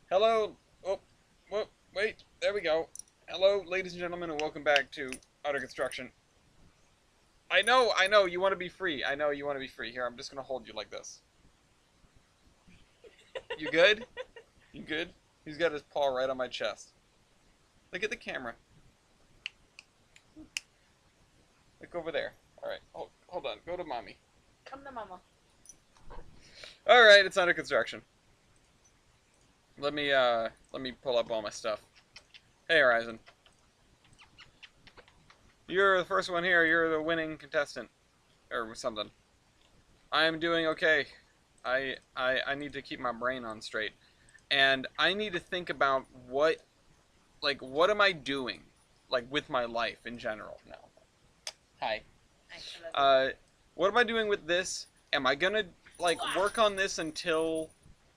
Hello. Oh, whoa, wait. There we go. Hello, ladies and gentlemen, and welcome back to Utter Construction. I know. You want to be free. I know you want to be free. Here, I'm just gonna hold you like this. You good? You good? He's got his paw right on my chest. Look at the camera. Look over there. All right. Hold on. Go to mommy. Come to mama. All right. It's under construction. Let me pull up all my stuff. Hey, Horizon. You're the first one here. You're the winning contestant, or something. I'm doing okay. I need to keep my brain on straight, and I need to think about what am I doing, like with my life in general now. Hi. Uh, what am I doing with this? Am I gonna like work on this until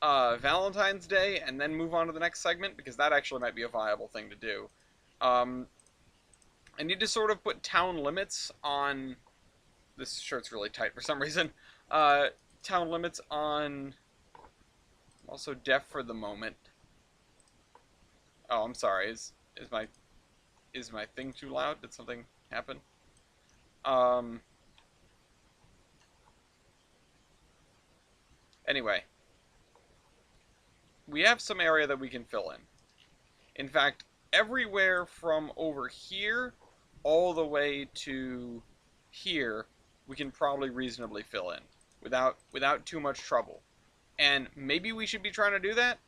Valentine's Day and then move on to the next segment? Because that actually might be a viable thing to do. Um, I need to sort of put town limits on. This shirt's really tight for some reason. Uh, Town limits on. I'm also deaf for the moment. Oh, I'm sorry. Is my thing too loud? Did something happen? Um. Anyway, we have some area that we can fill in. In fact, everywhere from over here all the way to here, we can probably reasonably fill in without too much trouble. And maybe we should be trying to do that.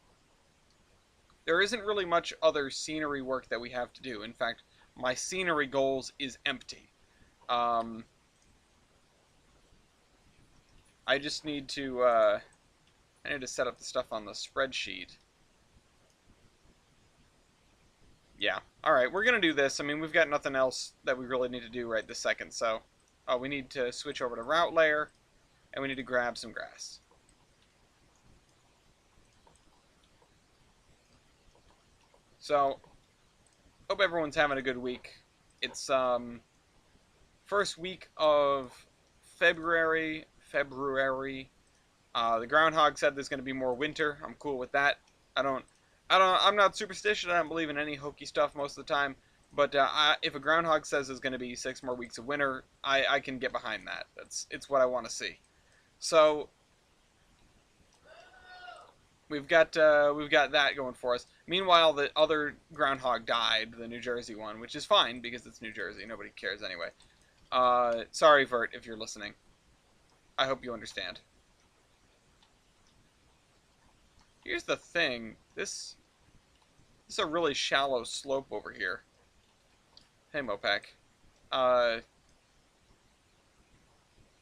There isn't really much other scenery work that we have to do. In fact, my scenery goals is empty. Um, I just need to I need to set up the stuff on the spreadsheet. Yeah. All right, we're gonna do this. I mean, we've got nothing else that we really need to do right this second. So, we need to switch over to route layer, and we need to grab some grass. So, hope everyone's having a good week. It's first week of February. The groundhog said there's going to be more winter. I'm cool with that. I don't. I'm not superstitious. I don't believe in any hokey stuff most of the time. But if a groundhog says there's going to be 6 more weeks of winter, I can get behind that. It's what I want to see. So we've got that going for us. Meanwhile, the other groundhog died, the New Jersey one, which is fine because it's New Jersey. Nobody cares anyway. Sorry, Vert, if you're listening. I hope you understand. Here's the thing. This is a really shallow slope over here. Hey, Mopac. Uh,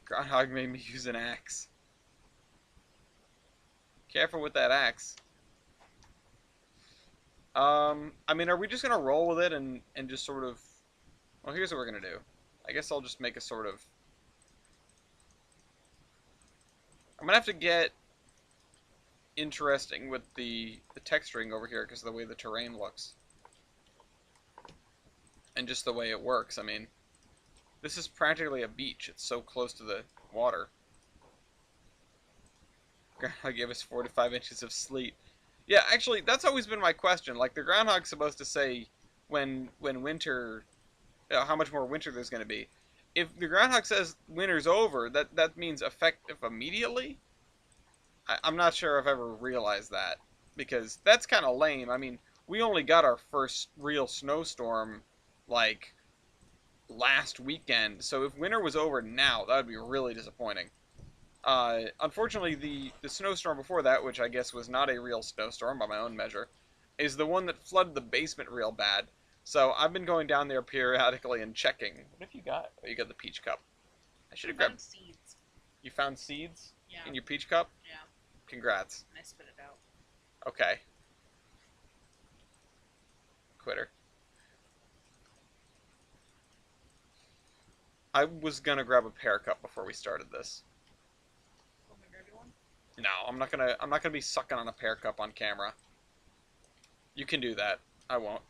Groundhog made me use an axe. Careful with that axe. I mean, are we just gonna roll with it and just sort of... Well, here's what we're gonna do. I guess I'll just make a sort of... I'm gonna have to get interesting with the texturing over here because of the way the terrain looks. And just the way it works. I mean, this is practically a beach. It's so close to the water. Groundhog gave us 4 to 5 inches of sleet. Yeah, actually, that's always been my question. Like, the groundhog's supposed to say when winter, how much more winter there's going to be. If the groundhog says winter's over, that means effective immediately? I'm not sure I've ever realized that. Because that's kind of lame. I mean, we only got our first real snowstorm, like, last weekend. So if winter was over now, that would be really disappointing. Unfortunately, the snowstorm before that, which I guess was not a real snowstorm by my own measure, is the one that flooded the basement real bad. So I've been going down there periodically and checking. What have you got? Oh, you got the peach cup. I should have grabbed seeds. You found seeds? Yeah. In your peach cup? Yeah. Congrats. And I spit it out. Okay. Quitter. I was gonna grab a pear cup before we started this. Want me to grab you one? No, I'm not gonna be sucking on a pear cup on camera. You can do that. I won't.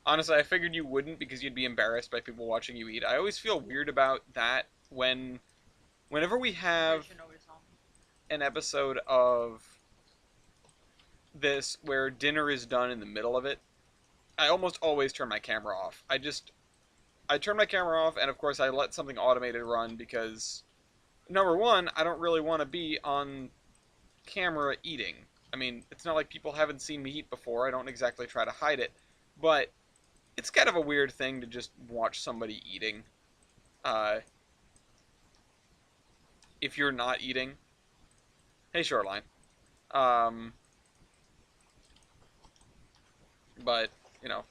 Honestly, I figured you wouldn't because you'd be embarrassed by people watching you eat. I always feel weird about that whenever we have an episode of this where dinner is done in the middle of it, I almost always turn my camera off. I turn my camera off, and of course I let something automated run because number one, I don't really want to be on camera eating. I mean, it's not like people haven't seen me eat before. I don't exactly try to hide it, but it's kind of a weird thing to just watch somebody eating. Uh, if you're not eating, hey Shoreline. Um, but you know,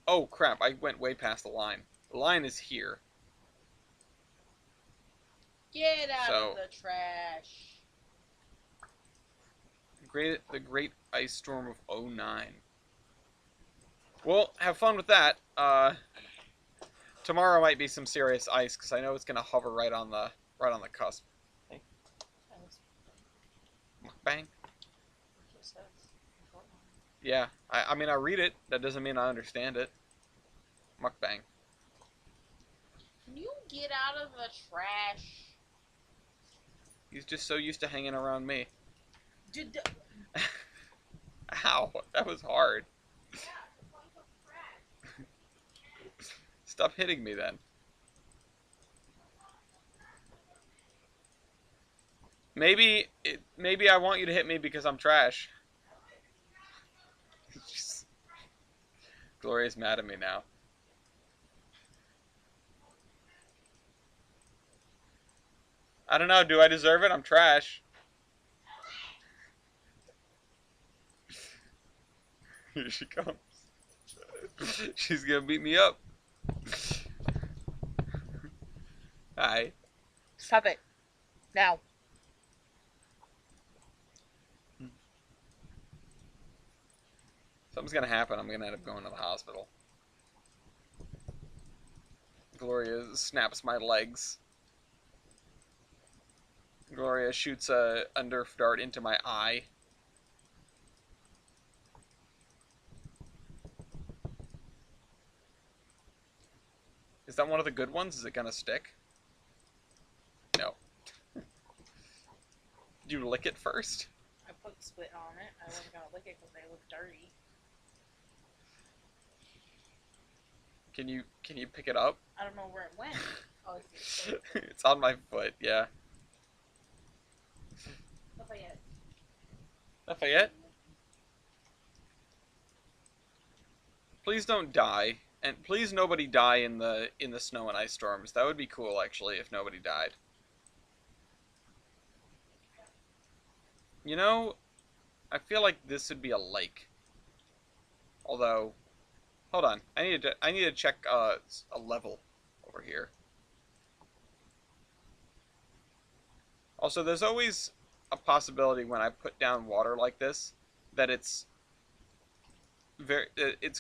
oh crap! I went way past the line. The line is here. Get out So, of the trash. the great ice storm of '09. Well, have fun with that. Tomorrow might be some serious ice because I know it's gonna hover right on the cusp. Hey, bang. Yeah, I mean I read it. That doesn't mean I understand it. Mukbang. Can you get out of the trash? He's just so used to hanging around me. Did Ow, that was hard. Stop hitting me then. Maybe I want you to hit me because I'm trash. Gloria's mad at me now. I don't know, do I deserve it? I'm trash. Here she comes. She's gonna beat me up. Hi. Stop it. Now. Something's gonna happen. I'm gonna end up going to the hospital. Gloria snaps my legs. Gloria shoots a Nerf dart into my eye. Is that one of the good ones? Is it gonna stick? No. Did you lick it first? I put spit on it. I wasn't gonna lick it because they look dirty. Can you pick it up? I don't know where it went. Oh, it's It's on my foot, yeah. Lafayette. Lafayette? Please don't die. And please nobody die in the snow and ice storms. That would be cool actually if nobody died. You know, I feel like this would be a lake. Although, hold on. I need to check a level over here. Also, there's always a possibility when I put down water like this that it's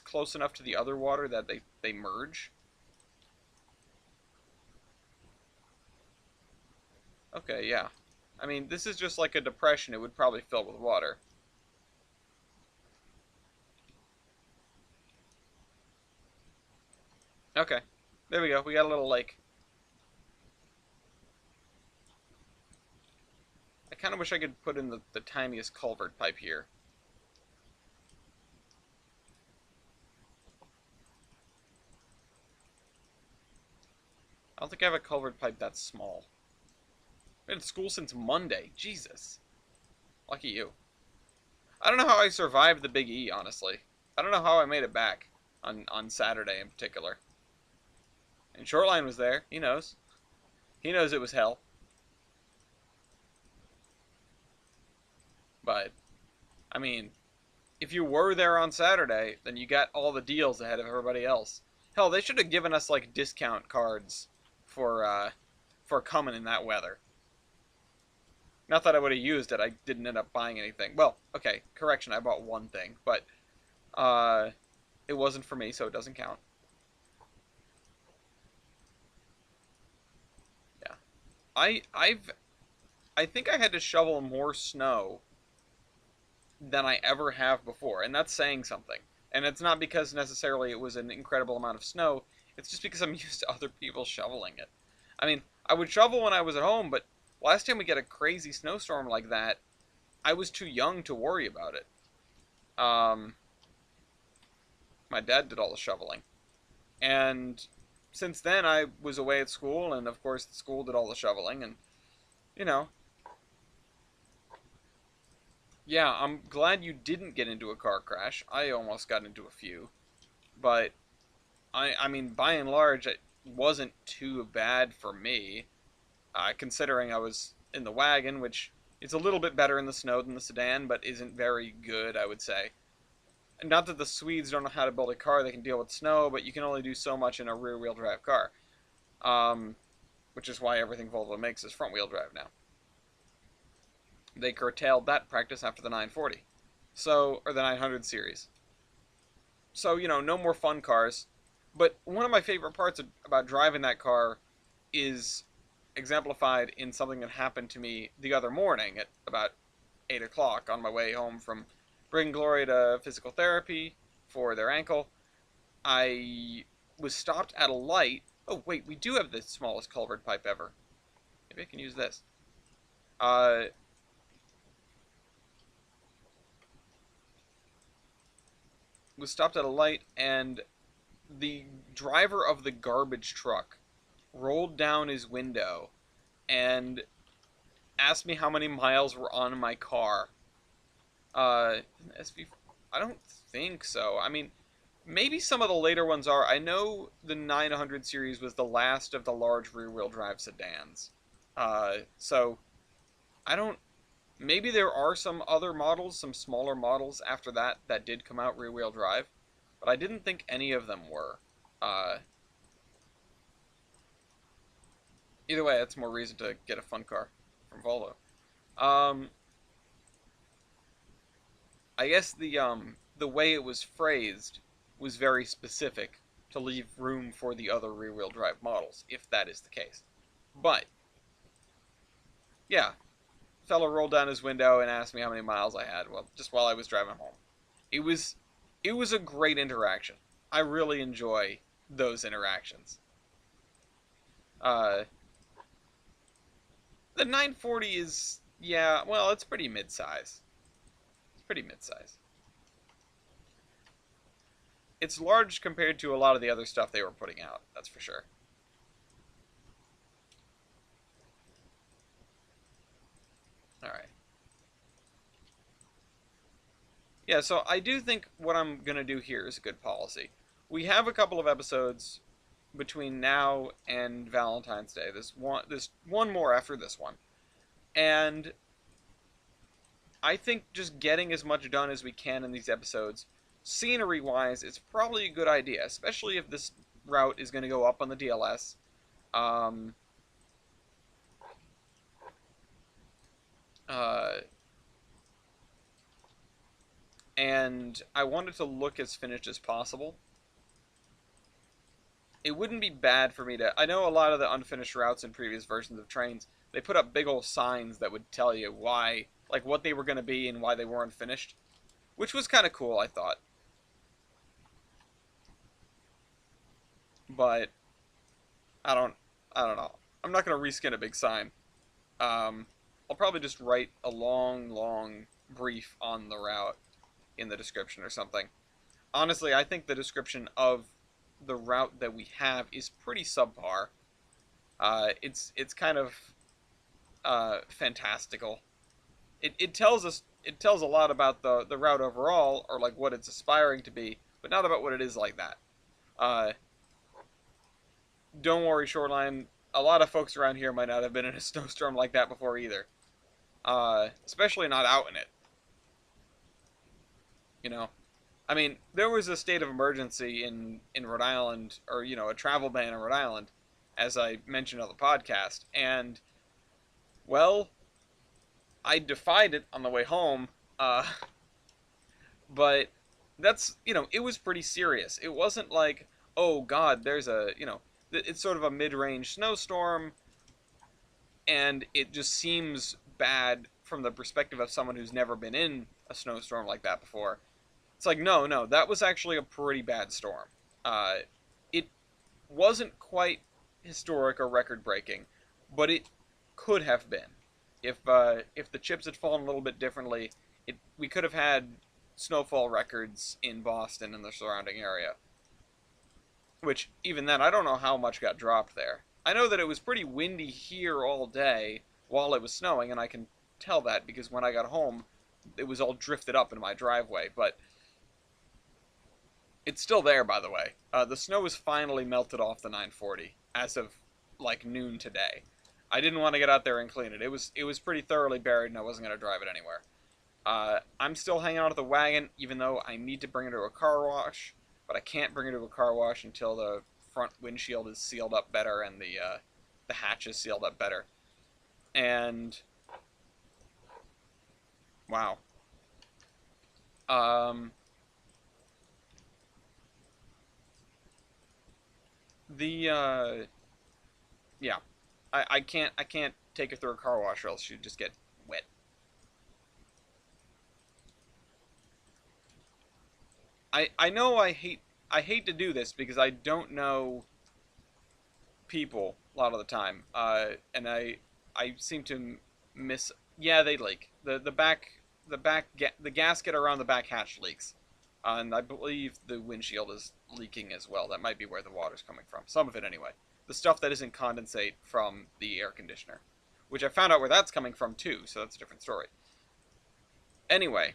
close enough to the other water that they merge. Okay, yeah. I mean, this is just like a depression. It would probably fill with water. Okay. There we go. We got a little lake. I kind of wish I could put in the tiniest culvert pipe here. I don't think I have a culvert pipe that small. I've been in school since Monday. Jesus. Lucky you. I don't know how I survived the Big E, honestly. I don't know how I made it back on Saturday in particular. And Shoreline was there. He knows. He knows it was hell. But, I mean, if you were there on Saturday, then you got all the deals ahead of everybody else. Hell, they should have given us, like, discount cards for coming in that weather. Not that I would have used it. I didn't end up buying anything. Well, okay, correction, I bought one thing, but it wasn't for me, so it doesn't count. Yeah. I think I had to shovel more snow than I ever have before, and that's saying something. And it's not because necessarily it was an incredible amount of snow, it's just because I'm used to other people shoveling it. I mean, I would shovel when I was at home, but last time we get a crazy snowstorm like that, I was too young to worry about it. Um, my dad did all the shoveling. And since then, I was away at school, and of course, the school did all the shoveling. And, you know, yeah, I'm glad you didn't get into a car crash. I almost got into a few. But, I mean, by and large, it wasn't too bad for me, considering I was in the wagon, which is a little bit better in the snow than the sedan, but isn't very good, I would say. Not that the Swedes don't know how to build a car that can deal with snow, but you can only do so much in a rear-wheel drive car. Um, which is why everything Volvo makes is front-wheel drive now. They curtailed that practice after the 940, or the 900 series. So, no more fun cars. But one of my favorite parts about driving that car is exemplified in something that happened to me the other morning at about 8 o'clock on my way home from bringing Gloria to physical therapy for their ankle. I was stopped at a light. Oh, wait, we do have the smallest culvert pipe ever. Maybe I can use this. Uh, was stopped at a light, and the driver of the garbage truck rolled down his window and asked me how many miles were on my car. SV, I don't think so. I mean, maybe some of the later ones are. I know the 900 series was the last of the large rear-wheel drive sedans. So I don't. Maybe there are some other models, some smaller models after that that did come out rear-wheel drive, but I didn't think any of them were. Uh, Either way, that's more reason to get a fun car from Volvo. Um, I guess the way it was phrased was very specific to leave room for the other rear-wheel drive models, if that is the case. But yeah, fellow rolled down his window and asked me how many miles I had. Well, just while I was driving home. It was it was a great interaction. I really enjoy those interactions. Uh, the 940 is, yeah, well, it's pretty mid-size. It's pretty mid-size. It's large compared to a lot of the other stuff they were putting out. That's for sure. All right. Yeah, so I do think what I'm gonna do here is a good policy. We have a couple of episodes between now and Valentine's Day. This one more after this one. And I think just getting as much done as we can in these episodes, scenery wise, is probably a good idea, especially if this route is going to go up on the DLS. Um, uh, and I want it to look as finished as possible. It wouldn't be bad for me to. I know a lot of the unfinished routes in previous versions of trains, they put up big old signs that would tell you why, like what they were going to be and why they weren't finished, which was kind of cool, I thought. But I don't, I don't know. I'm not going to reskin a big sign. Um, I'll probably just write a long, long brief on the route in the description or something. Honestly, I think the description of the route that we have is pretty subpar. It's kind of fantastical. It tells a lot about the route overall, or like what it's aspiring to be, but not about what it is like that. Uh, don't worry, Shoreline. A lot of folks around here might not have been in a snowstorm like that before either. Especially not out in it. You know, I mean, there was a state of emergency in Rhode Island, or a travel ban in Rhode Island, as I mentioned on the podcast, and well, I defied it on the way home. But it was pretty serious. It wasn't like, oh God, there's it's sort of a mid-range snowstorm, and it just seems bad from the perspective of someone who's never been in a snowstorm like that before. It's like, no, no, that was actually a pretty bad storm. It wasn't quite historic or record-breaking, but it could have been. If the chips had fallen a little bit differently, we could have had snowfall records in Boston and the surrounding area. Which, even then, I don't know how much got dropped there. I know that it was pretty windy here all day while it was snowing, and I can tell that because when I got home, it was all drifted up in my driveway. But it's still there, by the way. The snow was finally melted off the 940 as of like noon today. I didn't want to get out there and clean it. It was pretty thoroughly buried, and I wasn't going to drive it anywhere. I'm still hanging out of the wagon, even though I need to bring it to a car wash, but I can't bring it to a car wash until the front windshield is sealed up better and the hatch is sealed up better. And wow, um, the yeah, I can't take it through a car wash or else she'd just get wet. I know I hate to do this because I don't know people a lot of the time, and I seem to miss. Yeah, they leak. The gasket around the back hatch leaks, and I believe the windshield is leaking as well. That might be where the water's coming from. Some of it anyway. The stuff that isn't condensate from the air conditioner, which I found out where that's coming from too. So that's a different story. Anyway,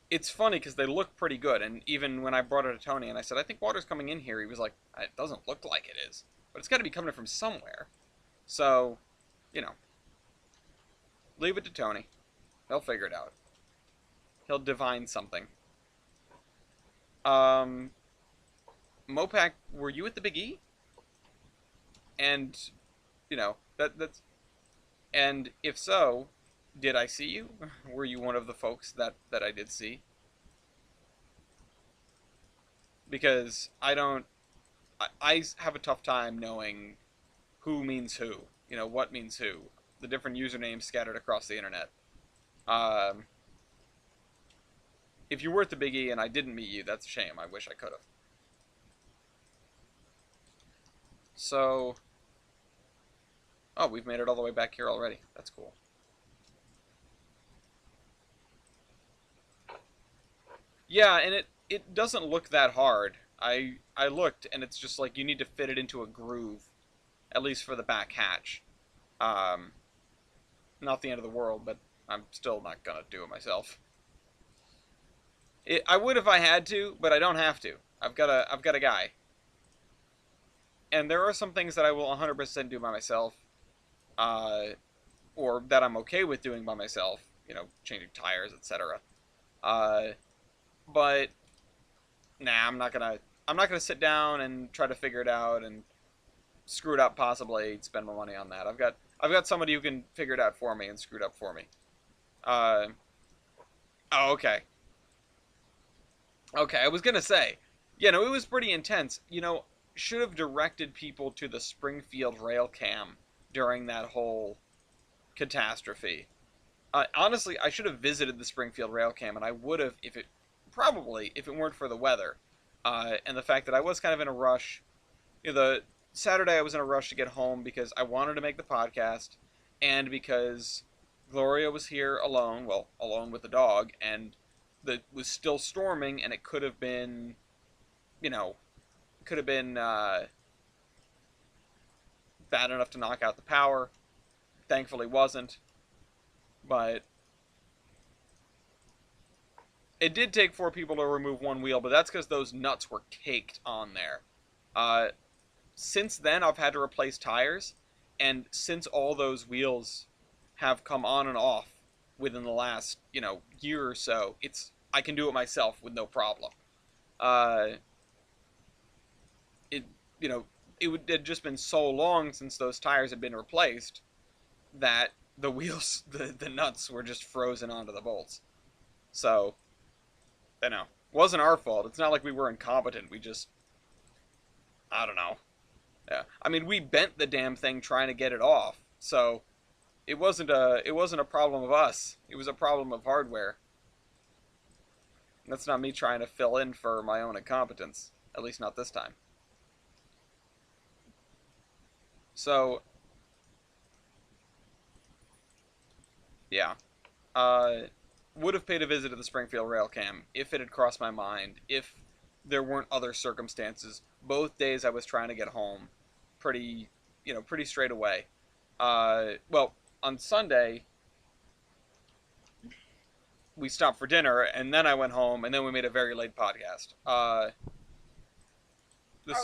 it's funny because they look pretty good, and even when I brought it to Tony and I said, I think water's coming in here, he was like, it doesn't look like it is. But it's got to be coming from somewhere. So, you know, leave it to Tony. He'll figure it out. He'll divine something. Um, Mopac, were you at the Big E? And, and if so, did I see you? Were you one of the folks that I did see? Because I have a tough time knowing who means who. What means who. The different usernames scattered across the internet. Um, if you were at the Big E and I didn't meet you, that's a shame. I wish I could have. So, oh, we've made it all the way back here already. That's cool. Yeah, and it doesn't look that hard. I looked, and it's just like you need to fit it into a groove, at least for the back hatch. Um, Not the end of the world, but I'm still not gonna do it myself. I would if I had to, but I don't have to. I've got a guy, and there are some things that I will 100% do by myself, uh, or that I'm okay with doing by myself. Changing tires, etc. Uh, but nah, I'm not gonna sit down and try to figure it out and screw it up possibly spend my money on that. I've got somebody who can figure it out for me and screw it up for me. Uh, oh, okay. Okay, I was gonna say, it was pretty intense. Should have directed people to the Springfield rail cam during that whole catastrophe. Honestly, I should have visited the Springfield rail cam, and I would have if it weren't for the weather, and the fact that I was kind of in a rush. The Saturday I was in a rush to get home because I wanted to make the podcast, and because Gloria was here alone, well, alone with the dog, and it was still storming, and it could have been, you know, could have been bad enough to knock out the power. Thankfully, wasn't, but it did take 4 people to remove one wheel, but that's because those nuts were caked on there. Uh, since then, I've had to replace tires, and since all those wheels have come on and off within the last, year or so, I can do it myself with no problem. Uh, it, it had just been so long since those tires had been replaced that the wheels, the nuts were just frozen onto the bolts. So, it wasn't our fault. It's not like we were incompetent. We just, I don't know. Yeah, I mean, we bent the damn thing trying to get it off. So it wasn't a problem of us. It was a problem of hardware. That's not me trying to fill in for my own incompetence. At least not this time. So, yeah. Uh, would have paid a visit to the Springfield Rail Cam if it had crossed my mind, if there weren't other circumstances. Both days I was trying to get home pretty, pretty straight away. Well, on Sunday, we stopped for dinner, and then I went home, and then we made a very late podcast. Our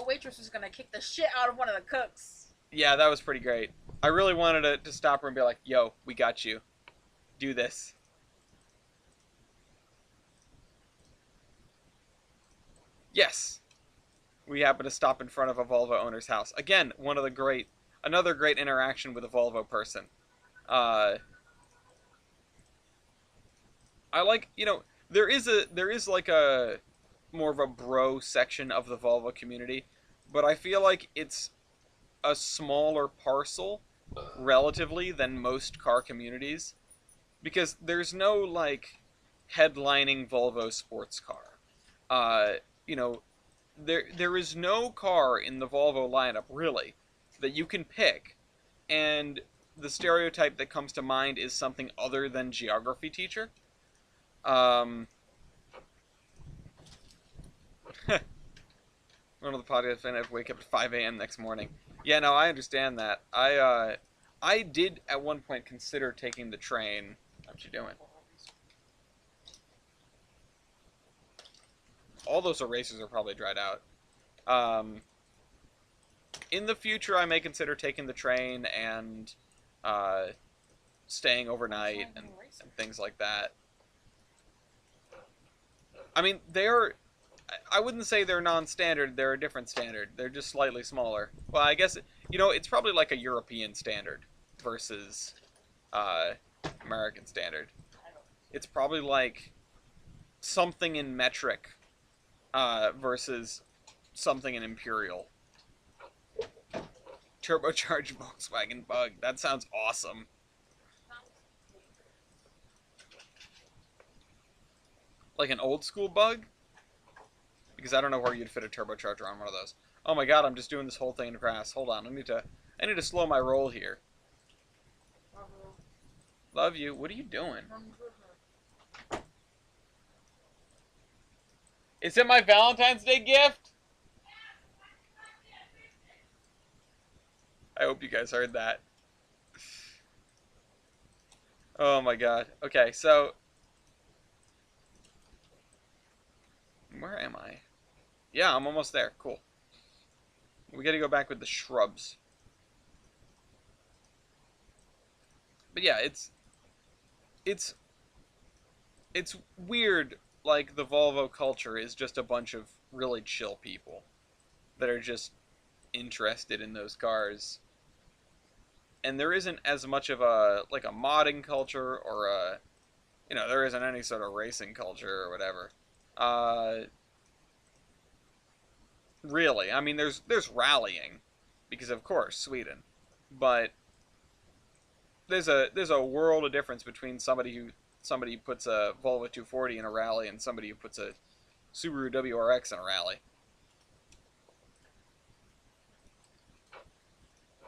waitress was gonna kick the shit out of one of the cooks. Yeah, that was pretty great. I really wanted to stop her and be like, yo, we got you. Do this. Yes. We happened to stop in front of a Volvo owner's house. Again, another great interaction with a Volvo person. I like, there is like a more of a bro section of the Volvo community, but I feel like it's a smaller parcel relatively than most car communities because there's no like headlining Volvo sports car. There is no car in the Volvo lineup really that you can pick, and the stereotype that comes to mind is something other than geography teacher. Um, One of the podcast fans, I have to wake up at 5 a.m. next morning. Yeah, no, I understand that. I did at one point consider taking the train. What you doing? All those erasers are probably dried out. In the future, I may consider taking the train and staying overnight and things like that. I mean, I wouldn't say they're non-standard. They're a different standard. They're just slightly smaller. Well, I guess, it's probably like a European standard versus American standard. It's probably like something in metric versus something in imperial. Turbocharged Volkswagen Bug. That sounds awesome. Like an old school Bug? Because I don't know where you'd fit a turbocharger on one of those. Oh my god, I'm just doing this whole thing in grass. Hold on, I need to slow my roll here. Love you. What are you doing? Is it my Valentine's Day gift? I hope you guys heard that. Oh my god. Okay, so where am I? Yeah, I'm almost there. Cool. We gotta go back with the shrubs. But yeah, it's weird, like the Volvo culture is just a bunch of really chill people that are just interested in those cars. And there isn't as much of a modding culture or there isn't any sort of racing culture or whatever. Really, I mean, there's rallying, because of course Sweden, but there's a world of difference between somebody who puts a Volvo 240 in a rally and somebody who puts a Subaru WRX in a rally.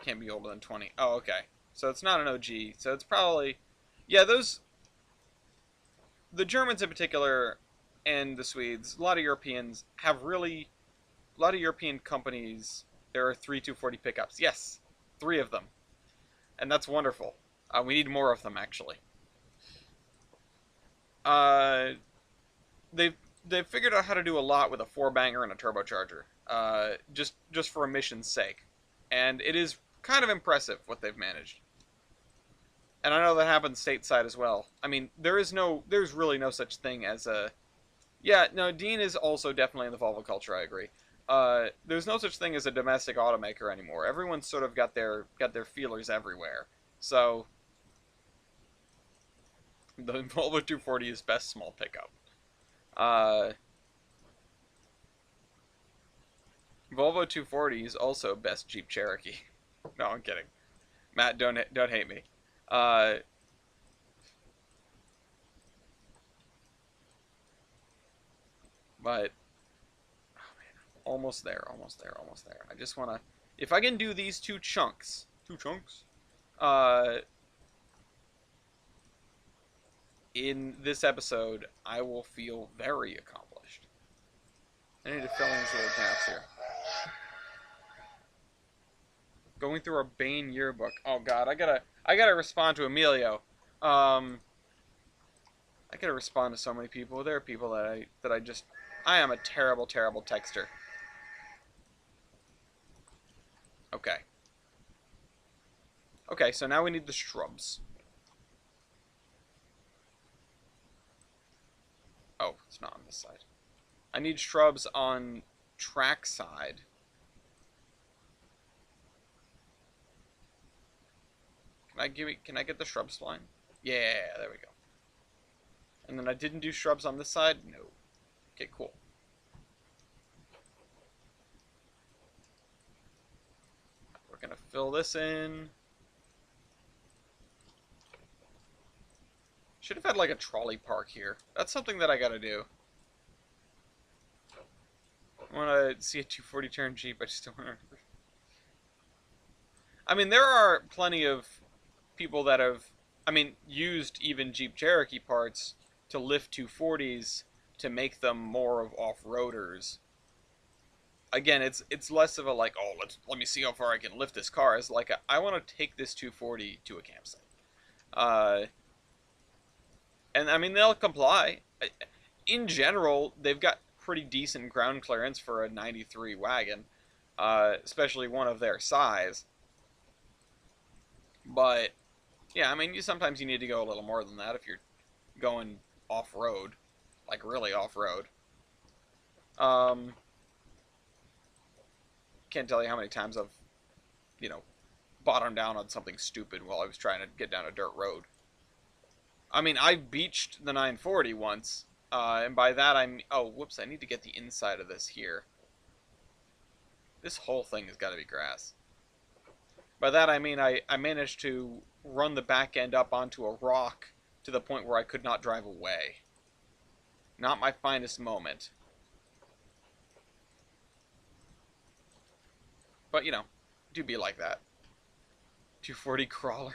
Can't be older than 20. Oh, okay. So it's not an OG. So it's probably, yeah, the Germans in particular and the Swedes, a lot of Europeans have really, a lot of European companies, there are 3 240 pickups. Yes, 3 of them. And that's wonderful. We need more of them, actually. They've figured out how to do a lot with a 4-banger and a turbocharger. Just for emission's sake. And it is kind of impressive what they've managed. And I know that happens stateside as well. I mean, there's really no such thing as a... Yeah, no, Dean is also definitely in the Volvo culture, I agree. There's no such thing as a domestic automaker anymore. Everyone's sort of got their feelers everywhere. So, the Volvo 240 is best small pickup. Volvo 240 is also best Jeep Cherokee. No, I'm kidding. Matt, don't hate me. But oh man, almost there. I just wanna, if I can do these two chunks, in this episode, I will feel very accomplished. I need to fill in these little gaps here. Going through our Bane yearbook. Oh God, I gotta respond to Emilio. Um, I gotta respond to so many people. There are people that I just, I am a terrible, terrible texter. Okay. Okay, so now we need the shrubs. Oh, it's not on this side. I need shrubs on track side. Can I get the shrubs line? Yeah, there we go. And then I didn't do shrubs on this side? No. Okay, cool. We're gonna fill this in. Should have had like a trolley park here. That's something that I gotta do. I wanna see a 240 turn Jeep, I just don't wanna... I mean, there are plenty of people that have, I mean, used even Jeep Cherokee parts to lift 240s to make them more of off-roaders. Again, it's less of a like, oh, let me see how far I can lift this car. It's like I want to take this 240 to a campsite. Uh, and I mean they'll comply. In general, they've got pretty decent ground clearance for a 93 wagon, especially one of their size. But yeah, I mean sometimes you need to go a little more than that if you're going off-road, like really off-road. Um, can't tell you how many times I've, you know, bottomed down on something stupid while I was trying to get down a dirt road. I mean, I beached the 940 once, and by that I'm... Oh, whoops, I need to get the inside of this here. This whole thing has got to be grass. By that I mean I managed to run the back end up onto a rock to the point where I could not drive away. Not my finest moment. But, you know, do be like that. 240 crawler.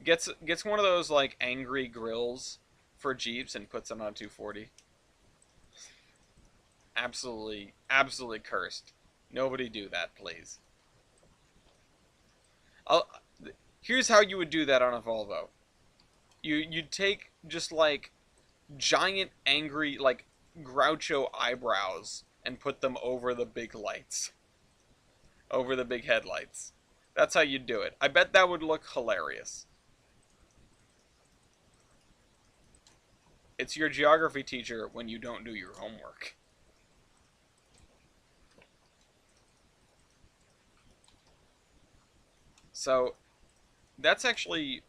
Gets one of those, like, angry grills for Jeeps and puts them on 240. Absolutely, absolutely cursed. Nobody do that, please. I'll, Here's how you would do that on a Volvo. You'd take just, like, giant, angry, like, Groucho eyebrows and put them over the big lights. Over the big headlights. That's how you'd do it. I bet that would look hilarious. It's your geography teacher when you don't do your homework. So, that's actually...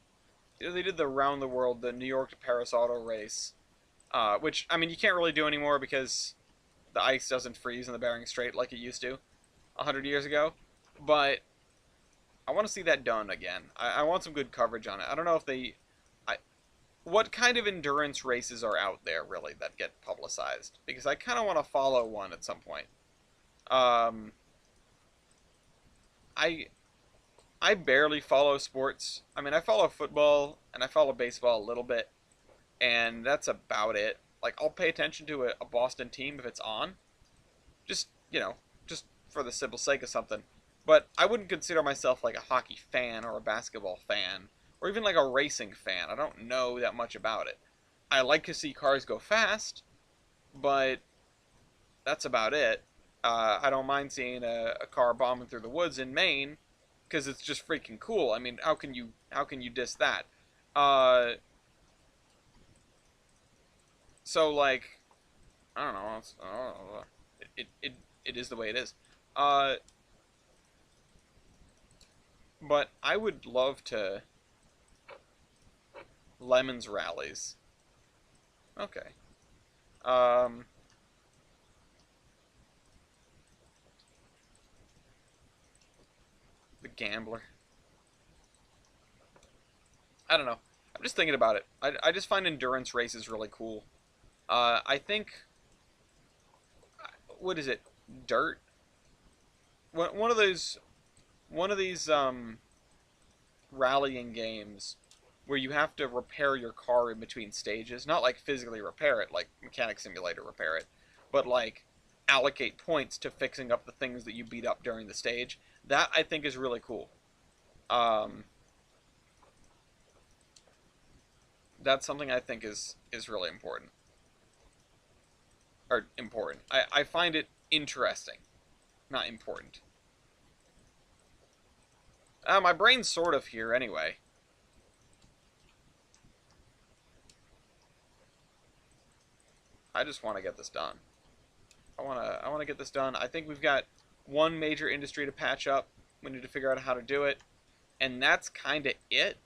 They did the round the world, the New York to Paris auto race. Which, I mean, you can't really do anymore because the ice doesn't freeze in the Bering Strait like it used to 100 years ago. But I want to see that done again. I want some good coverage on it. I don't know if they... what kind of endurance races are out there, really, that get publicized? Because I kind of want to follow one at some point. Um, I I barely follow sports. I mean, I follow football and I follow baseball a little bit, and that's about it. Like, I'll pay attention to a Boston team if it's on, just, just for the simple sake of something. But I wouldn't consider myself like a hockey fan or a basketball fan or even like a racing fan. I don't know that much about it. I like to see cars go fast, but that's about it. I don't mind seeing a car bombing through the woods in Maine because it's just freaking cool. I mean, how can you diss that? Uh, so like, I don't know. I don't know. It is the way it is. Uh, but I would love to Lemons rallies. Okay. Um, the Gambler. I don't know. I'm just thinking about it. I just find endurance races really cool. I think, what is it? Dirt. One of these rallying games where you have to repair your car in between stages. Not like physically repair it, like Mechanic Simulator repair it, but like allocate points to fixing up the things that you beat up during the stage. That I think is really cool. Um, that's something I think is really important. Or important. I find it interesting, not important. My brain's sort of here anyway. I just want to get this done. I want to get this done. I think we've got one major industry to patch up. We need to figure out how to do it, and that's kind of it.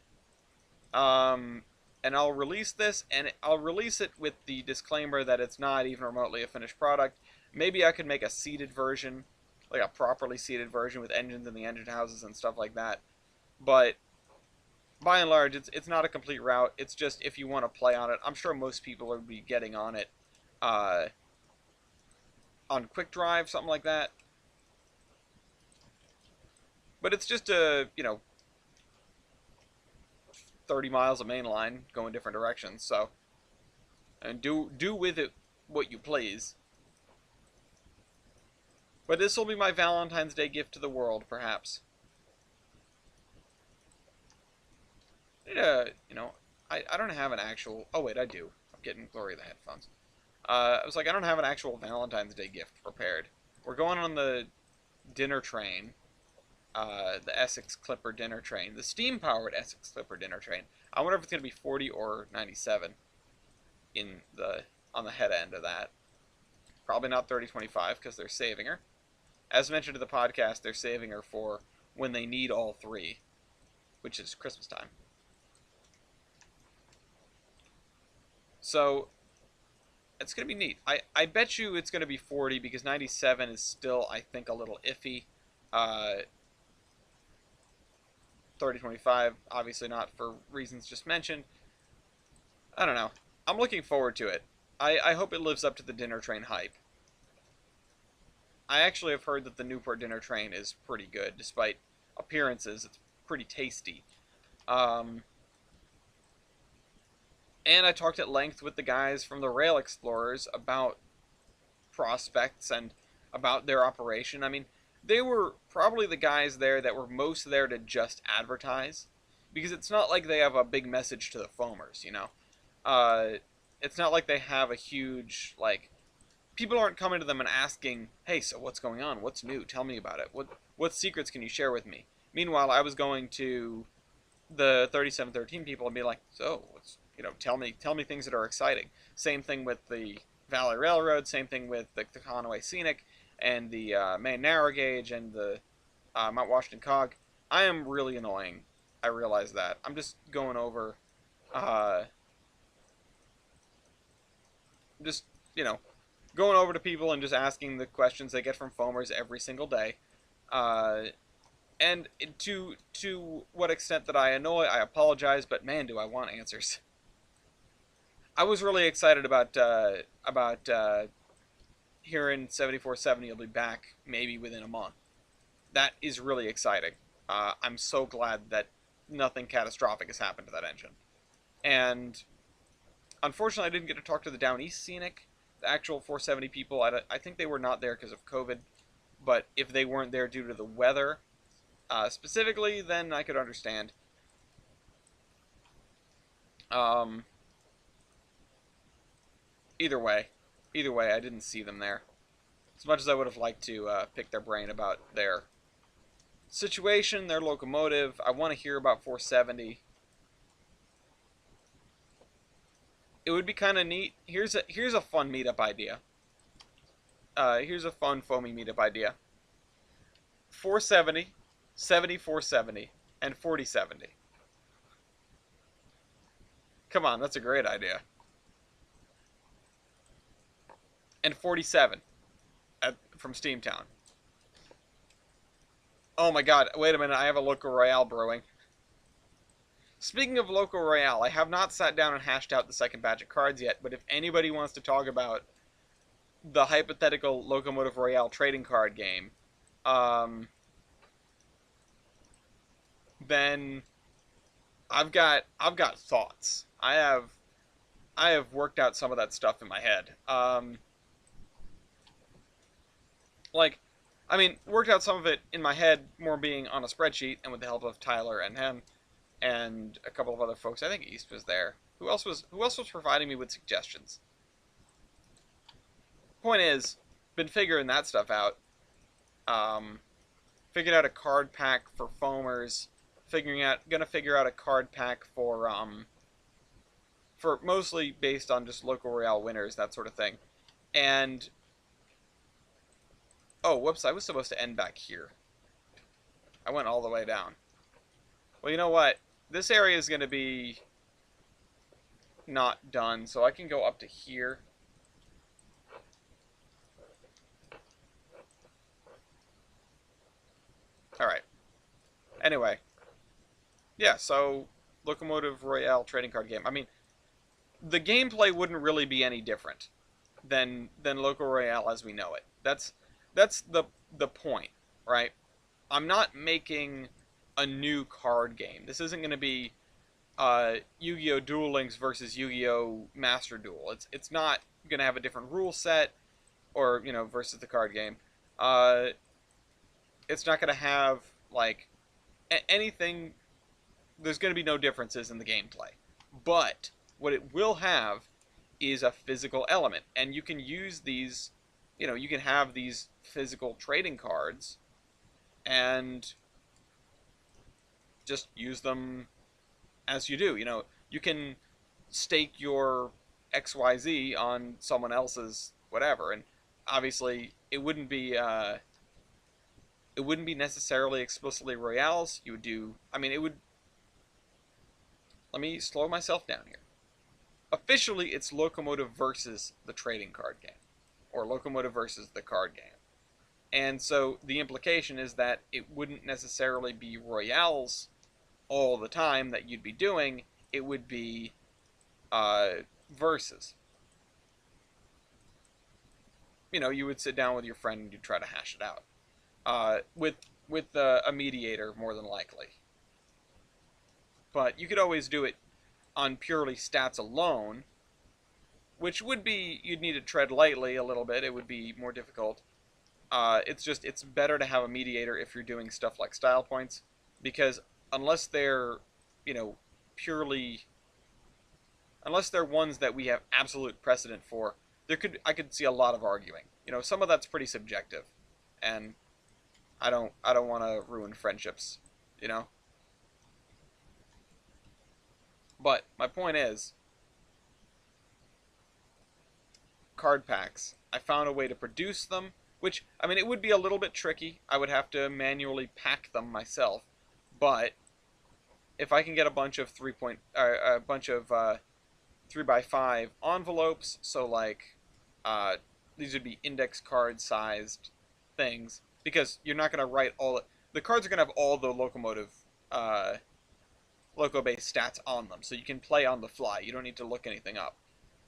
Um, and I'll release this, and I'll release it with the disclaimer that it's not even remotely a finished product. Maybe I could make a seated version, like a properly seated version with engines in the engine houses and stuff like that. But by and large, it's not a complete route. It's just if you want to play on it. I'm sure most people will be getting on it uh, on quick drive, something like that. But it's just a 30 miles of main line going different directions. So, and do with it what you please. But this will be my Valentine's Day gift to the world, perhaps. I don't have an actual. Oh wait, I do. I'm getting blurry the headphones. I was like, I don't have an actual Valentine's Day gift prepared. We're going on the dinner train, the Essex Clipper dinner train, the steam-powered Essex Clipper dinner train. I wonder if it's gonna be 40 or 97 in the on the head end of that. Probably not 3025 because they're saving her. As mentioned in the podcast, they're saving her for when they need all three, which is Christmas time. So it's going to be neat. I bet you it's going to be 40 because 97 is still, I think, a little iffy. 3025, obviously not for reasons just mentioned. I don't know. I'm looking forward to it. I hope it lives up to the dinner train hype. I actually have heard that the Newport dinner train is pretty good, despite appearances. It's pretty tasty. Um, and I talked at length with the guys from the Rail Explorers about prospects and about their operation. I mean, they were probably the guys there that were most there to just advertise, because it's not like they have a big message to the foamers. Uh, it's not like they have a huge, like, people aren't coming to them and asking, hey, so what's going on? What's new? Tell me about it. What secrets can you share with me? Meanwhile, I was going to the 3713 people and be like, so tell me things that are exciting. Same thing with the Valley Railroad. Same thing with the Conway Scenic and the Maine Narrow Gauge and the Mount Washington Cog. I am really annoying. I realize that. I'm just going over, uh, just going over to people and just asking the questions they get from foamers every single day. Uh, and to what extent that I annoy, I apologize. But man, do I want answers. I was really excited about hearing 7470 will be back maybe within a month. That is really exciting. I'm so glad that nothing catastrophic has happened to that engine. And unfortunately, I didn't get to talk to the Down East Scenic, the actual 470 people. I think they were not there because of COVID. But if they weren't there due to the weather, specifically, then I could understand. Um, either way, I didn't see them there. As much as I would have liked to pick their brain about their situation, their locomotive, I want to hear about 470. It would be kind of neat. Here's a fun meetup idea. Here's a fun foamy meetup idea. 470, 7470, and 4070. Come on, that's a great idea. And 47 from Steamtown. Oh my god, wait a minute, I have a Local Royale brewing. Speaking of Local Royale, I have not sat down and hashed out the second batch of cards yet, but if anybody wants to talk about the hypothetical Locomotive Royale trading card game, then I've got thoughts. I have worked out some of that stuff in my head. Like, I mean, worked out some of it in my head, more being on a spreadsheet, and with the help of Tyler and him and a couple of other folks. I think East was there. Who else was providing me with suggestions? Point is, been figuring that stuff out. Um, Figured out a card pack for foamers. Gonna figure out a card pack for mostly based on just local royale winners, that sort of thing. And oh, whoops! I was supposed to end back here. I went all the way down. Well, you know what? This area is gonna be not done, so I can go up to here. All right. Anyway, yeah. So Locomotive Royale trading card game. I mean, the gameplay wouldn't really be any different than Local Royale as we know it. That's the point, right? I'm not making a new card game. This isn't going to be Yu-Gi-Oh! Duel Links versus Yu-Gi-Oh! Master Duel. It's not going to have a different rule set or versus the card game. Uh, it's not going to have like anything. There's going to be no differences in the gameplay, but what it will have is a physical element, and you can use these. You can have these physical trading cards and just use them as you do. You can stake your XYZ on someone else's whatever, and obviously it wouldn't be necessarily explicitly royales. You would do. I mean, it would. Let me slow myself down here. Officially, it's Locomotive versus the trading card game, or Locomotive versus the card game. And so the implication is that it wouldn't necessarily be royales all the time that you'd be doing. It would be versus. You would sit down with your friend and you'd try to hash it out. With a mediator, more than likely. But you could always do it on purely stats alone, which would be, you'd need to tread lightly a little bit. It would be more difficult. It's better to have a mediator if you're doing stuff like style points, because unless they're, purely, unless they're ones that we have absolute precedent for, I could see a lot of arguing. Some of that's pretty subjective, and I don't want to ruin friendships, you know. But my point is, card packs. I found a way to produce them, which, I mean, it would be a little bit tricky. I would have to manually pack them myself, but if I can get a bunch of 3x5 envelopes, so like these would be index card sized things, because you're not going to write the cards are going to have all the locomotive loco based stats on them, so you can play on the fly. You don't need to look anything up.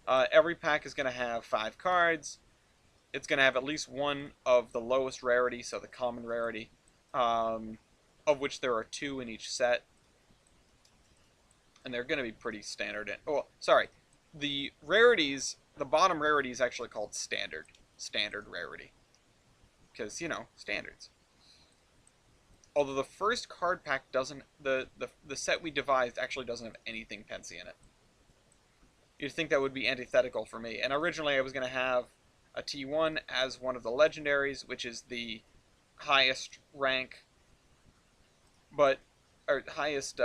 Every pack is going to have 5 cards. It's going to have at least one of the lowest rarity, so the common rarity, of which there are 2 in each set. And they're going to be pretty standard. Oh, sorry. The rarities, the bottom rarity is actually called standard. Standard rarity. Because, standards. Although the first card pack doesn't, the set we devised actually doesn't have anything Pensy in it. You'd think that would be antithetical for me. And originally I was going to have a T1 as one of the legendaries, which is the highest rank, or highest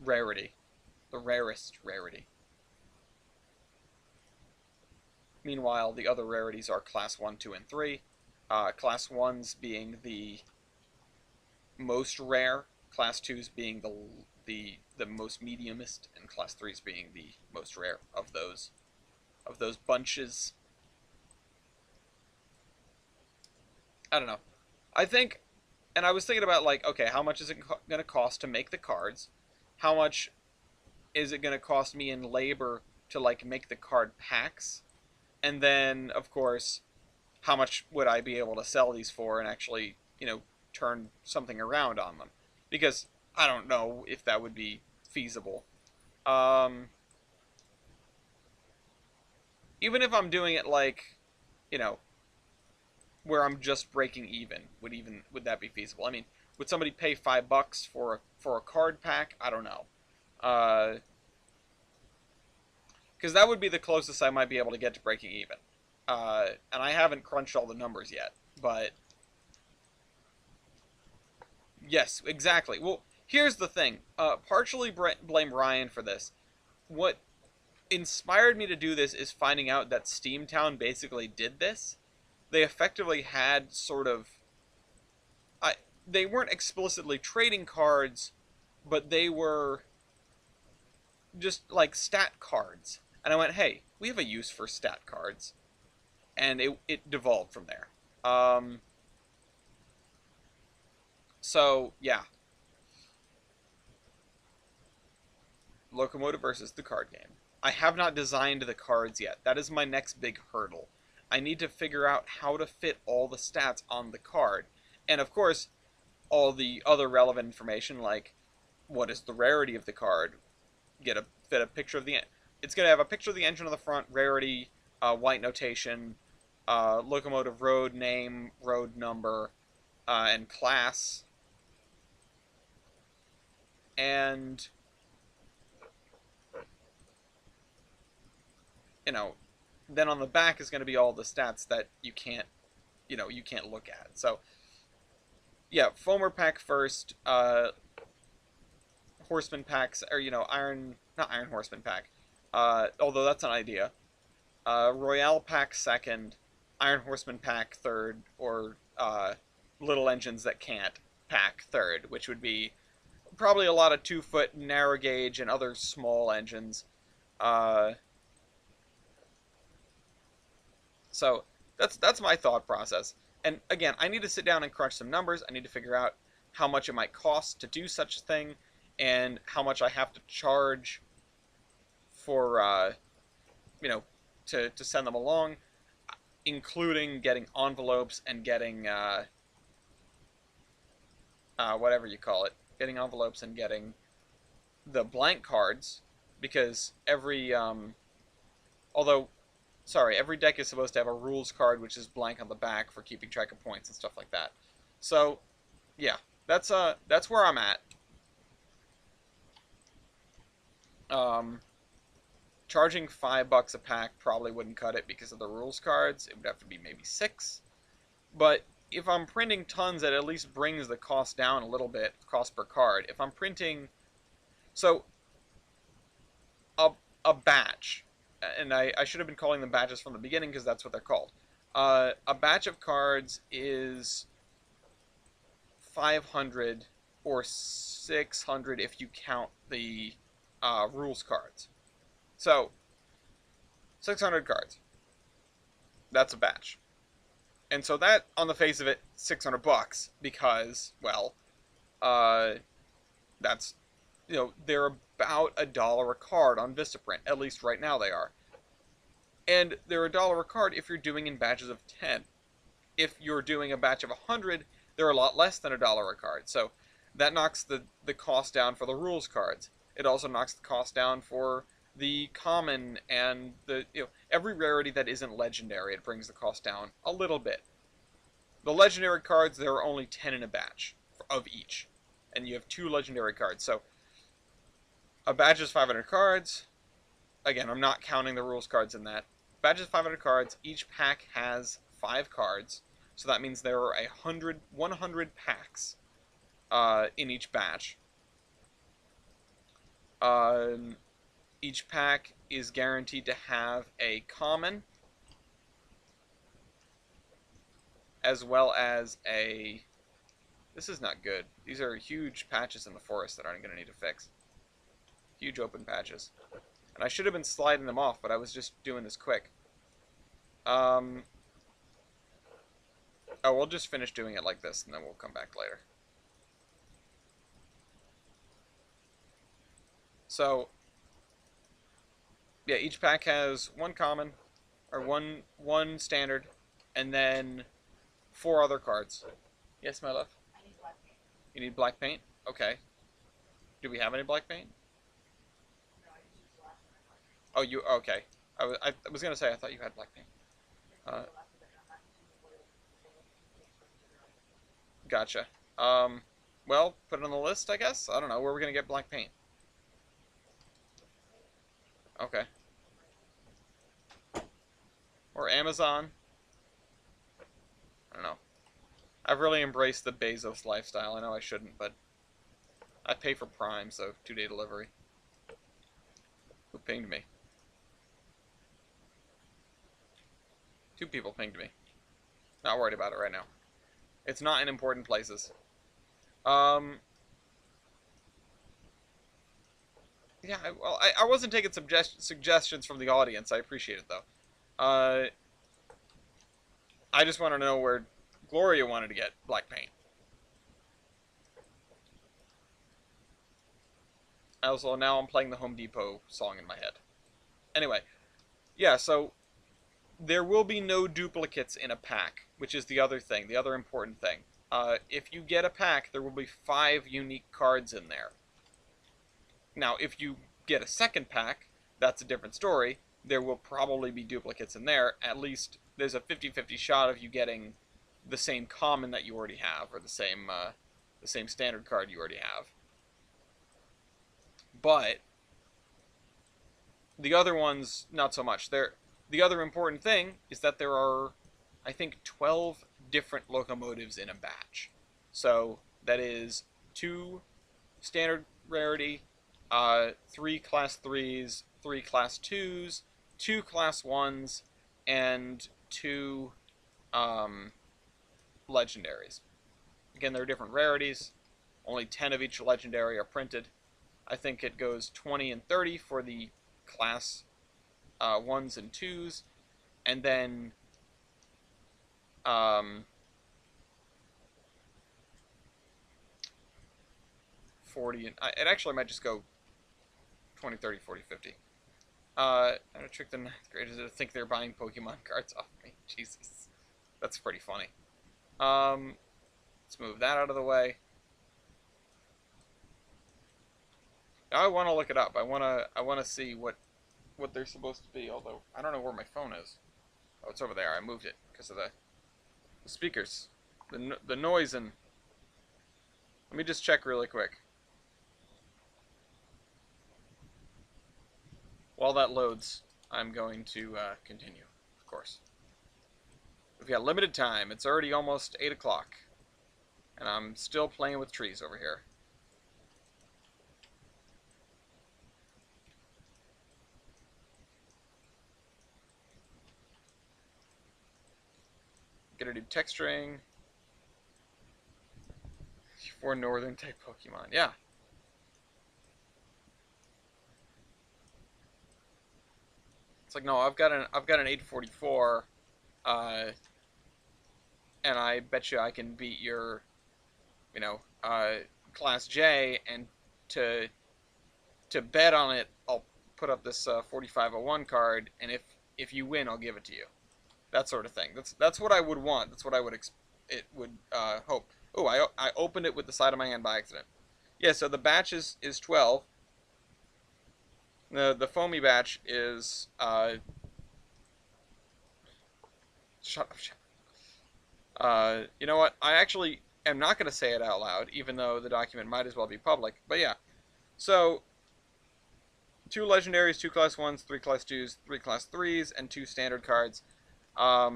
rarity. The rarest rarity. Meanwhile, the other rarities are Class 1, 2, and 3. Class 1s being the most rare, Class 2s being the most mediumist, and Class 3s being the most rare of those bunches. I don't know. I think, and I was thinking about, like, okay, how much is it going to cost to make the cards? How much is it going to cost me in labor to, like, make the card packs? And then, of course, how much would I be able to sell these for and actually, turn something around on them? because I don't know if that would be feasible. Um, Even if I'm doing it like, you know, where I'm just breaking would that be feasible? I mean, would somebody pay $5 for a card pack? I don't know. Uh, because that would be the closest I might be able to get to breaking even. And I haven't crunched all the numbers yet, but yes, exactly. Well, here's the thing. Partially blame Ryan for this. What inspired me to do this is finding out that Steamtown basically did this. They effectively had sort of, I they weren't explicitly trading cards, but they were just like stat cards. And I went, hey, we have a use for stat cards, and it devolved from there. Um, so yeah, Locomotive versus the card game. I have not designed the cards yet. That is my next big hurdle. I need to figure out how to fit all the stats on the card. And of course, all the other relevant information like what is the rarity of the card, fit a picture of the it's going to have a picture of the engine on the front, rarity, white notation, locomotive road name, road number, and class. And you know, then on the back is going to be all the stats that you can't look at. So yeah, Foamer pack first, Horseman packs, or Iron, not Iron Horseman pack, although that's an idea. Royale pack second, Iron Horseman pack third, or Little Engines that can't pack third, which would be probably a lot of 2-foot narrow gauge and other small engines. Uh, So that's my thought process. And again, I need to sit down and crunch some numbers. I need to figure out how much it might cost to do such a thing, and how much I have to charge for you know to send them along, including getting envelopes and getting whatever you call it, getting envelopes and getting the blank cards, because although every deck is supposed to have a rules card which is blank on the back for keeping track of points and stuff like that. So, yeah, that's where I'm at. Um, Charging $5 a pack probably wouldn't cut it because of the rules cards. It would have to be maybe 6. But if I'm printing tons, that at least brings the cost down a little bit, cost per card. If I'm printing, so a a batch, and I should have been calling them batches from the beginning because that's what they're called. A batch of cards is 500 or 600 if you count the rules cards. So 600 cards. That's a batch. And so that, on the face of it, $600 because, well, uh, that's, they're about $1 a card on Vistaprint. At least right now they are. And they're $1 a card if you're doing in batches of 10. If you're doing a batch of 100, they're a lot less than $1 a card. So that knocks the cost down for the rules cards. It also knocks the cost down for the common and the every rarity that isn't legendary. It brings the cost down a little bit. The legendary cards, there are only 10 in a batch of each, and you have 2 legendary cards. So a batch is 500 cards. Again, I'm not counting the rules cards in that. Batch is 500 cards. Each pack has 5 cards. So that means there are 100 packs in each batch. Each pack is guaranteed to have a common, as well as a... This is not good. These are huge patches in the forest that aren't going to need to fix. Huge open patches. And I should have been sliding them off, but I was just doing this quick. Oh, we'll just finish doing it like this, and then we'll come back later. So, yeah, each pack has 1 common, or one standard, and then 4 other cards. Yes, my love? I need black paint. You need black paint? Okay. Do we have any black paint? Oh, you okay? I was gonna say I thought you had black paint. Uh, gotcha. Um, well, put it on the list, I guess. I don't know where we're gonna get black paint. Okay. Or Amazon. I don't know. I've really embraced the Bezos lifestyle. I know I shouldn't, but I pay for Prime, so 2-day delivery. Who pinged me? 2 people pinged me. Not worried about it right now. It's not in important places. Um, yeah, well, I wasn't taking suggestions from the audience. I appreciate it, though. I just want to know where Gloria wanted to get black paint. Also, now I'm playing the Home Depot song in my head. Anyway, yeah, so there will be no duplicates in a pack, which is the other thing, the other important thing. If you get a pack, there will be 5 unique cards in there. Now, if you get a second pack, that's a different story. There will probably be duplicates in there. At least there's a 50-50 shot of you getting the same common that you already have, or the same standard card you already have. But the other ones, not so much. The other important thing is that there are, I think, 12 different locomotives in a batch. So that is 2 standard rarity, 3 class 3s, 3 class 2s, 2 class 1s, and 2 legendaries. Again, there are different rarities. Only 10 of each legendary are printed. I think it goes 20 and 30 for the class 1s and 2s, and then 40 and it actually might just go 20, 30, 40, 50. I'm gonna trick the 9th graders to think they're buying Pokemon cards off me. Jesus, that's pretty funny. Let's move that out of the way. I want to look it up. I wanna see what they're supposed to be. Although I don't know where my phone is. Oh, it's over there. I moved it because of the speakers, the noise, and let me just check really quick. While that loads, I'm going to continue, of course. We've got limited time. It's already almost 8 o'clock, and I'm still playing with trees over here. Gonna do texturing for northern type Pokemon. Yeah. It's like, no, I've got an 844, and I bet you I can beat your, class J, and to bet on it, I'll put up this 4501 card, and if you win, I'll give it to you. That sort of thing. That's what I would want. That's what I would hope. Oh, I opened it with the side of my hand by accident. Yeah, so the batch is 12. The foamy batch is shut up. You know what? I actually am not going to say it out loud, even though the document might as well be public. But yeah, so 2 legendaries, 2 class 1s, 3 class 2s, 3 class 3s, and 2 standard cards. I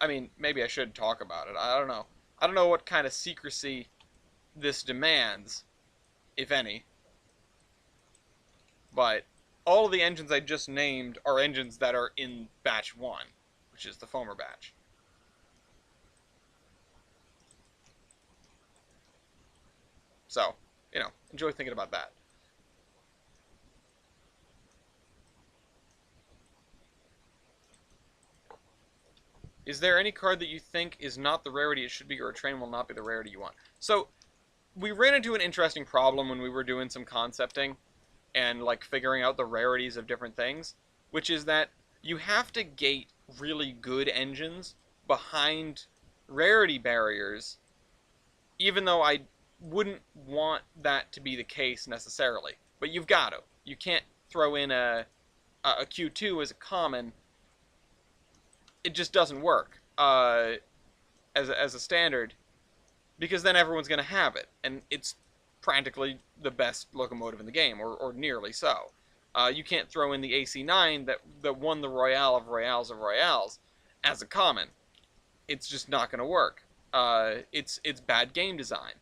mean, maybe I should talk about it. I don't know. I don't know what kind of secrecy this demands, if any. But all of the engines I just named are engines that are in batch 1, which is the Foamer batch. So, enjoy thinking about that. Is there any card that you think is not the rarity it should be, or a train will not be the rarity you want? So, we ran into an interesting problem when we were doing some concepting and like figuring out the rarities of different things, which is that you have to gate really good engines behind rarity barriers, even though I wouldn't want that to be the case necessarily. But you've got to. You can't throw in a Q2 as a common. It just doesn't work as a standard, because then everyone's going to have it, and it's practically the best locomotive in the game, or nearly so. You can't throw in the AC9 that won the Royale of Royales of Royales as a common. It's just not going to work. It's bad game design.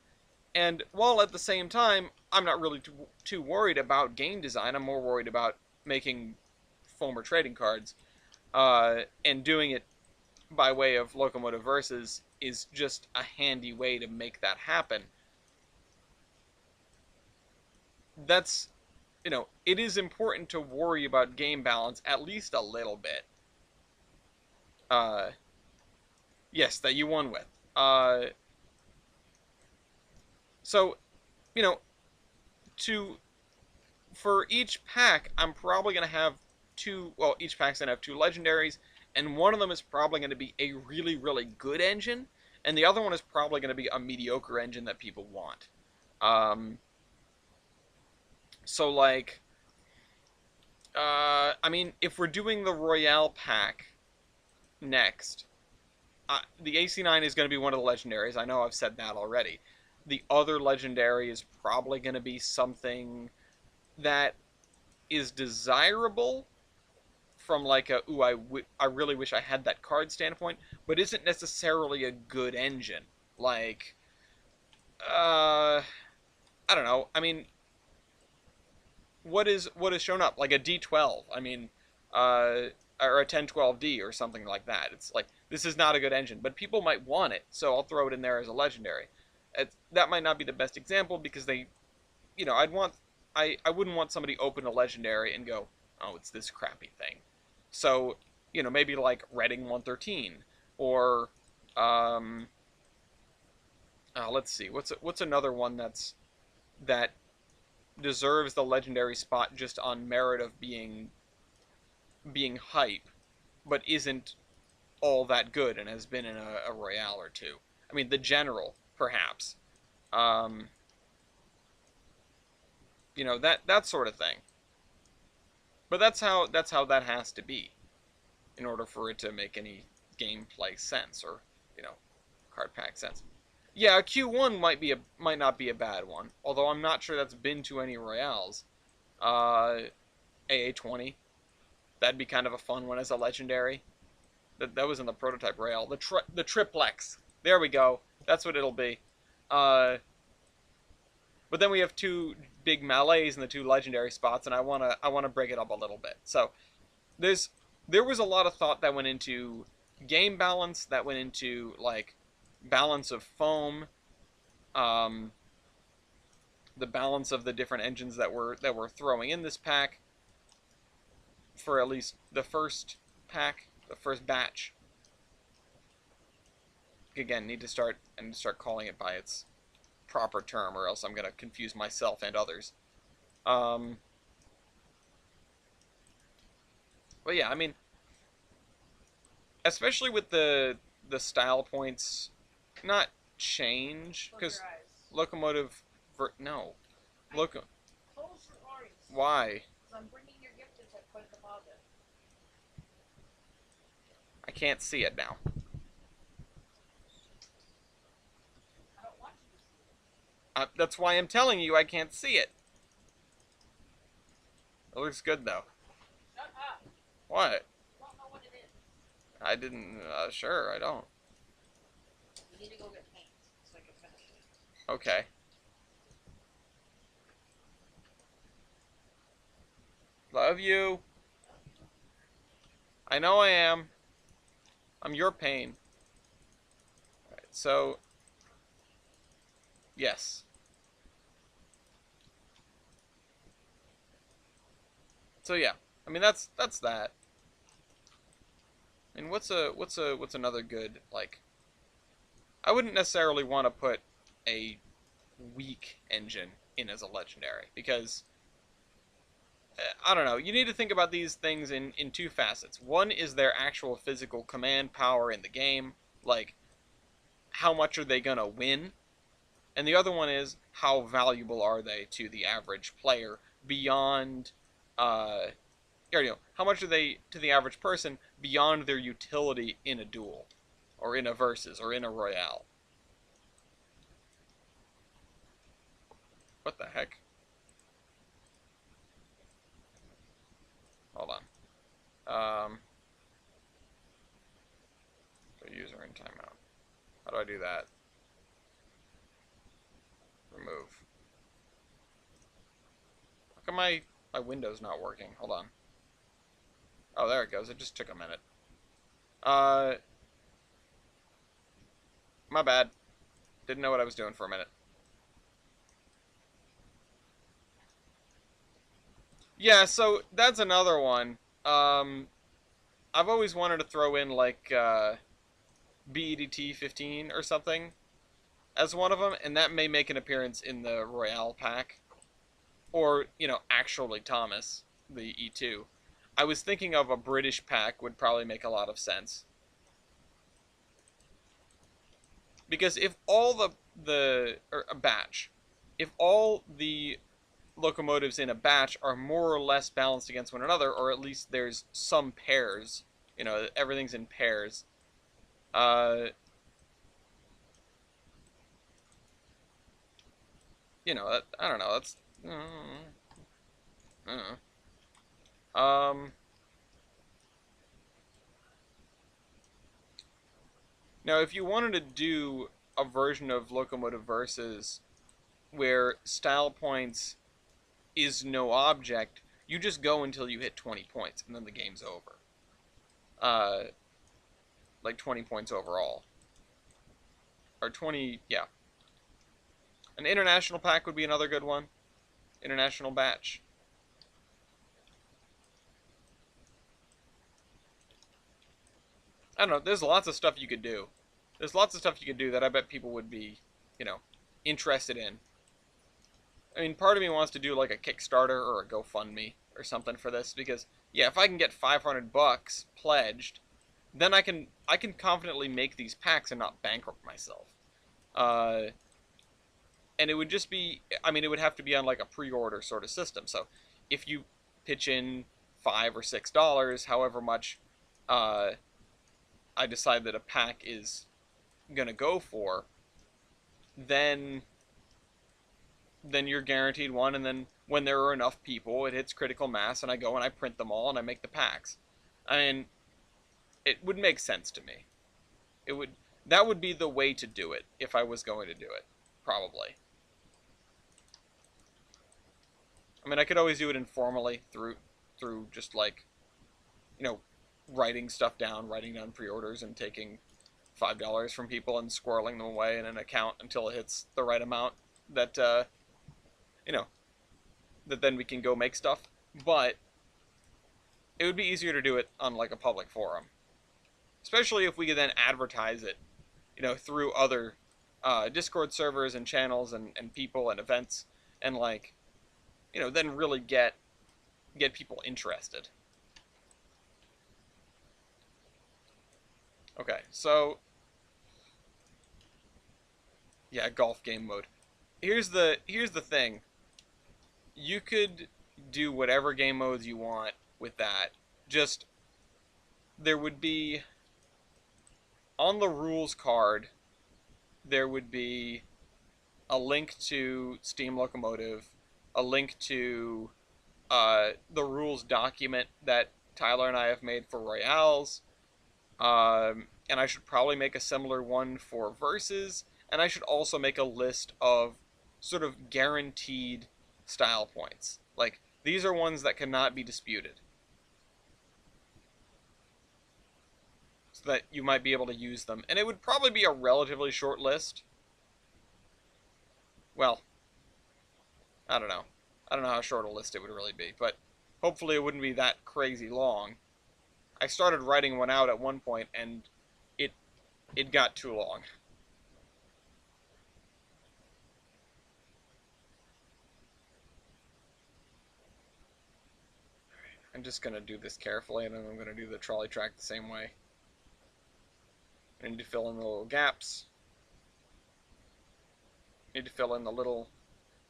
And while at the same time, I'm not really too worried about game design, I'm more worried about making Fulmer trading cards, and doing it by way of Locomotive Versus is just a handy way to make that happen. That's, it is important to worry about game balance at least a little bit. Yes, that you won with. So, you know, to for each pack, I'm probably gonna have two. Well, each pack's gonna have two legendaries, and one of them is probably gonna be a really, really good engine, and the other one is probably gonna be a mediocre engine that people want. Um, so like, I mean, if we're doing the Royale pack next, the AC9 is going to be one of the legendaries. I know I've said that already. The other legendary is probably going to be something that is desirable from like a, ooh, I really wish I had that card standpoint, but isn't necessarily a good engine. Like, I don't know. I mean, what is shown up? Like a D12. I mean, or a 1012D or something like that. It's like, this is not a good engine, but people might want it, so I'll throw it in there as a legendary. That might not be the best example because they, I wouldn't want somebody open a legendary and go, oh, it's this crappy thing. So, maybe like Redding 113 or, let's see, what's another one that deserves the legendary spot just on merit of being hype, but isn't all that good and has been in a Royale or two. I mean, the General, perhaps. Um, that sort of thing. But that's how that has to be in order for it to make any gameplay sense or card pack sense. Yeah, a Q1 might not be a bad one, although I'm not sure that's been to any Royales. AA20, that'd be kind of a fun one as a legendary. That was in the prototype Royale. The triplex. There we go. That's what it'll be. But then we have two big Malays in the two legendary spots, and I wanna break it up a little bit. So there was a lot of thought that went into game balance, that went into like balance of foam, the balance of the different engines that we're throwing in this pack for at least the first pack, the first batch. Again, need to start calling it by its proper term, or else I'm gonna confuse myself and others. But yeah, I mean, especially with the style points, not change, because locomotive. No, loco. Close your eyes. Why? I'm bringing your gift to put a deposit. I can't see it now. I don't want you to see it. That's why I'm telling you I can't see it. It looks good though. Shut up. What? You don't know what it is. I didn't. Sure, I don't. You need to go get paint so I can finish it. Okay. Love you. I know I am. I'm your pain. Alright, so. Yes. So yeah. I mean that's that. I mean what's another good, like, I wouldn't necessarily want to put a weak engine in as a legendary, because I don't know. You need to think about these things in two facets. One is their actual physical command power in the game, like how much are they gonna win, and the other one is how valuable are they to the average player beyond, how much are they to the average person beyond their utility in a duel, or in a versus, or in a royale. What the heck? Hold on. The user in timeout. How do I do that? Remove. How come my window's not working? Hold on. Oh, there it goes. It just took a minute. Uh, my bad. Didn't know what I was doing for a minute. Yeah, so that's another one. Um, I've always wanted to throw in like BEDT 15 or something as one of them, and that may make an appearance in the Royale pack, or actually Thomas, the E2. I was thinking of a British pack would probably make a lot of sense, because if all the or a batch, if all the locomotives in a batch are more or less balanced against one another, or at least there's some pairs, everything's in pairs. Uh, I don't know. That's um. Now, if you wanted to do a version of Locomotive Versus where style points is no object, you just go until you hit 20 points, and then the game's over. Uh, like 20 points overall. Or 20, yeah. An international pack would be another good one. International batch. I don't know, there's lots of stuff you could do. There's lots of stuff you could do that I bet people would be, you know, interested in. I mean, part of me wants to do like a Kickstarter or a GoFundMe or something for this because, yeah, if I can get 500 bucks pledged, then I can confidently make these packs and not bankrupt myself. Uh, and it would just be, I mean, it would have to be on like a pre-order sort of system. So if you pitch in $5 or $6, however much uh, I decide that a pack is gonna go for, then you're guaranteed one, and then when there are enough people, it hits critical mass, and I go and I print them all and I make the packs. I mean, it would make sense to me. It would That would be the way to do it if I was going to do it, probably. I mean, I could always do it informally through just like, you know, writing down pre-orders and taking $5 from people and squirreling them away in an account until it hits the right amount that you know, that then we can go make stuff. But it would be easier to do it on like a public forum, especially if we could then advertise it, through other Discord servers and channels and people and events, and like, then really get people interested. Okay, so yeah, golf game mode. Here's the thing. You could do whatever game modes you want with that. Just there would be on the rules card, there would be a link to Steam Locomotive, a link to the rules document that Tyler and I have made for Royales, and I should probably make a similar one for Versus, and I should also make a list of sort of guaranteed style points. Like, these are ones that cannot be disputed, so that you might be able to use them. And it would probably be a relatively short list. Well, I don't know. I don't know how short a list it would really be, but hopefully it wouldn't be that crazy long. I started writing one out at one point, and it it got too long. I'm just going to do this carefully, and then I'm going to do the trolley track the same way. I need to fill in the little gaps. I need to fill in the little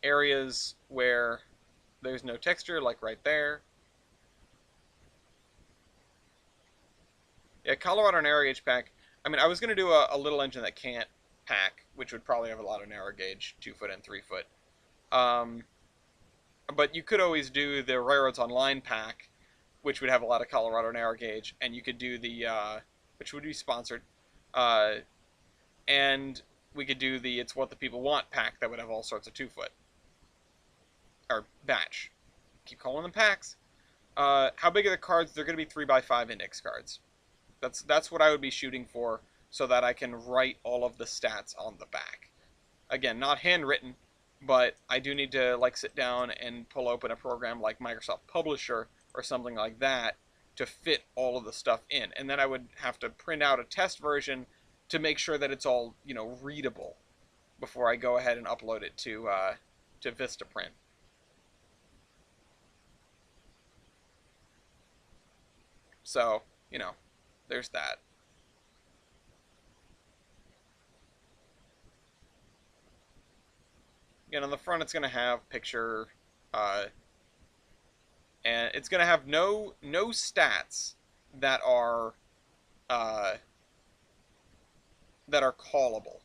areas where there's no texture, like right there. Yeah, Colorado narrow gauge pack. I mean, I was going to do a little engine that can't pack, which would probably have a lot of narrow gauge, 2-foot and 3-foot. But you could always do the Railroads Online pack, which would have a lot of Colorado narrow gauge, and you could do the, which would be sponsored, uh, and we could do the It's What the People Want pack that would have all sorts of 2-foot. Or batch. Keep calling them packs. How big are the cards? They're going to be 3x5 index cards. That's what I would be shooting for, so that I can write all of the stats on the back. Again, not handwritten, but I do need to like sit down and pull open a program like Microsoft Publisher or something like that to fit all of the stuff in. And then I would have to print out a test version to make sure that it's all, readable before I go ahead and upload it to Vistaprint. So, there's that. Again, on the front, it's going to have picture, and it's going to have no stats that are callable.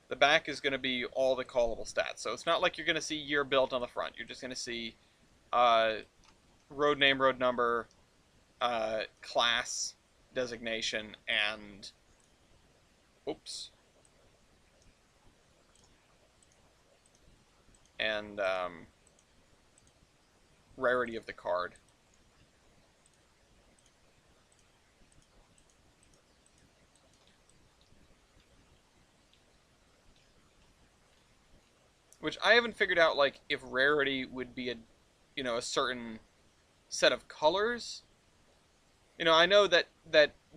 The back is going to be all the callable stats. So it's not like you're going to see year built on the front. You're just going to see road name, road number, class, designation, and oops, and rarity of the card. Which I haven't figured out, like, if rarity would be a certain set of colors. I know that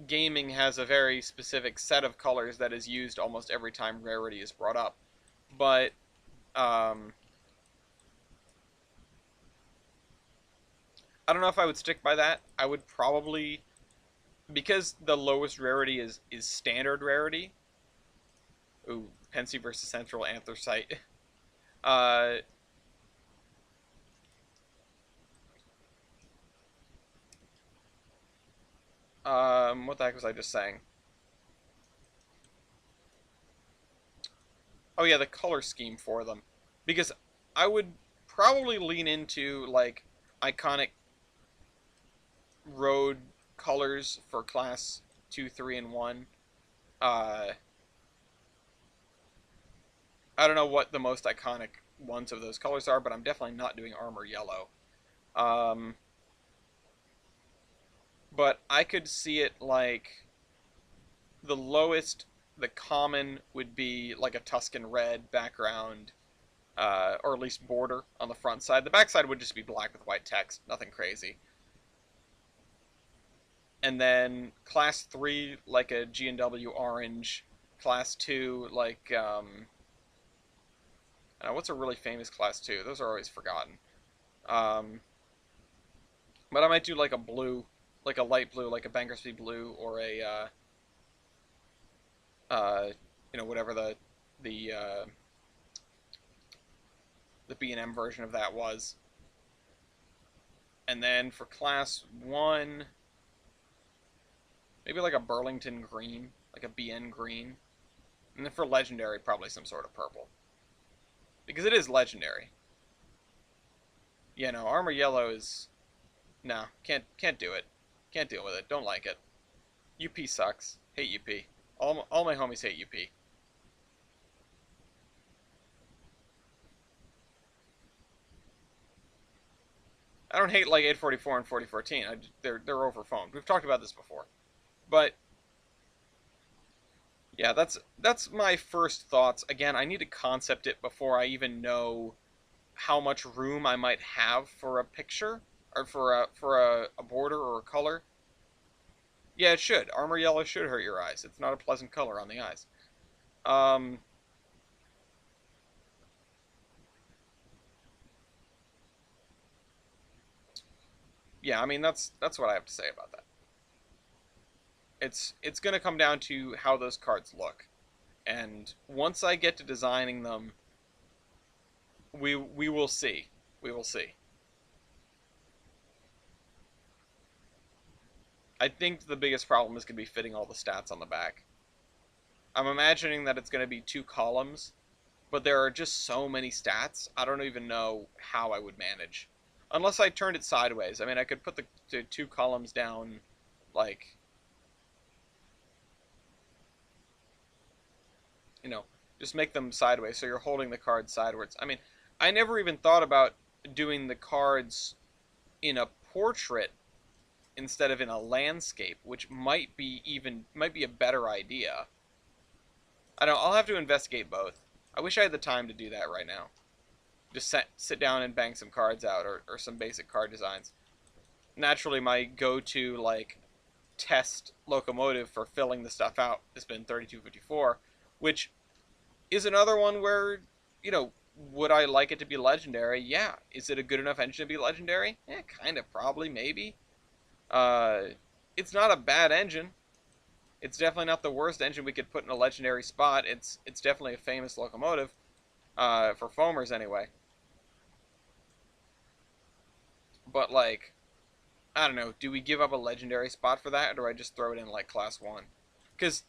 gaming has a very specific set of colors that is used almost every time rarity is brought up, but I don't know if I would stick by that. I would probably, because the lowest rarity is standard rarity. Ooh, Pensy versus Central Anthracite. Uh, what the heck was I just saying? Oh yeah, the color scheme for them. Because I would probably lean into, like, iconic road colors for class 2, 3, and 1. Uh, I don't know what the most iconic ones of those colors are, but I'm definitely not doing armor yellow. Um, but I could see it like the lowest, the common would be like a Tuscan red background, or at least border on the front side. The back side would just be black with white text, nothing crazy. And then class 3 like a G&W orange, class 2 like what's a really famous class 2? Those are always forgotten. Um, but I might do like a blue, like a light blue, like a Bankruptcy blue, or a whatever the uh, the B&M version of that was. And then for class 1, maybe like a Burlington green, like a BN green. And then for legendary, probably some sort of purple. Because it is legendary. Yeah, no, armor yellow is... No, can't do it. Can't deal with it. Don't like it. UP sucks. Hate UP. All my homies hate UP. I don't hate like 844 and 4014. They're overphoned. We've talked about this before. But yeah, that's my first thoughts. Again, I need to concept it before I even know how much room I might have for a picture or for a border or a color. Yeah, it should. Armor yellow should hurt your eyes. It's not a pleasant color on the eyes. Um, yeah, I mean that's what I have to say about that. It's going to come down to how those cards look. And once I get to designing them, we will see. We will see. I think the biggest problem is going to be fitting all the stats on the back. I'm imagining that it's going to be two columns, but there are just so many stats. I don't even know how I would manage. Unless I turned it sideways. I mean, I could put the two columns down, like, you know, just make them sideways so you're holding the cards sideways. I mean, I never even thought about doing the cards in a portrait instead of in a landscape, which might be a better idea. I don't know, I'll have to investigate both. I wish I had the time to do that right now. Just sit down and bang some cards out, or some basic card designs. Naturally, my go-to, like, test locomotive for filling the stuff out has been 3254, which is another one where, you know, would I like it to be legendary? Yeah. Is it a good enough engine to be legendary? Kind of, probably, maybe. Uh, it's not a bad engine. It's definitely not the worst engine we could put in a legendary spot. It's definitely a famous locomotive, for foamers anyway. But, like, I don't know. Do we give up a legendary spot for that, or do I just throw it in like class one? Because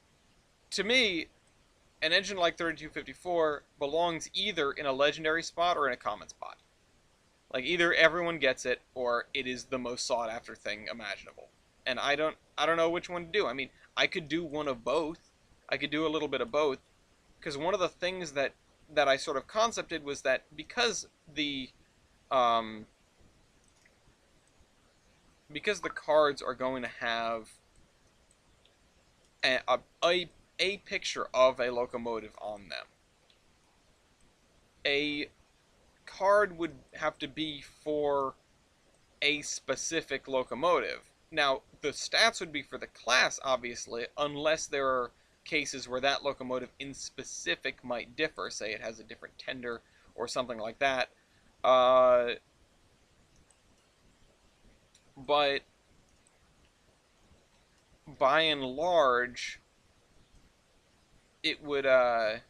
to me, an engine like 3254 belongs either in a legendary spot or in a common spot. Like, either everyone gets it, or it is the most sought after thing imaginable. And I don't know which one to do. I mean, I could do one of both. I could do a little bit of both. Because one of the things that I sort of concepted was that um, because the cards are going to have a, a, a picture of a locomotive on them, a card would have to be for a specific locomotive. Now, the stats would be for the class, obviously, unless there are cases where that locomotive in specific might differ. Say it has a different tender or something like that. Uh, but by and large, it would, I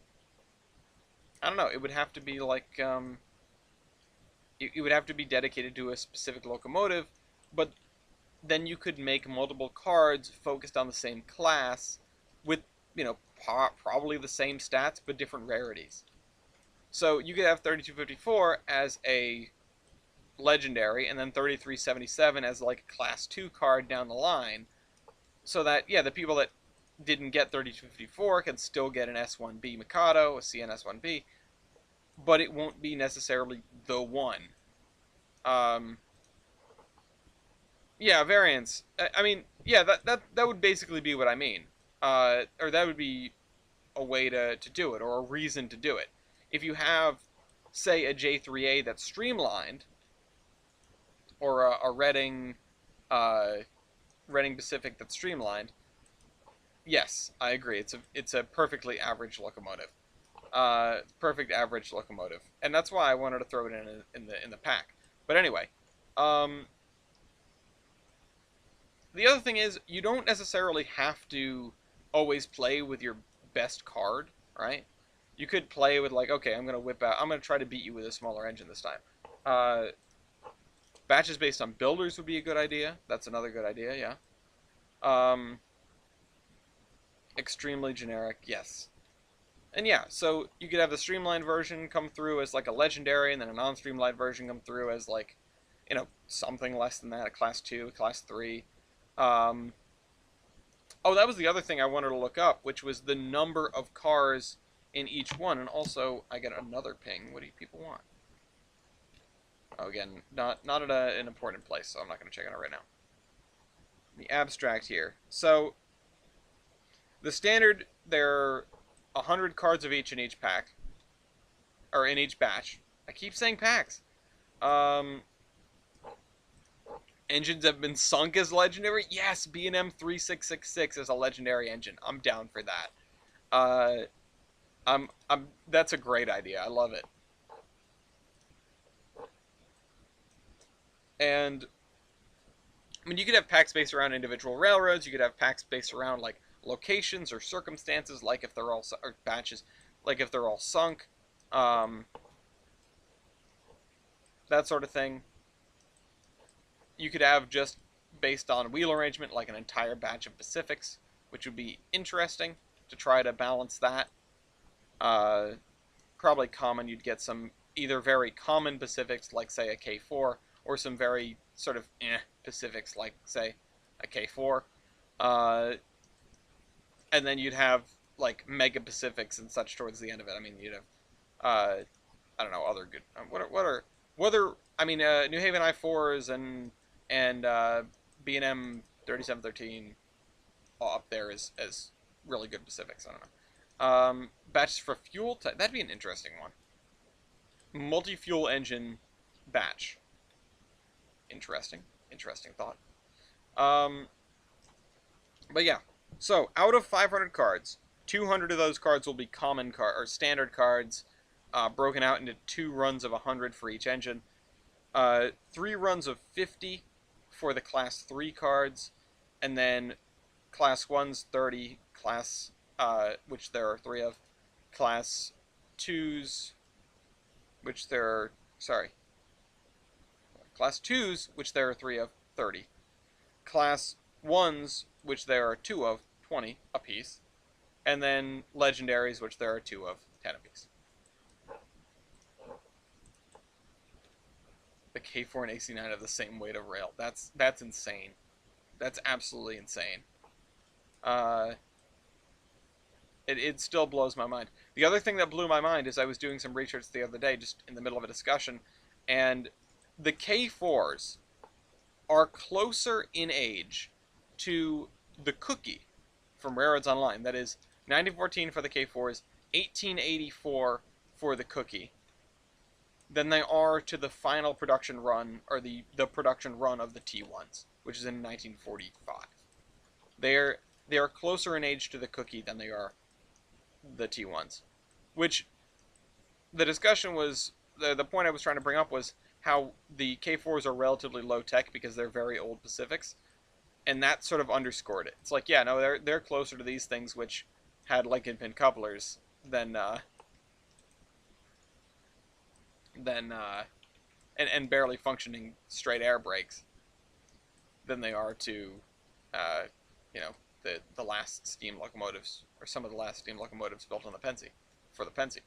don't know, it would have to be like, it would have to be dedicated to a specific locomotive, but then you could make multiple cards focused on the same class with, you know, probably the same stats but different rarities. So you could have 3254 as a legendary and then 3377 as like a class 2 card down the line, so that, yeah, the people that didn't get 3254 can still get an S1B Mikado, a CNS1B, but it won't be necessarily the one. Um, yeah, variants. I mean, yeah, that would basically be what I mean. Or that would be a way to do it, or a reason to do it. If you have, say, a J3A that's streamlined, or a uh, Reading Pacific that's streamlined, yes, I agree. It's a perfectly average locomotive. Perfect average locomotive, and that's why I wanted to throw it in the pack. But anyway, um, the other thing is you don't necessarily have to always play with your best card, right? You could play with, like, okay, I'm gonna try to beat you with a smaller engine this time. Uh, Batches based on builders would be a good idea. That's another good idea, yeah. Um, Extremely generic, yes. And yeah, so you could have the streamlined version come through as like a legendary, and then a non-streamlined version come through as, like, you know, something less than that, a class 2, a class 3. Um, oh, that was the other thing I wanted to look up, which was the number of cars in each one. And also, I get another ping. What do you people want? Oh, again, not at an important place, so I'm not going to check on it right now. The abstract here. So, the standard, there are 100 cards of each in each pack, or in each batch. I keep saying packs. Um, Engines have been sunk as legendary. Yes, B&M 3666 is a legendary engine. I'm down for that. Uh, That's a great idea. I love it. And I mean, you could have packs based around individual railroads. You could have packs based around like locations or circumstances, like if they're all or batches, like if they're all sunk, um, that sort of thing. You could have just based on wheel arrangement, like an entire batch of Pacifics, which would be interesting to try to balance that. Uh, Probably common, you'd get some either very common Pacifics, like say a K4, or some very sort of Pacifics, like say a K4. Uh, and then you'd have like Mega Pacifics and such towards the end of it. I mean, you'd have I don't know, other good. Whether I mean New Haven I4s and B&M 3713 up there as really good Pacifics. I don't know. Batches for fuel type, that'd be an interesting one. Multi-fuel engine batch. Interesting thought. Um, but yeah, so out of 500 cards, 200 of those cards will be common card or standard cards, broken out into 2 runs of 100 for each engine. 3 runs of 50 for the Class 3 cards, and then Class 1's 30, Class, which there are 3 of, Class 2's, which there are, sorry, Class 2's, which there are 3 of, 30, Class 1's, which there are 2 of, 20 apiece, and then Legendaries, which there are 2 of, 10 apiece. The K4 and AC9 have the same weight of rail. That's insane. That's absolutely insane. Uh, it still blows my mind. The other thing that blew my mind is I was doing some research the other day, just in the middle of a discussion, and the K4s are closer in age to the Cookie from Railroads Online. That is 1914 for the K4s, 1884 for the Cookie, than they are to the final production run, or the production run of the T1s, which is in 1945. They are closer in age to the Cookie than they are the T1s. Which the discussion was, the point I was trying to bring up was how the K4s are relatively low tech because they're very old Pacifics, and that sort of underscored it. It's like, yeah, no, they're closer to these things which had Lincoln pin couplers than and barely functioning straight air brakes than they are to uh, you know, the last steam locomotives, or some of the last steam locomotives built on the Pennsy, for the Pennsy.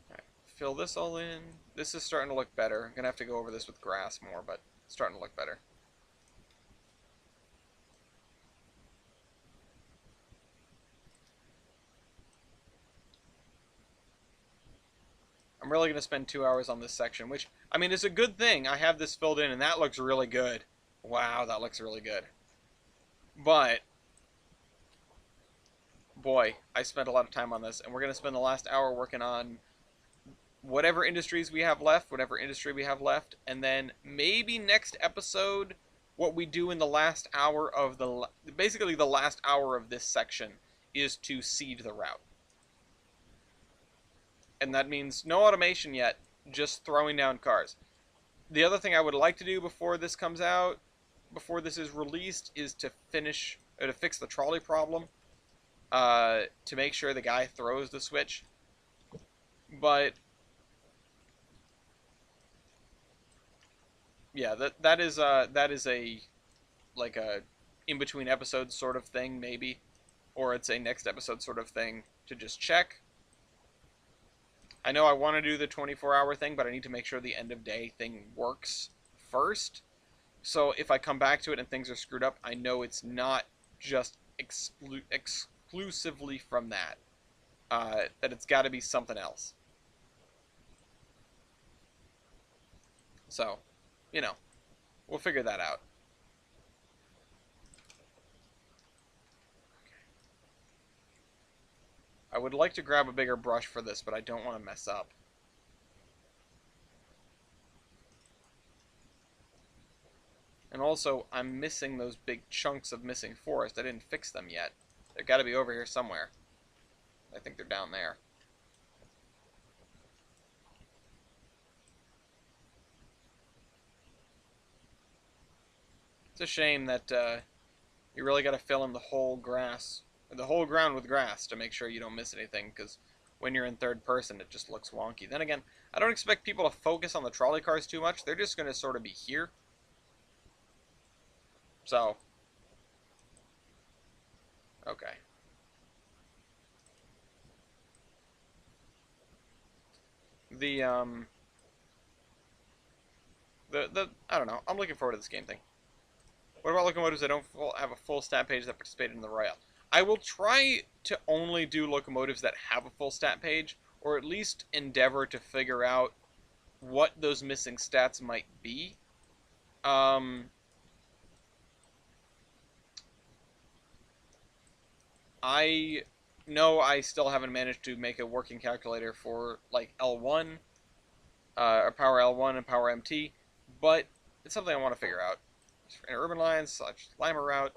Alright, fill this all in. This is starting to look better. I'm gonna have to go over this with grass more, but it's starting to look better. I'm really going to spend 2 hours on this section, which, I mean, is a good thing. I have this filled in, and that looks really good. Wow, that looks really good. But, boy, I spent a lot of time on this, and we're going to spend the last hour working on whatever industries we have left, whatever industry we have left, and then maybe next episode, what we do in the last hour of basically the last hour of this section is to seed the route. And that means no automation yet, just throwing down cars. The other thing I would like to do before this comes out, before this is released, is to fix the trolley problem, to make sure the guy throws the switch. But yeah, that is a like a in between episodes sort of thing, maybe, or it's a next episode sort of thing to just check. I know I want to do the 24-hour thing, but I need to make sure the end of day thing works first. So if I come back to it and things are screwed up, I know it's not just exclusively from that. That it's got to be something else. So, you know, we'll figure that out. I would like to grab a bigger brush for this, but I don't want to mess up. And also, I'm missing those big chunks of missing forest. I didn't fix them yet. They've got to be over here somewhere. I think they're down there. It's a shame that you really got to fill in the whole ground with grass to make sure you don't miss anything. Because when you're in third person, it just looks wonky. Then again, I don't expect people to focus on the trolley cars too much. They're just going to sort of be here. So, okay. The the I don't know. I'm looking forward to this game thing. What about locomotives that don't have a full stat page that participated in the Royale? I will try to only do locomotives that have a full stat page, or at least endeavor to figure out what those missing stats might be. Um, I know I still haven't managed to make a working calculator for like L1, or Power L1 and Power MT, but it's something I want to figure out. Urban lines, such Lima route.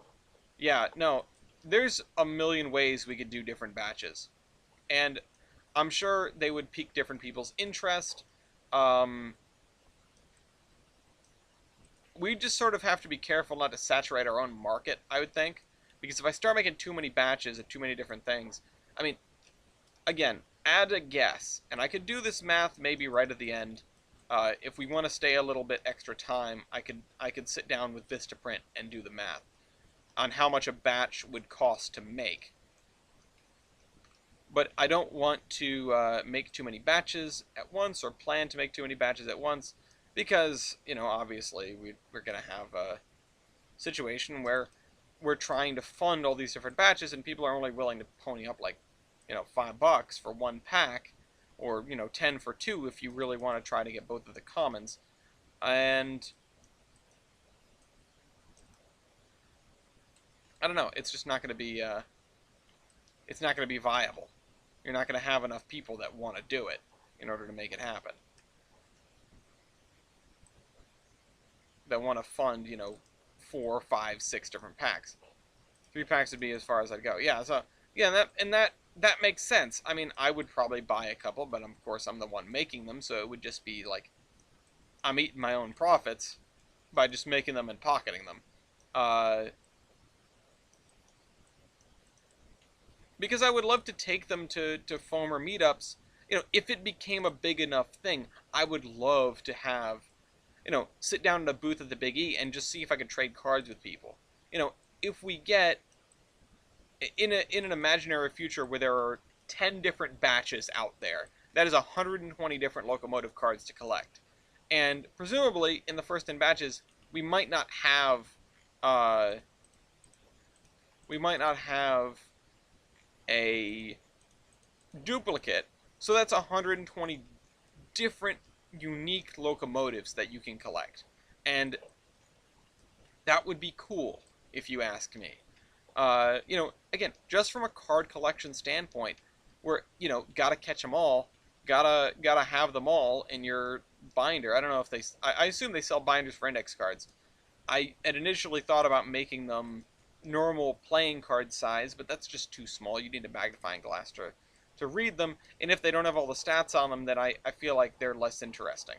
Yeah, no, there's a million ways we could do different batches, and I'm sure they would pique different people's interest. Um, we just sort of have to be careful not to saturate our own market, I would think, because if I start making too many batches of too many different things, I mean, again, add a guess, and I could do this math maybe right at the end. If we want to stay a little bit extra time, I could sit down with Vistaprint and do the math on how much a batch would cost to make. But I don't want to make too many batches at once or plan to make too many batches at once because, obviously we're going to have a situation where we're trying to fund all these different batches and people are only willing to pony up like, $5 for one pack or, 10 for two if you really want to try to get both of the commons. And I don't know, it's just not going to be it's not going to be viable. You're not going to have enough people that want to do it in order to make it happen. That want to fund, 4, 5, 6 different packs. 3 packs would be as far as I'd go. Yeah, so yeah, that makes sense. I mean, I would probably buy a couple, but of course I'm the one making them, so it would just be like I'm eating my own profits by just making them and pocketing them. Uh, because I would love to take them to former meetups. If it became a big enough thing, I would love to have, sit down in a booth at the Big E and just see if I could trade cards with people. If we get in an imaginary future where there are 10 different batches out there, that is 120 different locomotive cards to collect. And presumably, in the first 10 batches, we might not have, uh, we might not have a duplicate. So that's 120 different unique locomotives that you can collect. And that would be cool, if you ask me. Again, just from a card collection standpoint, where, gotta catch them all, gotta have them all in your binder. I don't know if I assume they sell binders for index cards. I had initially thought about making them normal playing card size, but that's just too small. You need a magnifying glass to read them, and if they don't have all the stats on them, then I feel like they're less interesting.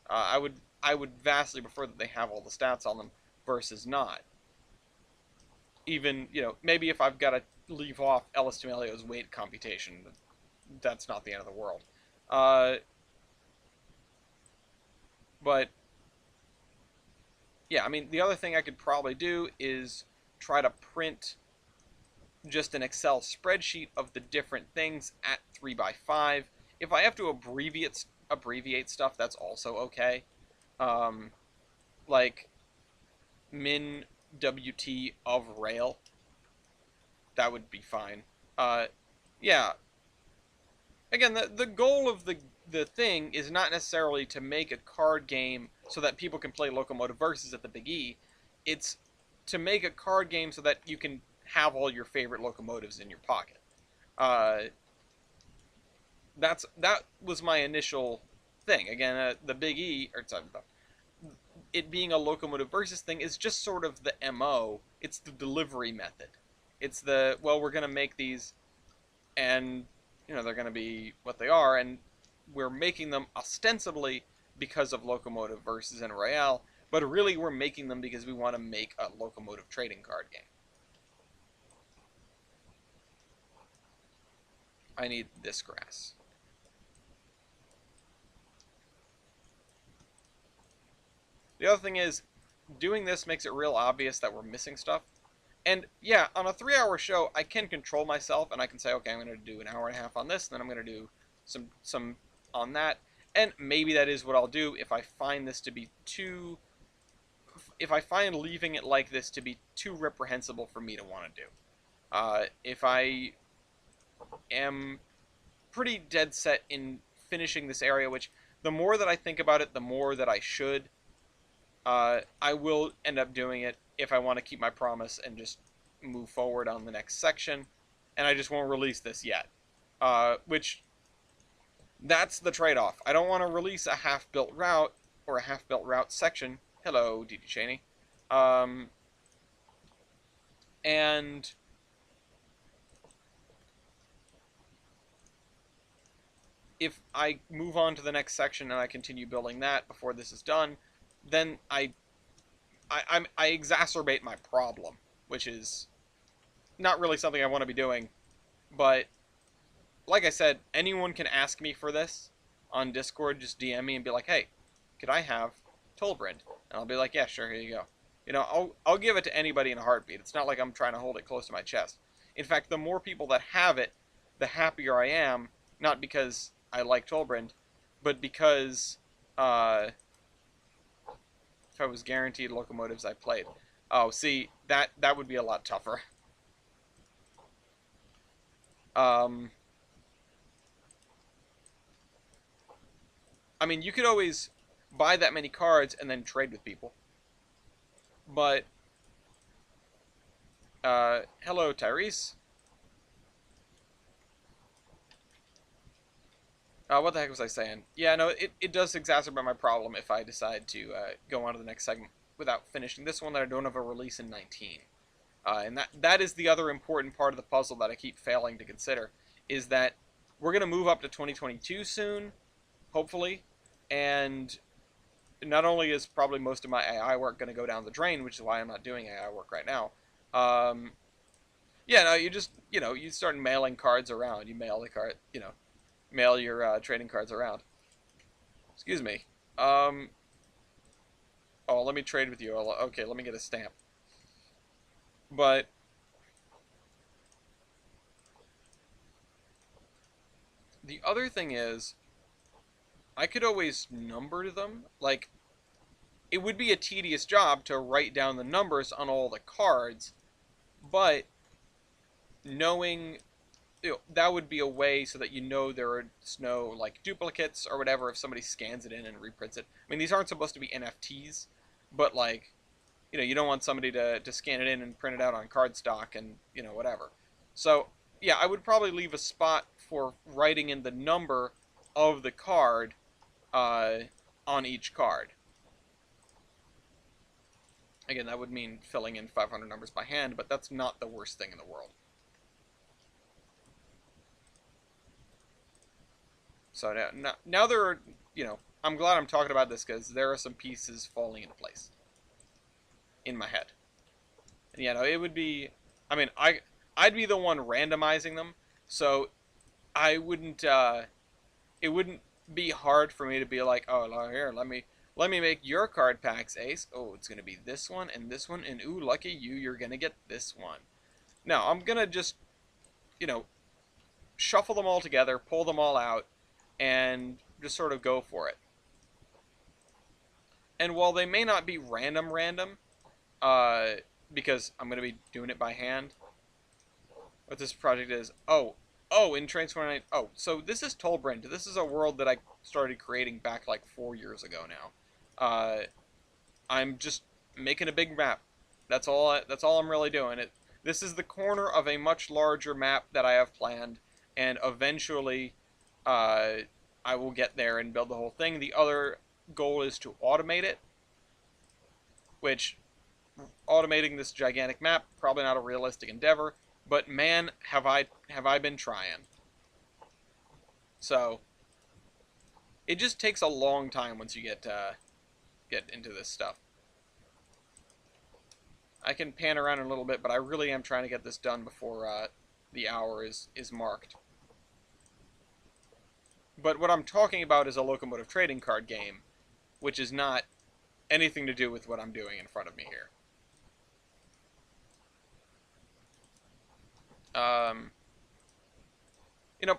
I would vastly prefer that they have all the stats on them versus not. Even, maybe if I've got to leave off Ellis D'Amelio's weight computation, that's not the end of the world. But yeah, I mean, the other thing I could probably do is try to print just an Excel spreadsheet of the different things at 3x5. If I have to abbreviate stuff, that's also okay. Um, like min WT of rail, that would be fine. Yeah. Again, the goal of the thing is not necessarily to make a card game so that people can play Locomotive Versus at the Big E. It's to make a card game so that you can have all your favorite locomotives in your pocket. Uh, that was my initial thing. Again, the Big E, or sorry, it being a Locomotive Versus thing is just sort of the MO. It's the delivery method. It's we're going to make these, and, they're going to be what they are, and we're making them ostensibly because of Locomotive Versus and Royale, but really we're making them because we want to make a locomotive trading card game. I need this grass. The other thing is, doing this makes it real obvious that we're missing stuff. And yeah, on a 3-hour show, I can control myself and I can say, okay, I'm going to do an hour and a half on this, and then I'm going to do some on that. And maybe that is what I'll do if I find this to be too... If I find leaving it like this to be too reprehensible for me to want to do. If I am pretty dead set in finishing this area, which the more that I think about it, the more that I should, I will end up doing it if I want to keep my promise and just move forward on the next section, and I just won't release this yet. Which, that's the trade-off. I don't want to release a half-built route, or a half-built route section. Hello, D.D. Cheney. And if I move on to the next section and I continue building that before this is done, then I exacerbate my problem, which is not really something I want to be doing. But like I said, anyone can ask me for this on Discord. Just DM me and be like, hey, could I have Tolbrynd? And I'll be like, yeah, sure, here you go. You know, I'll give it to anybody in a heartbeat. It's not like I'm trying to hold it close to my chest. In fact, the more people that have it, the happier I am. Not because I like Tolbrynd, but because if I was guaranteed locomotives, I played. Oh, see, that would be a lot tougher. I mean, you could always buy that many cards and then trade with people. But, hello, Tyrese. What the heck was I saying? Yeah, no, it does exacerbate my problem if I decide to go on to the next segment without finishing this one that I don't have a release in 19. And that is the other important part of the puzzle that I keep failing to consider, is that we're going to move up to 2022 soon, hopefully, and not only is probably most of my AI work going to go down the drain, which is why I'm not doing AI work right now, yeah, no, you just, you start mailing cards around. You mail the card, mail your trading cards around. Excuse me. Oh, let me trade with you. Okay, let me get a stamp. But the other thing is, I could always number them. Like, it would be a tedious job to write down the numbers on all the cards, but knowing, that would be a way so that there are no, like, duplicates or whatever if somebody scans it in and reprints it. I mean, these aren't supposed to be NFTs, but, like, you don't want somebody to scan it in and print it out on cardstock and, whatever. So, yeah, I would probably leave a spot for writing in the number of the card on each card. Again, that would mean filling in 500 numbers by hand, but that's not the worst thing in the world. So now there are, I'm glad I'm talking about this because there are some pieces falling into place in my head. And, it would be, I mean, I'd be the one randomizing them, so I wouldn't, it wouldn't be hard for me to be like, oh, here, let me make your card packs, Ace. Oh, it's gonna be this one, and ooh, lucky you, you're gonna get this one. No, I'm gonna just, shuffle them all together, pull them all out, and just sort of go for it. And while they may not be random, because I'm gonna be doing it by hand, what this project is, in Train 29, so this is Tolbrynd. This is a world that I started creating back like 4 years ago now. I'm just making a big map. That's all I'm really doing. This is the corner of a much larger map that I have planned, and eventually, I will get there and build the whole thing. The other goal is to automate it, which, automating this gigantic map, probably not a realistic endeavor, but man, have I been trying. So, it just takes a long time once you get into this stuff. I can pan around in a little bit, but I really am trying to get this done before the hour is marked. But what I'm talking about is a locomotive trading card game, which is not anything to do with what I'm doing in front of me here. Um,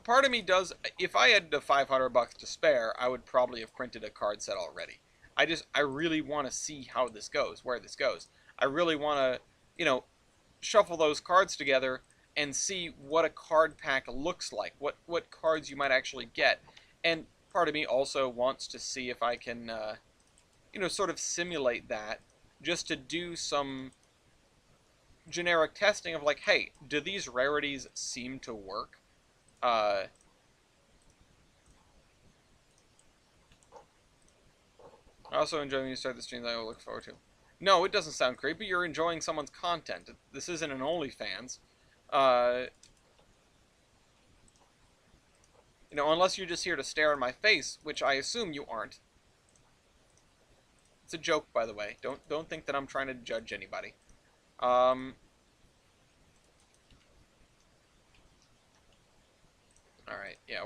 part of me does. If I had the $500 to spare, I would probably have printed a card set already. I really want to see how this goes, where this goes. I really want to, shuffle those cards together and see what a card pack looks like, what cards you might actually get. And part of me also wants to see if I can, sort of simulate that, just to do some generic testing of like, hey, do these rarities seem to work? I also enjoy when you start the streams I will look forward to. No, it doesn't sound creepy. You're enjoying someone's content. This isn't an OnlyFans. Uh, unless you're just here to stare in my face, which I assume you aren't. It's a joke, by the way. Don't think that I'm trying to judge anybody. All right, yeah,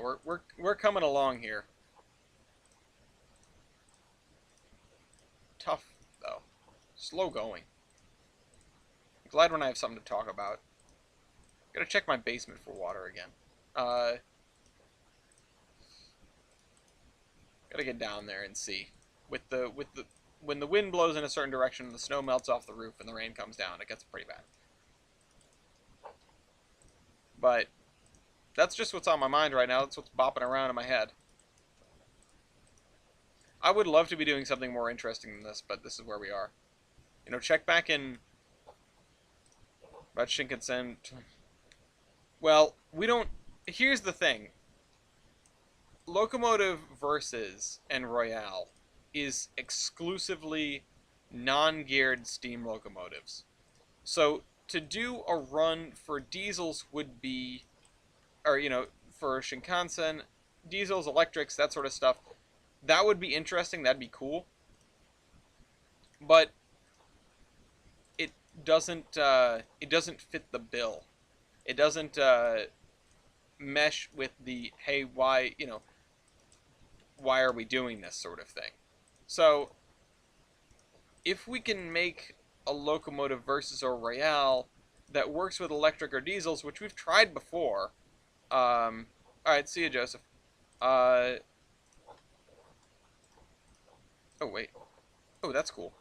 we're coming along here. Tough though, slow going. I'm glad when I have something to talk about. Gotta check my basement for water again. Gotta get down there and see. When the wind blows in a certain direction and the snow melts off the roof and the rain comes down, it gets pretty bad. But that's just what's on my mind right now. That's what's bopping around in my head. I would love to be doing something more interesting than this, but this is where we are. Check back in about Shinkansen. Well, we don't. Here's the thing. Locomotive Versus and Royale is exclusively non-geared steam locomotives. So to do a run for diesels would be, or for Shinkansen, diesels, electrics, that sort of stuff, that would be interesting. That'd be cool. But it doesn't fit the bill. It doesn't mesh with the hey, why are we doing this sort of thing. So if we can make a Locomotive Versus or Royale that works with electric or diesels, which we've tried before. Alright, see you, Joseph. Oh, wait. Oh, that's cool.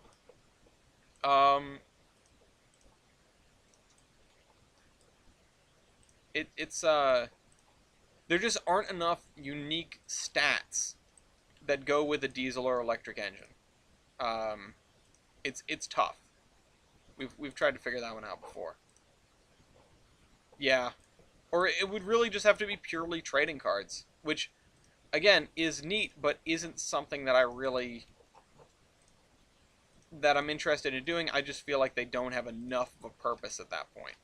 There just aren't enough unique stats that go with a diesel or electric engine. It's tough. We've tried to figure that one out before. Yeah. Or it would really just have to be purely trading cards, which, again, is neat, but isn't something that I'm interested in doing. I just feel like they don't have enough of a purpose at that point.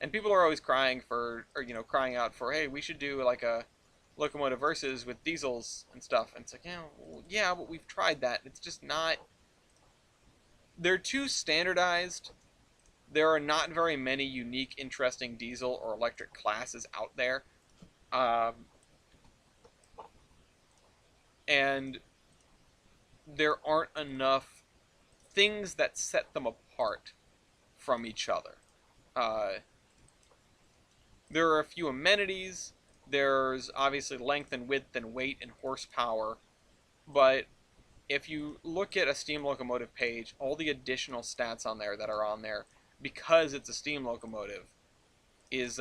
And people are always crying out for, hey, we should do like a Locomotive Versus with diesels and stuff. And it's like, yeah, but we've tried that. It's just not. They're too standardized. There are not very many unique, interesting diesel or electric classes out there. And there aren't enough things that set them apart from each other. There are a few amenities. There's obviously length and width and weight and horsepower. But if you look at a steam locomotive page, all the additional stats on there that are on there, because it's a steam locomotive, is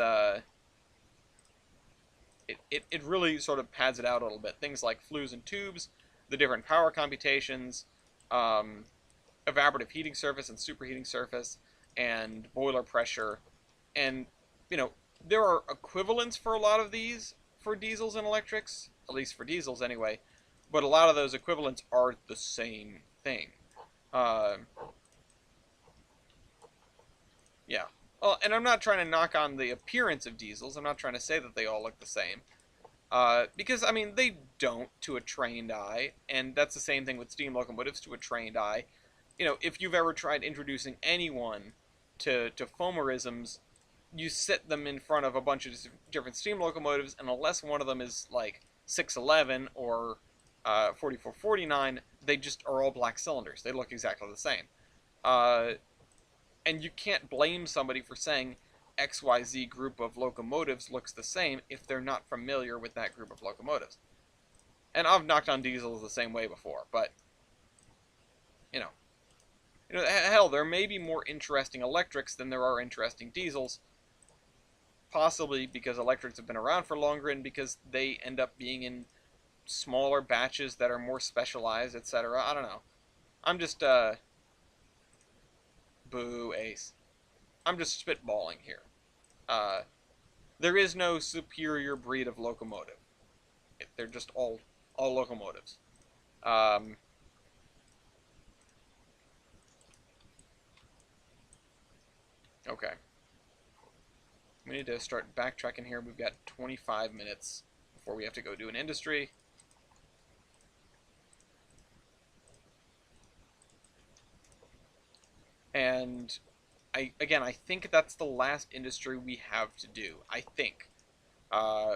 it really sort of pads it out a little bit. Things like flues and tubes, the different power computations, evaporative heating surface and superheating surface, and boiler pressure. And, there are equivalents for a lot of these for diesels and electrics, at least for diesels anyway, but a lot of those equivalents are the same thing. Yeah. Well, and I'm not trying to knock on the appearance of diesels. I'm not trying to say that they all look the same. Because, I mean, they don't to a trained eye, and that's the same thing with steam locomotives to a trained eye. if you've ever tried introducing anyone to Fomerisms, you sit them in front of a bunch of different steam locomotives, and unless one of them is like 611 or 4449, they just are all black cylinders. They look exactly the same. Uh, and you can't blame somebody for saying XYZ group of locomotives looks the same if they're not familiar with that group of locomotives. And I've knocked on diesels the same way before, but you know, hell, there may be more interesting electrics than there are interesting diesels, possibly because electrics have been around for longer and because they end up being in smaller batches that are more specialized, etc. I don't know. I'm just boo ace. I'm just spitballing here. Uh, there is no superior breed of locomotive. They're just all locomotives. Um, okay. We need to start backtracking here. We've got 25 minutes before we have to go do an industry. And I think that's the last industry we have to do. I think.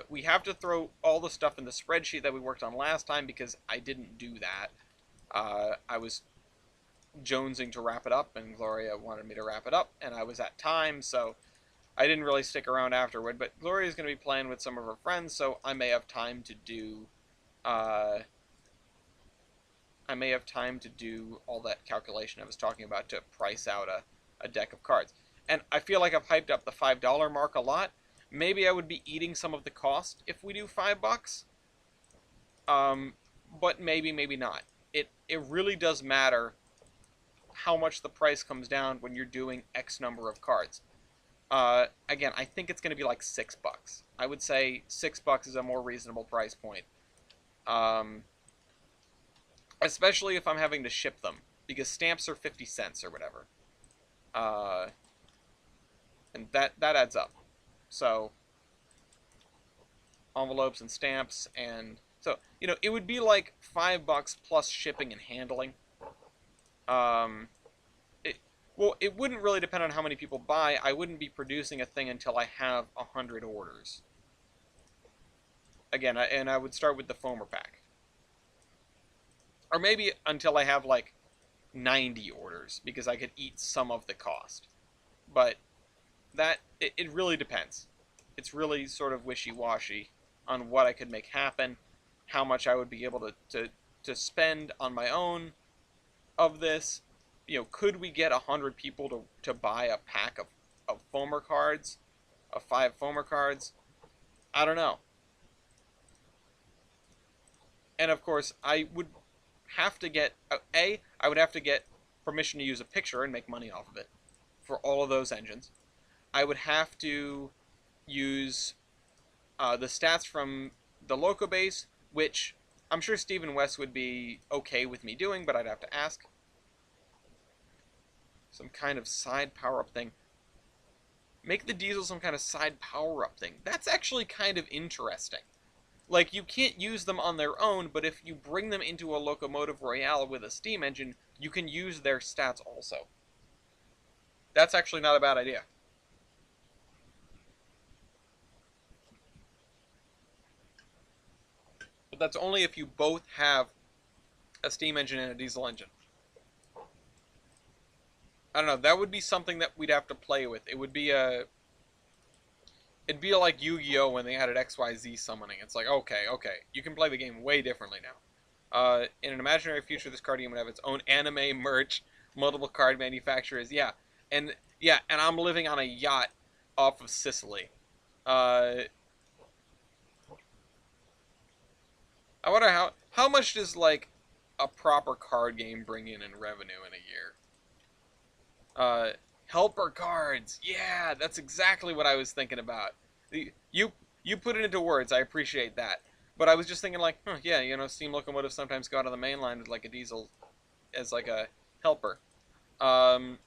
We have to throw all the stuff in the spreadsheet that we worked on last time because I didn't do that. I was jonesing to wrap it up, and Gloria wanted me to wrap it up, and I was at time, so I didn't really stick around afterward. But Gloria's going to be playing with some of her friends, so I may have time to do. I may have time to do all that calculation I was talking about to price out a deck of cards. And I feel like I've hyped up the $5 mark a lot. Maybe I would be eating some of the cost if we do $5. But maybe not. It really does matter how much the price comes down when you're doing X number of cards. Again, I think it's going to be like $6. I would say $6 is a more reasonable price point. Especially if I'm having to ship them, because stamps are 50 cents or whatever. And that adds up. So, envelopes and stamps, and so, it would be like $5 plus shipping and handling. Well, it wouldn't really depend on how many people buy. I wouldn't be producing a thing until I have 100 orders. Again, and I would start with the foamer pack. Or maybe until I have like 90 orders, because I could eat some of the cost. But it really depends. It's really sort of wishy-washy on what I could make happen, how much I would be able to spend on my own of this. Could we get 100 people to buy a pack of foamer cards, of 5 foamer cards? I don't know. And of course, I would have to get I would have to get permission to use a picture and make money off of it for all of those engines. I would have to use the stats from the loco base, which I'm sure Stephen West would be okay with me doing, but I'd have to ask. Some kind of side power-up thing. Make the diesel some kind of side power-up thing. That's actually kind of interesting. Like, you can't use them on their own, but if you bring them into a Locomotive Royale with a steam engine, you can use their stats also. That's actually not a bad idea. But that's only if you both have a steam engine and a diesel engine. I don't know, that would be something that we'd have to play with. It'd be like Yu-Gi-Oh! When they added XYZ summoning. It's like, okay, you can play the game way differently now. In an imaginary future, this card game would have its own anime merch, multiple card manufacturers, and I'm living on a yacht off of Sicily. I wonder how much does like a proper card game bring in revenue in a year? Helper cards. Yeah, that's exactly what I was thinking about. You put it into words. I appreciate that. But I was just thinking like, yeah, steam locomotives sometimes go out on the main line with like a diesel as like a helper. 2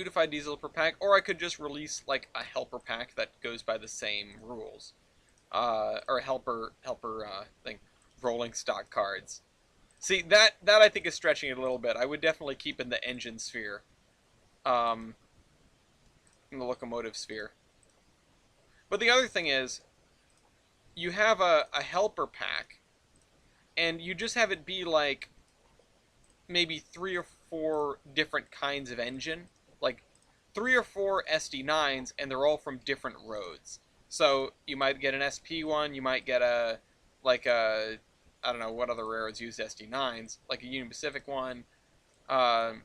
to 5 diesel per pack, or I could just release like a helper pack that goes by the same rules. Or a helper thing, rolling stock cards. See, that I think is stretching it a little bit. I would definitely keep in the engine sphere, um, in the locomotive sphere. But the other thing is, you have a helper pack, and you just have it be like maybe 3 or 4 different kinds of engine, like 3 or 4 SD9s, and they're all from different roads. So you might get an SP one, you might get a like a I don't know what other railroads use SD9s, like a Union Pacific one, um,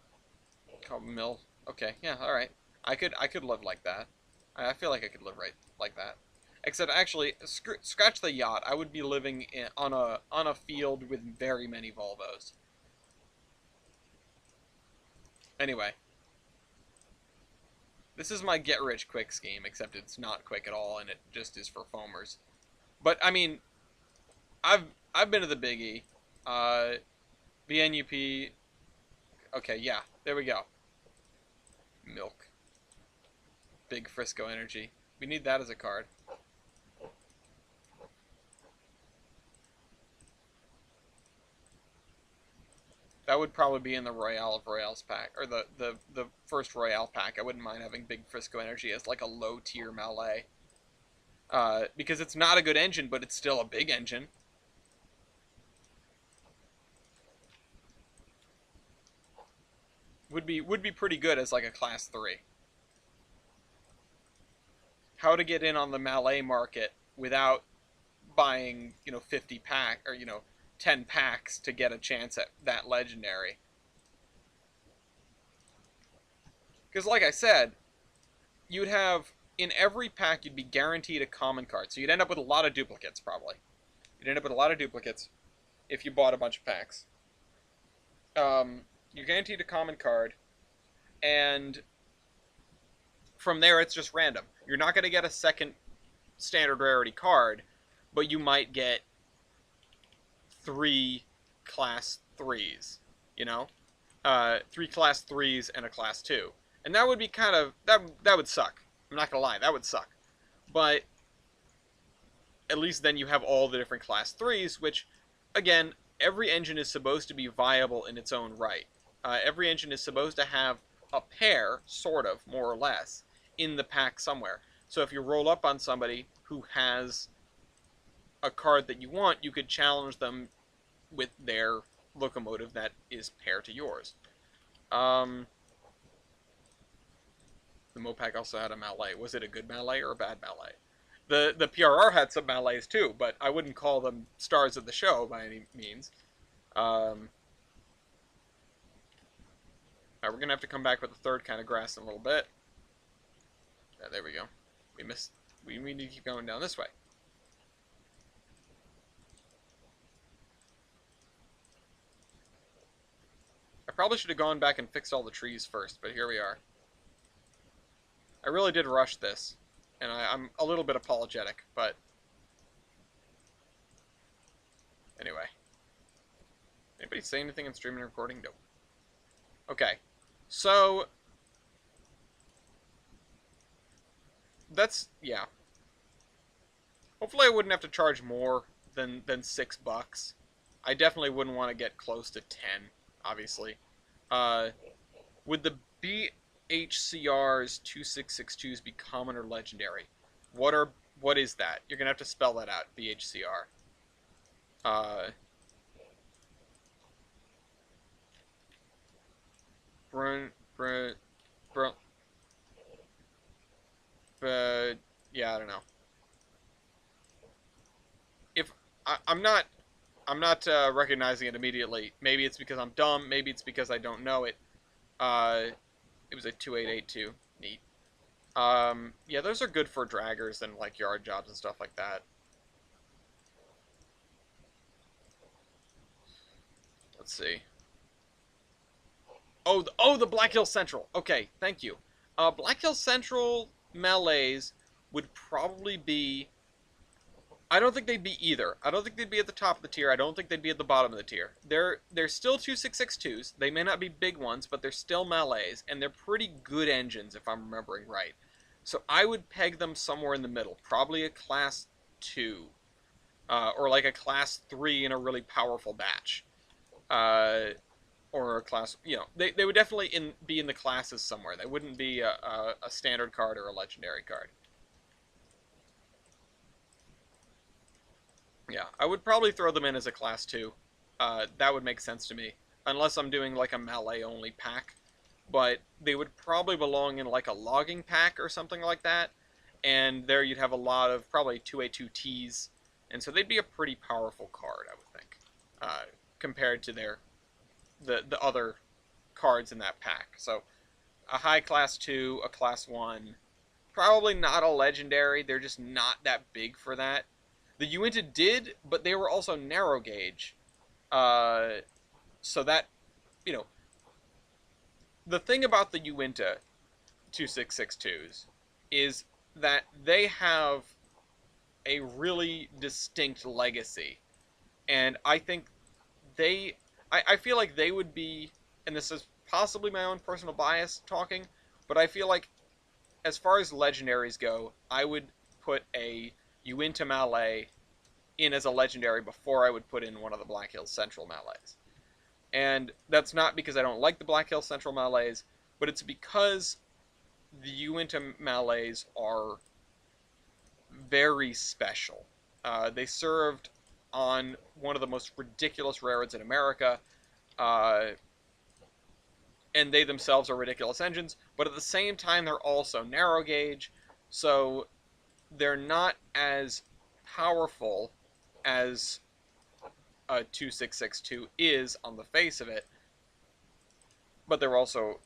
called Mill. Okay, yeah, all right. I could live like that. I feel like I could live right like that. Except actually, scratch the yacht. I would be living on a field with very many Volvos. Anyway, this is my get rich quick scheme, except it's not quick at all, and it just is for foamers. But I mean, I've I've been to the Big E, uh, BNUP. Okay, yeah, there we go. Milk, Big Frisco Energy. We need that as a card. That would probably be in the Royale of Royales pack, or the first Royale pack. I wouldn't mind having Big Frisco Energy as like a low tier Malay, because it's not a good engine, but it's still a big engine. Would be pretty good as like a class 3. How to get in on the Malay market without buying 50 pack or 10 packs to get a chance at that legendary. Because like I said, you'd have in every pack you'd be guaranteed a common card, so you'd end up with a lot of duplicates probably. You'd end up with a lot of duplicates if you bought a bunch of packs. You're guaranteed a common card, and from there it's just random. You're not going to get a second standard rarity card, but you might get 3 class 3s, you know? 3 class 3s and a class 2. And that would be kind of, that would suck. I'm not going to lie, that would suck. But at least then you have all the different class 3s, which, again, every engine is supposed to be viable in its own right. Every engine is supposed to have a pair, sort of, more or less, in the pack somewhere. So if you roll up on somebody who has a card that you want, you could challenge them with their locomotive that is pair to yours. The Mopac also had a Malay. Was it a good Malay or a bad Malay? The PRR had some Malays too, but I wouldn't call them stars of the show by any means. We're going to have to come back with a third kind of grass in a little bit. Yeah, there we go. We missed. We need to keep going down this way. I probably should have gone back and fixed all the trees first, but here we are. I really did rush this, and I'm a little bit apologetic, but anyway. Anybody say anything in streaming and recording? Nope. Okay, so that's, yeah. Hopefully I wouldn't have to charge more than $6. I definitely wouldn't want to get close to 10, obviously. Would the BHCR's 2662s be common or legendary? What is that? You're gonna have to spell that out, BHCR. Brun, brun, brun, yeah, I don't know. If I'm not recognizing it immediately. Maybe it's because I'm dumb. Maybe it's because I don't know it. It was a 2882. Neat. Yeah, those are good for draggers and like yard jobs and stuff like that. Let's see. Oh, the Black Hill Central. Okay, thank you. Black Hill Central Malays would probably be. I don't think they'd be either. I don't think they'd be at the top of the tier. I don't think they'd be at the bottom of the tier. They're still 2662s. They may not be big ones, but they're still Malays, and they're pretty good engines if I'm remembering right. So I would peg them somewhere in the middle, probably a class 2, or like a class 3 in a really powerful batch. or a class. They would definitely be in the classes somewhere. They wouldn't be a standard card or a legendary card. Yeah, I would probably throw them in as a class 2. That would make sense to me. Unless I'm doing like a Malay only pack. But they would probably belong in like a logging pack or something like that. And there you'd have a lot of probably 2A2Ts. And so they'd be a pretty powerful card, I would think. Compared to the other cards in that pack. So a high class 2, a class 1. Probably not a legendary. They're just not that big for that. The Uinta did, but they were also narrow gauge. Uh, so that, you know, the thing about the Uinta 2662s is that they have a really distinct legacy. And I think I feel like they would be, and this is possibly my own personal bias talking, but I feel like as far as legendaries go, I would put a Uinta Malay in as a legendary before I would put in one of the Black Hills Central Malays. And that's not because I don't like the Black Hills Central Malays, but it's because the Uinta Malays are very special. They served on one of the most ridiculous railroads in America, uh, and they themselves are ridiculous engines, but at the same time, they're also narrow gauge, so they're not as powerful as a 2662 is on the face of it, but they're also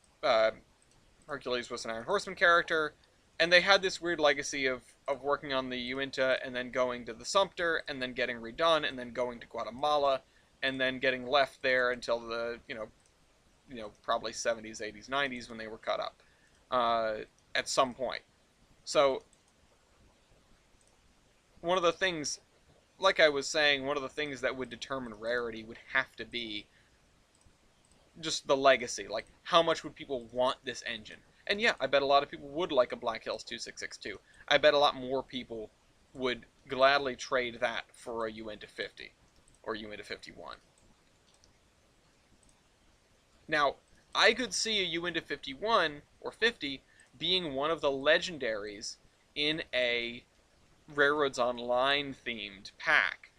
Hercules was an Iron Horseman character, and they had this weird legacy of working on the Uinta and then going to the Sumter and then getting redone and then going to Guatemala and then getting left there until the probably 70s, 80s, 90s when they were cut up at some point. So one of the things, like I was saying, one of the things that would determine rarity would have to be just the legacy. Like, how much would people want this engine? And yeah, I bet a lot of people would like a Black Hills 2662. I bet a lot more people would gladly trade that for a Uinta 50 or Uinta 51. Now, I could see a Uinta 51 or 50 being one of the legendaries in a Railroads Online themed pack.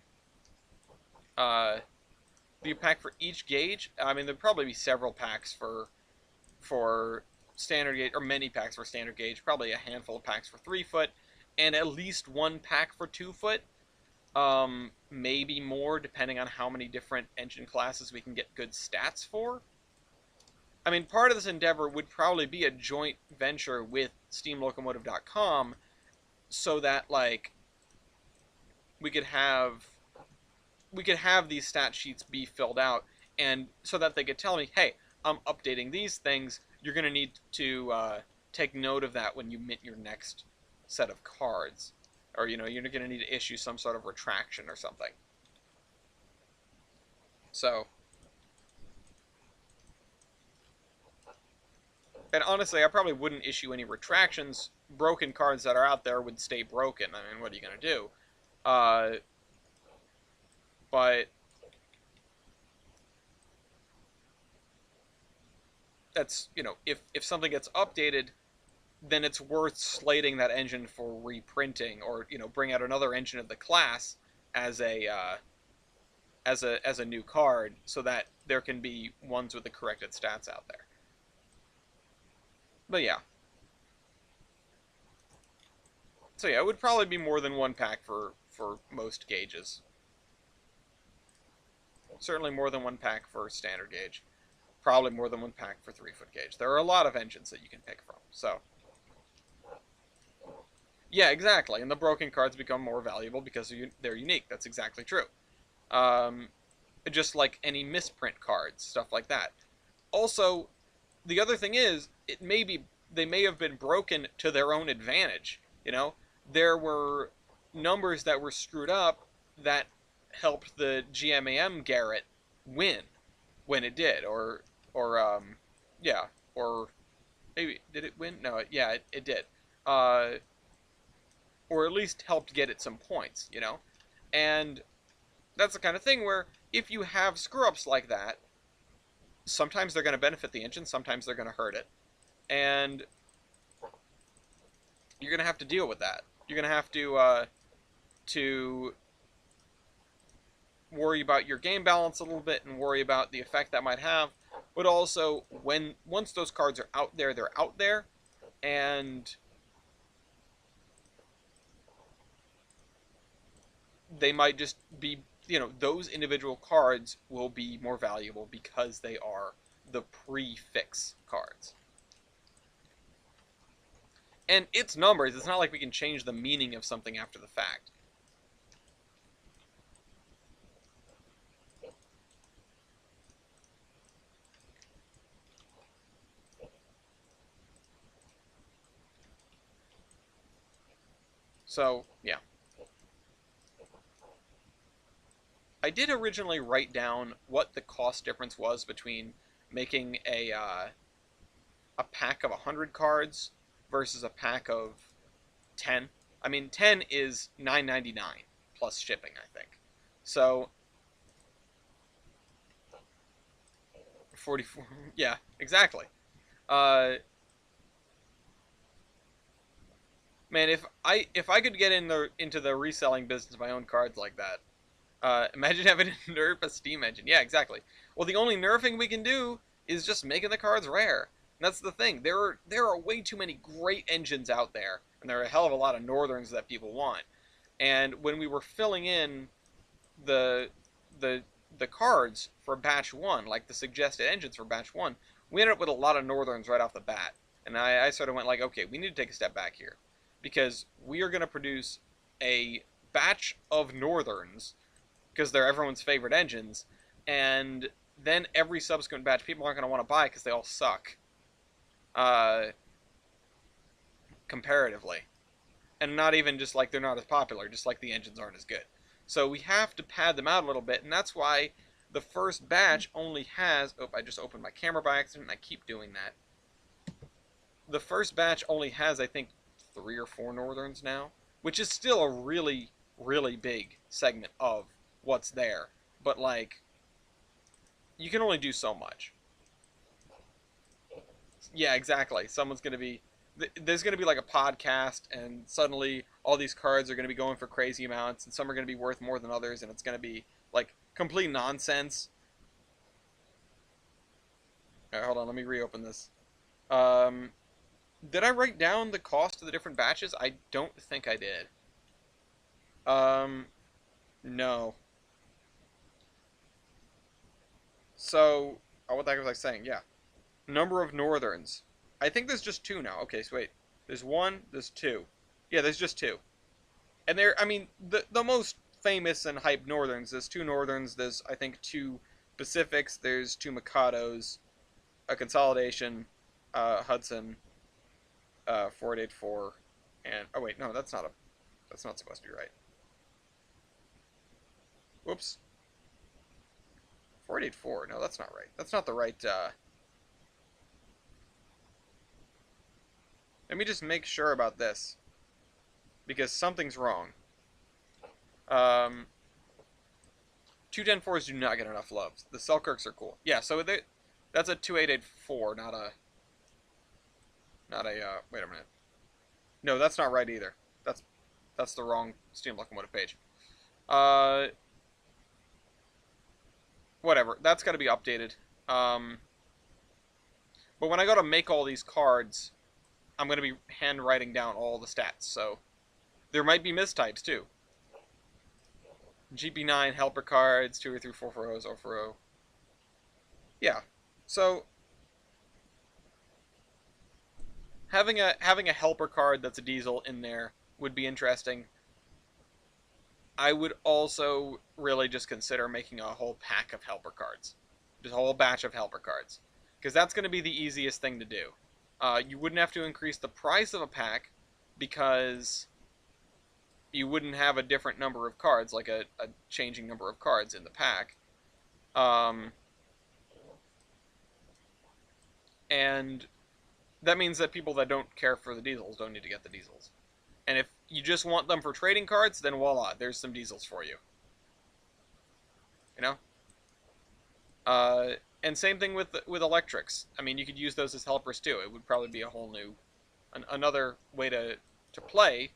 Be a pack for each gauge. I mean, there'd probably be several packs for standard gauge, or many packs for standard gauge. Probably a handful of packs for 3-foot, and at least one pack for 2-foot. Maybe more, depending on how many different engine classes we can get good stats for. I mean, part of this endeavor would probably be a joint venture with SteamLocomotive.com, so that like we could have these stat sheets be filled out, and so that they could tell me, hey, I'm updating these things. You're going to need to take note of that when you mint your next set of cards, or you're going to need to issue some sort of retraction or something. So, and honestly, I probably wouldn't issue any retractions. Broken cards that are out there would stay broken. I mean, what are you going to do? But that's, if something gets updated, then it's worth slating that engine for reprinting, or bring out another engine of the class as a as a new card, so that there can be ones with the corrected stats out there. But yeah. So yeah, it would probably be more than one pack for most gauges. Certainly more than one pack for standard gauge. Probably more than one pack for 3-foot gauge. There are a lot of engines that you can pick from. So yeah, exactly. And the broken cards become more valuable because they're unique. That's exactly true. Um, just like any misprint cards, stuff like that. Also, the other thing is, they may have been broken to their own advantage. There were numbers that were screwed up that helped the GMAM Garrett win when it did, or maybe did it win? No, yeah, it did, or at least helped get it some points, and that's the kind of thing where if you have screw-ups like that, sometimes they're going to benefit the engine, sometimes they're going to hurt it. And you're going to have to deal with that. You're going to have to worry about your game balance a little bit and worry about the effect that might have. But also, once those cards are out there, they're out there, and they might just be, those individual cards will be more valuable because they are the prefix cards. And it's numbers. It's not like we can change the meaning of something after the fact. So, yeah. I did originally write down what the cost difference was between making a pack of 100 cards versus a pack of 10. I mean, 10 is $9.99 plus shipping, I think. So 44, yeah, exactly. Uh, man, if I could get into the reselling business of my own cards like that, imagine having to nerf a Steam engine. Yeah, exactly. Well, the only nerfing we can do is just making the cards rare. And that's the thing. There are way too many great engines out there, and there are a hell of a lot of Northerns that people want. And when we were filling in the the the cards for batch one, like the suggested engines for batch one, we ended up with a lot of Northerns right off the bat. And I sort of went like, okay, we need to take a step back here, because we are going to produce a batch of Northerns because they're everyone's favorite engines, and then every subsequent batch people aren't going to want to buy because they all suck, uh, comparatively, and not even just like they're not as popular, just like the engines aren't as good. So we have to pad them out a little bit, and that's why the first batch only has. Oh, I just opened my camera by accident, and I keep doing that. The first batch only has, I think, 3 or 4 Northerns now, which is still a really, really big segment of what's there. But, like, you can only do so much. Yeah, exactly. Someone's going to be. There's going to be like a podcast, and suddenly all these cards are going to be going for crazy amounts, and some are going to be worth more than others, and it's going to be, like, complete nonsense. Alright, hold on, let me reopen this. Um, did I write down the cost of the different batches? I don't think I did. Um, no. So, oh, what the heck was I saying? Yeah. Number of Northerns. I think there's just 2 now. Okay, so wait. There's 1, there's 2. Yeah, there's just 2. And I mean, the most famous and hyped Northerns, there's 2 Northerns, there's, I think, 2 Pacifics, there's 2 Mikados, a Consolidation, Hudson, 484, and, oh wait, no, that's not supposed to be right. Whoops. 484, no, that's not right. That's not the right, let me just make sure about this, because something's wrong. 210-4s do not get enough love. The Selkirks are cool. Yeah, so that's a 2884, not a, wait a minute. No, that's not right either. That's the wrong Steam Locomotive page. Whatever. That's got to be updated. But when I go to make all these cards, I'm going to be handwriting down all the stats, so there might be mistypes too. GP9 helper cards, 2 or 3 440s, 040. Yeah. So having a helper card that's a diesel in there would be interesting. I would also really just consider making a whole pack of helper cards. Just a whole batch of helper cards. Because that's going to be the easiest thing to do. You wouldn't have to increase the price of a pack because you wouldn't have a different number of cards, like a changing number of cards in the pack. And that means that people that don't care for the diesels don't need to get the diesels. And if you just want them for trading cards, then voila, there's some diesels for you. You know. Uh, and same thing with electrics. I mean, you could use those as helpers too. It would probably be a whole new, another way to play.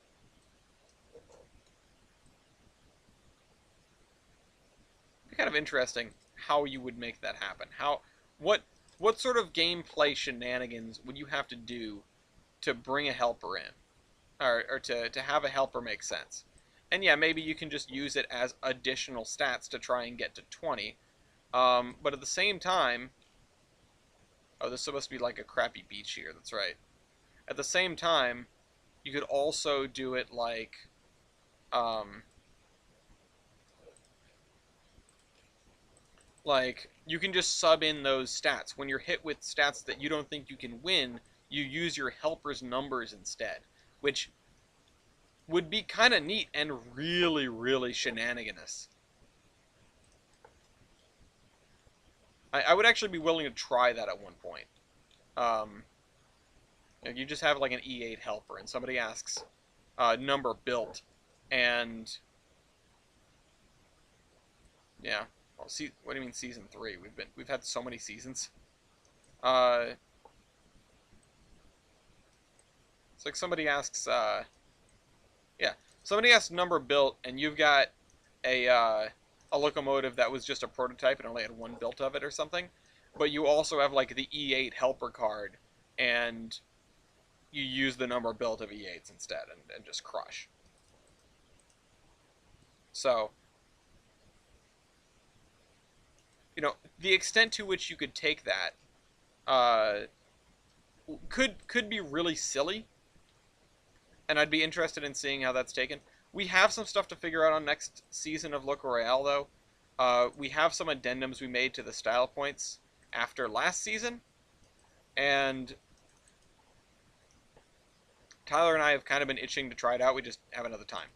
It'd be kind of interesting how you would make that happen. What what sort of gameplay shenanigans would you have to do to bring a helper in, or to have a helper make sense? And yeah, maybe you can just use it as additional stats to try and get to 20. But at the same time, oh, this is supposed to be like a crappy beach here. That's right. At the same time, you could also do it um, like you can just sub in those stats. When you're hit with stats that you don't think you can win, you use your helper's numbers instead, which would be kind of neat and really, really shenaniganous. I would actually be willing to try that at one point. Um, you just have like an E8 helper, and somebody asks number built, and yeah. Well, see, what do you mean season 3? We've had so many seasons. Uh, it's like somebody asks, yeah, somebody asks number built, and you've got a locomotive that was just a prototype and only had one built of it or something, but you also have like the E8 helper card, and you use the number built of E8s instead, and just crush. So, the extent to which you could take that uh, could be really silly, and I'd be interested in seeing how that's taken. We have some stuff to figure out on next season of Local Royale, though. We have some addendums we made to the style points after last season, and Tyler and I have kind of been itching to try it out. We just haven't had the time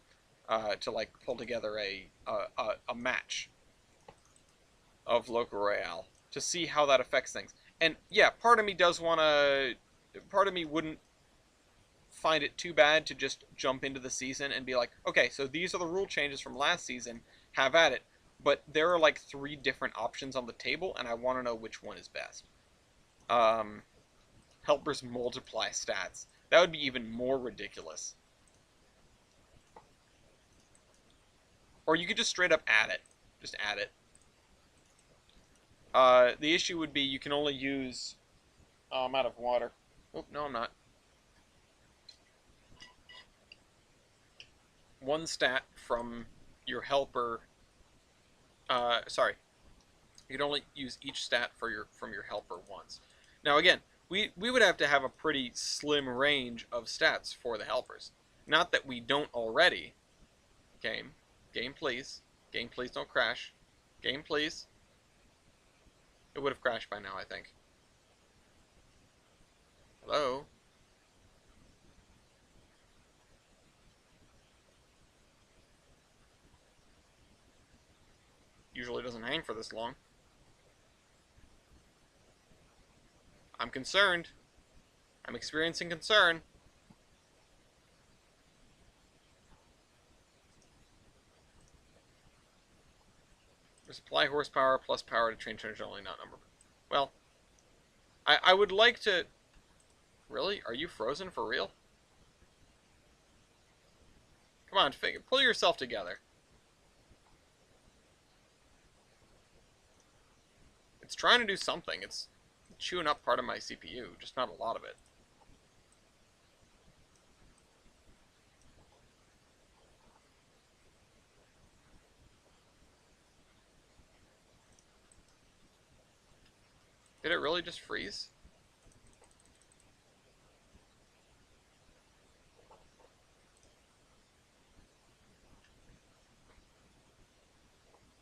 to like pull together a match of Local Royale to see how that affects things. And yeah, part of me does want to. Part of me wouldn't find it too bad to just jump into the season and be like, okay, so these are the rule changes from last season. Have at it. But there are like 3 different options on the table, and I want to know which one is best. Um, helpers multiply stats. That would be even more ridiculous. Or you could just straight up add it. Just add it. The issue would be you can only use. Oh, I'm out of water. Oh, no, I'm not. One stat from your helper. Sorry. You can only use each stat from your helper once. Now, again, we would have to have a pretty slim range of stats for the helpers. Not that we don't already. Game. Game, please. Game, please don't crash. Game, please. It would have crashed by now, I think. Hello? Usually doesn't hang for this long. I'm concerned. I'm experiencing concern. Supply horsepower plus power to train turns only not number. Well, I would like to. Really? Are you frozen for real? Come on, pull yourself together. It's trying to do something. It's chewing up part of my CPU, just not a lot of it. Did it really just freeze?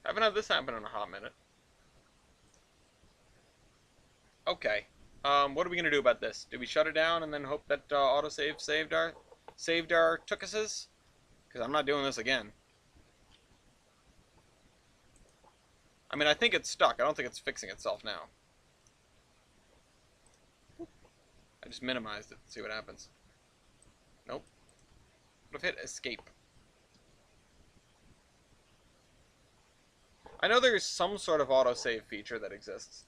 Haven't had this happen in a hot minute. Okay. What are we gonna do about this? Do we shut it down and then hope that autosave saved our tookuses? Because I'm not doing this again. I mean, I think it's stuck. I don't think it's fixing itself now. I just minimized it. See what happens. Nope. Would have hit escape. I know there's some sort of autosave feature that exists.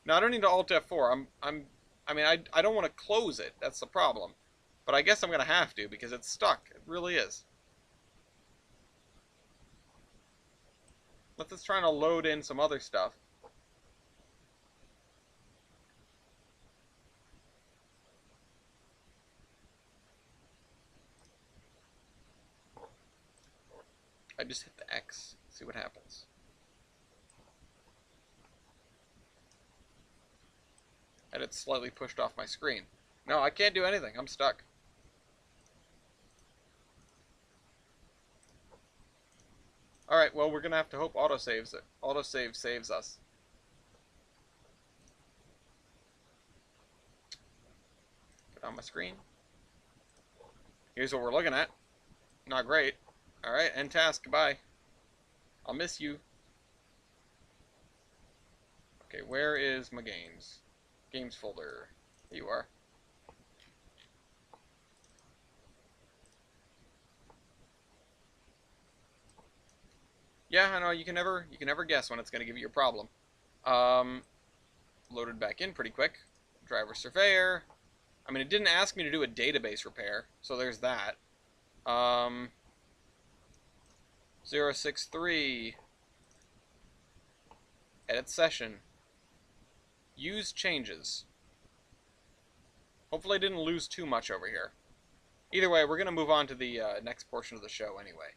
Now I don't need to Alt F4. I mean, I don't want to close it. That's the problem. But I guess I'm gonna have to because it's stuck. It really is. Let's just try to load in some other stuff. I just hit the X. See what happens. And it's slightly pushed off my screen. No, I can't do anything. I'm stuck. Alright, well, we're going to have to hope autosave saves us. Get on my screen. Here's what we're looking at. Not great. Alright, end task. Goodbye. I'll miss you. Okay, where is my games? Games folder. Here you are. Yeah, I know, you can never guess when it's going to give you a problem. Loaded back in pretty quick. Driver surveyor. I mean, it didn't ask me to do a database repair, so there's that. 063. Edit session. Use changes. Hopefully I didn't lose too much over here. Either way, we're going to move on to the next portion of the show anyway.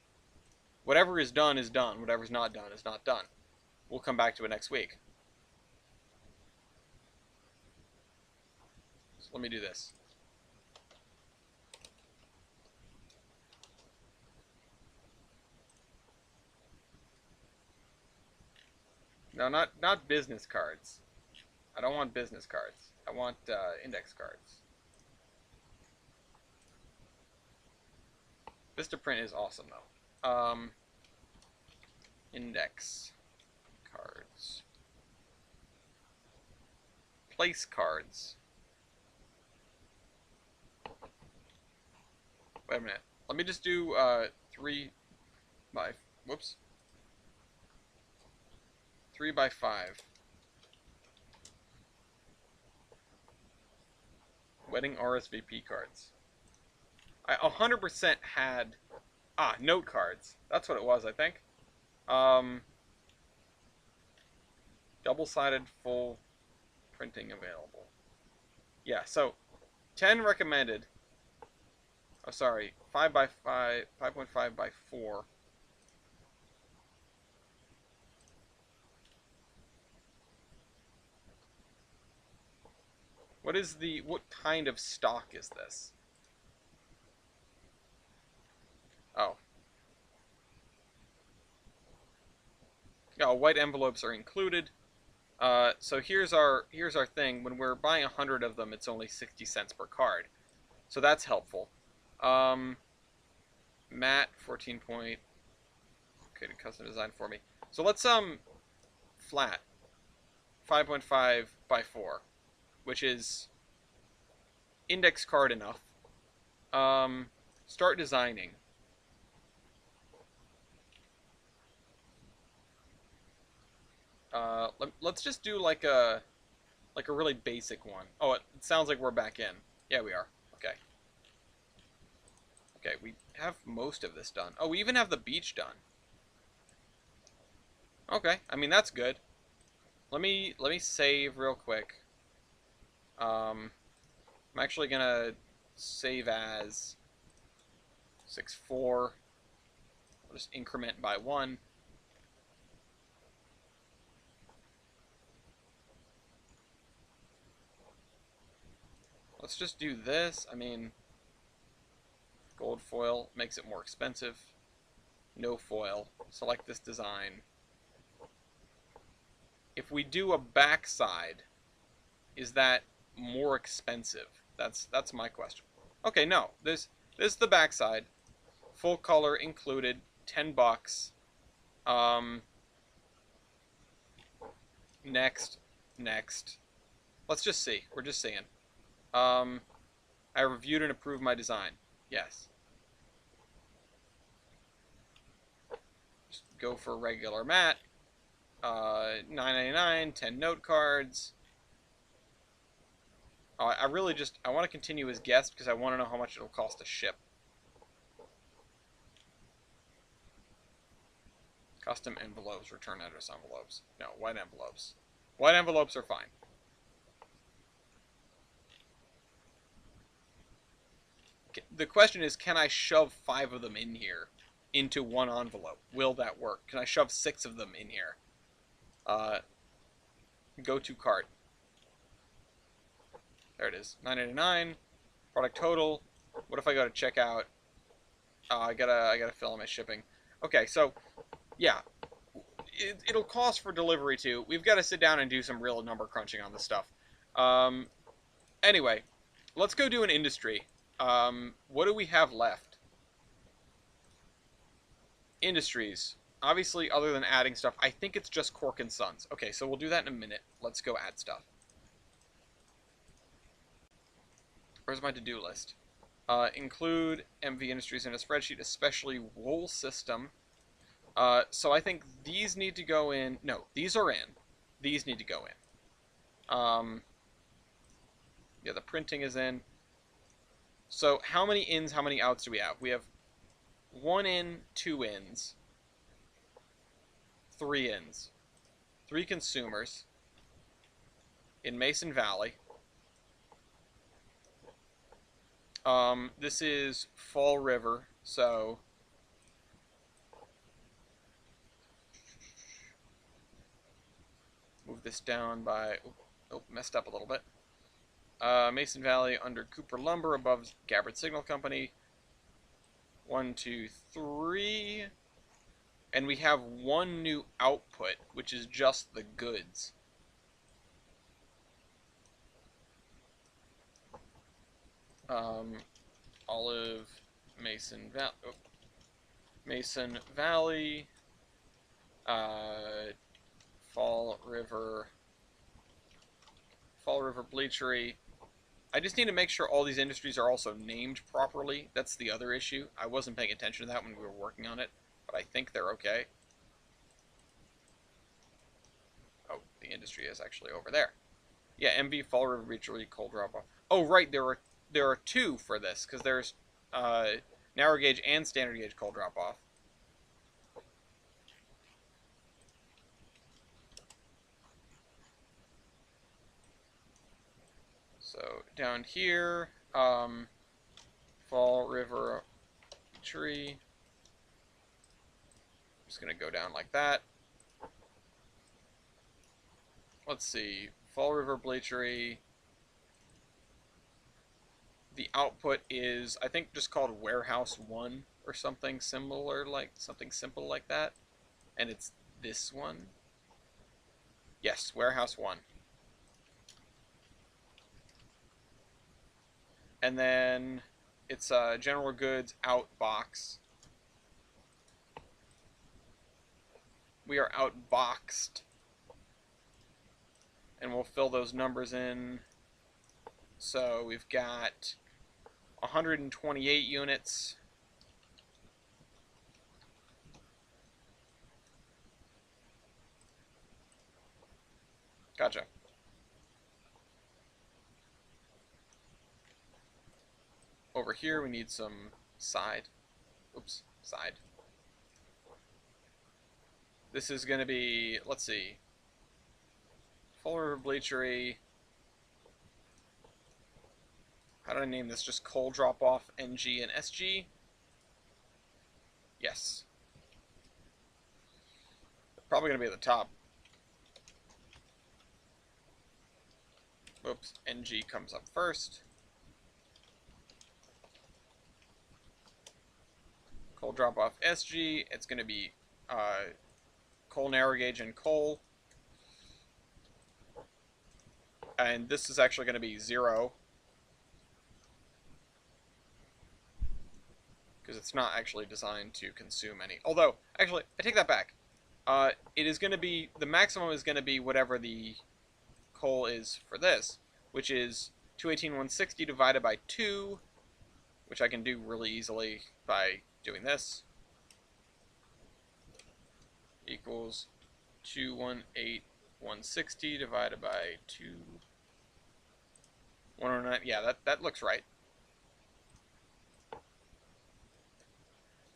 Whatever is done is done. Whatever's not done is not done. We'll come back to it next week. So let me do this. No, not business cards. I don't want business cards. I want index cards. Vistaprint is awesome though. Index cards. Place cards. Wait a minute. Let me just do 3 by 5. Wedding RSVP cards. I 100% had note cards. That's what it was, I think. Double-sided full printing available. Yeah, so 10 recommended. Oh, sorry, 5 by 5, 5.5 by 4. What kind of stock is this? Oh. Oh, white envelopes are included. So here's our thing. When we're buying 100 of them, it's only 60 cents per card. So that's helpful. Matte 14 point. Okay, custom design for me. So let's flat 5.5 by 4, which is index card enough. Start designing. Let's just do like a really basic one. Oh, it sounds like we're back in. Yeah, we are. Okay. Okay, we have most of this done. Oh, we even have the beach done. Okay, I mean that's good. Let me save real quick. I'm actually gonna save as 6.4. I'll just increment by 1. Let's just do this. I mean, gold foil makes it more expensive. No foil. Select this design. If we do a backside, is that more expensive? That's my question. Okay, no. This is the backside. Full color included. $10. Next. Let's just see. We're just seeing. I reviewed and approved my design. Yes. Just go for regular mat. $9.99, 10 note cards. I really just, I want to continue as guest because I want to know how much it'll cost to ship. Custom envelopes, return address envelopes. No, white envelopes. White envelopes are fine. The question is, can I shove 5 of them in here into one envelope? Will that work? Can I shove 6 of them in here? Go to cart. There it is. $9.99. Product total. What if I go to checkout? I gotta fill in my shipping. Okay, so yeah, it'll cost for delivery too. We've got to sit down and do some real number crunching on this stuff. Anyway, let's go do an industry. What do we have left? Industries. Obviously, other than adding stuff, I think it's just Cork and Sons. Okay, so we'll do that in a minute. Let's go add stuff. Where's my to-do list? Include MV Industries in a spreadsheet, especially wool system. So I think these need to go in. No, these are in. These need to go in. Yeah, the printing is in. So how many ins, how many outs do we have? We have 1 in, 2 ins, 3 ins, 3 consumers in Mason Valley. This is Fall River, so move this down by, messed up a little bit. Mason Valley under Cooper Lumber above Gabbard Signal Company. 1, 2, 3. And we have 1 new output, which is just the goods. Olive, Mason Valley, Fall River Bleachery. I just need to make sure all these industries are also named properly. That's the other issue. I wasn't paying attention to that when we were working on it, but I think they're okay. Oh, the industry is actually over there. Yeah, MV Fall River Bleachery Cold Drop Off. Oh, right, there are 2 for this because there's narrow gauge and standard gauge cold drop off. So down here, Fall River Tree. I'm just gonna go down like that. Let's see, Fall River Bleachery. The output is, I think, just called Warehouse 1 or something similar, like something simple like that. And it's this one. Yes, Warehouse 1. And then it's General Goods out box. We are outboxed. And we'll fill those numbers in. So we've got 128 units. Gotcha. Over here we need some side. Oops, side. This is going to be, let's see, Fall River Bleachery. How do I name this? Just Coal Drop Off, NG, and SG? Yes. Probably going to be at the top. Oops, NG comes up first. Coal Drop Off, SG. It's going to be coal narrow gauge and coal. And this is actually going to be 0. Because it's not actually designed to consume any. Although, actually, I take that back. It is going to be, the maximum is going to be whatever the coal is for this, which is 218,160 divided by 2, which I can do really easily by doing this. equals 218,160 divided by 109. Yeah, that looks right.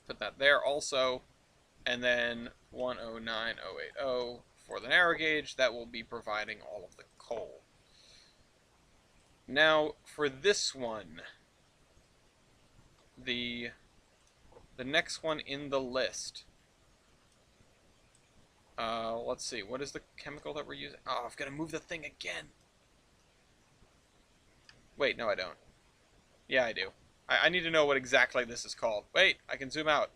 Put that there also. And then 109,080 for the narrow gauge. That will be providing all of the coal. Now, for this one, the next one in the list. Let's see. What is the chemical that we're using? Oh, I've got to move the thing again. Wait, no, I don't. Yeah, I do. I need to know what exactly this is called. Wait, I can zoom out.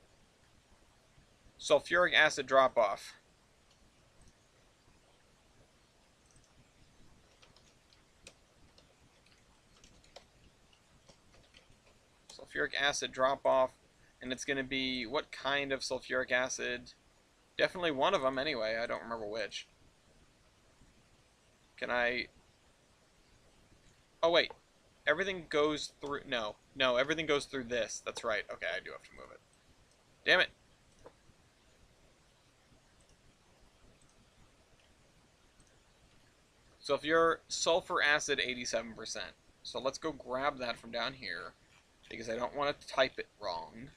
Sulfuric acid drop-off. Sulfuric acid drop-off. And it's going to be what kind of sulfuric acid? Definitely one of them anyway. I don't remember which. Can I... Oh, wait. Everything goes through... No, everything goes through this. That's right. Okay, I do have to move it. Damn it. So if you're sulfur acid, 87%. So let's go grab that from down here, because I don't want to type it wrong.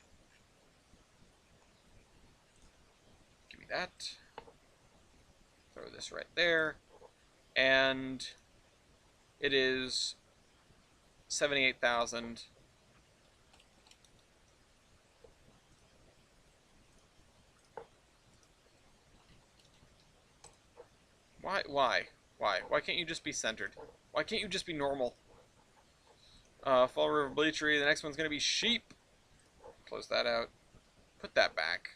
Give me that. Throw this right there. And it is 78,000. Why can't you just be centered? Why can't you just be normal? Fall River Bleachery. The next one's going to be sheep. Close that out. Put that back.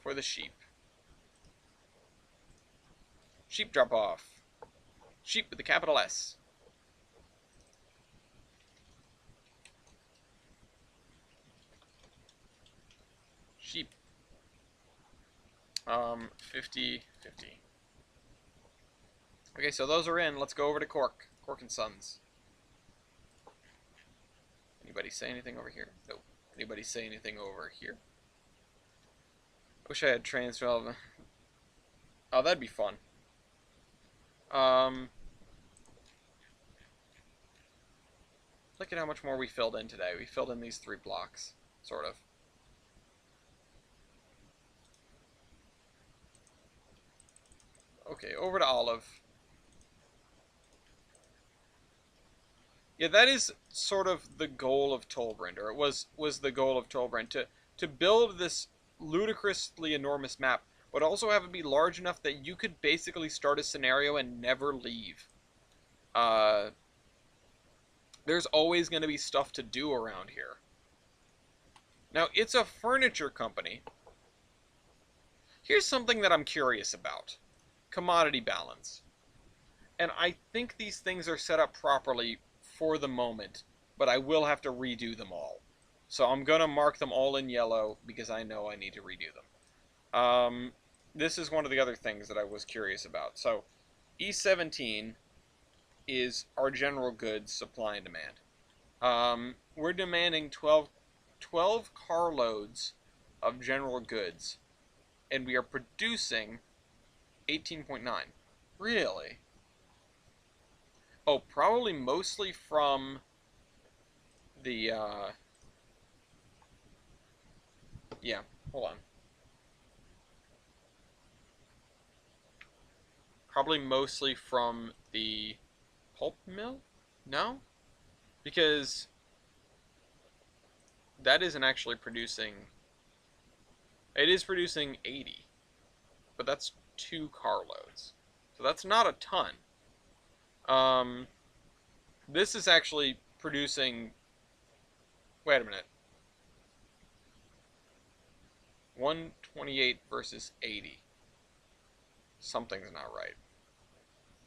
For the sheep. Sheep drop off. Sheep with a capital S. Sheep. 50. Okay, so those are in. Let's go over to Cork. Cork and Sons. Anybody say anything over here? Nope. Anybody say anything over here? Wish I had trains for all of them. Oh, that'd be fun. Look at how much more we filled in today. We filled in these 3 blocks, sort of. Okay, over to Olive. Yeah, that is sort of the goal of Tolbrynd, or it was the goal of Tolbrynd, to build this ludicrously enormous map, but also have it be large enough that you could basically start a scenario and never leave. There's always going to be stuff to do around here. Now, it's a furniture company. Here's something that I'm curious about. Commodity balance. And I think these things are set up properly for the moment, but I will have to redo them all. So I'm going to mark them all in yellow because I know I need to redo them. This is one of the other things that I was curious about. So E17 is our general goods supply and demand. We're demanding 12 carloads of general goods, and we are producing 18.9. Really? Oh, probably mostly from the, yeah, hold on. Probably mostly from the pulp mill? No? Because that isn't actually producing... It is producing 80, but that's 2 carloads. So that's not a ton. This is actually producing... Wait a minute. 128 versus 80. Something's not right.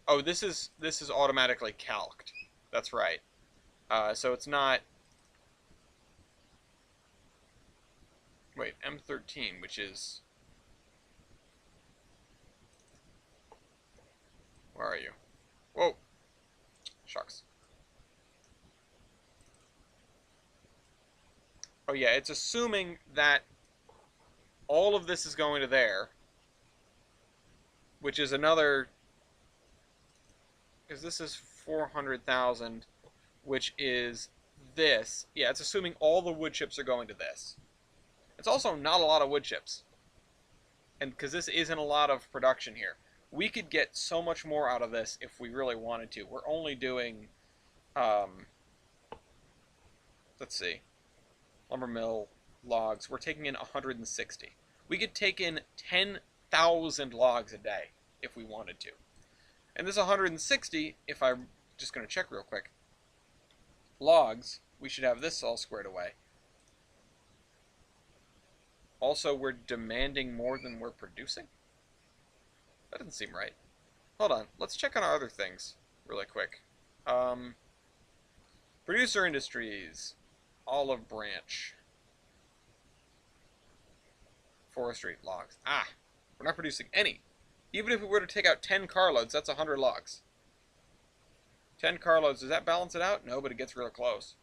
Oh, this is automatically calced. That's right. So it's not... Wait, M13, which is... Where are you? Whoa. Shucks. Oh yeah, it's assuming that all of this is going to there, which is another, because this is 400,000, which is this. Yeah, it's assuming all the wood chips are going to this. It's also not a lot of wood chips. And because this isn't a lot of production here. We could get so much more out of this if we really wanted to. We're only doing, let's see, lumber mill, logs. We're taking in 160. We could take in 10,000 logs a day if we wanted to. And this 160, if I'm just going to check real quick, logs, we should have this all squared away. Also, we're demanding more than we're producing? That doesn't seem right. Hold on, let's check on our other things really quick. Producer industries, olive branch, forestry, logs. Ah, we're not producing any. Even if we were to take out 10 carloads, that's 100 logs. 10 carloads, does that balance it out? No, but it gets real close.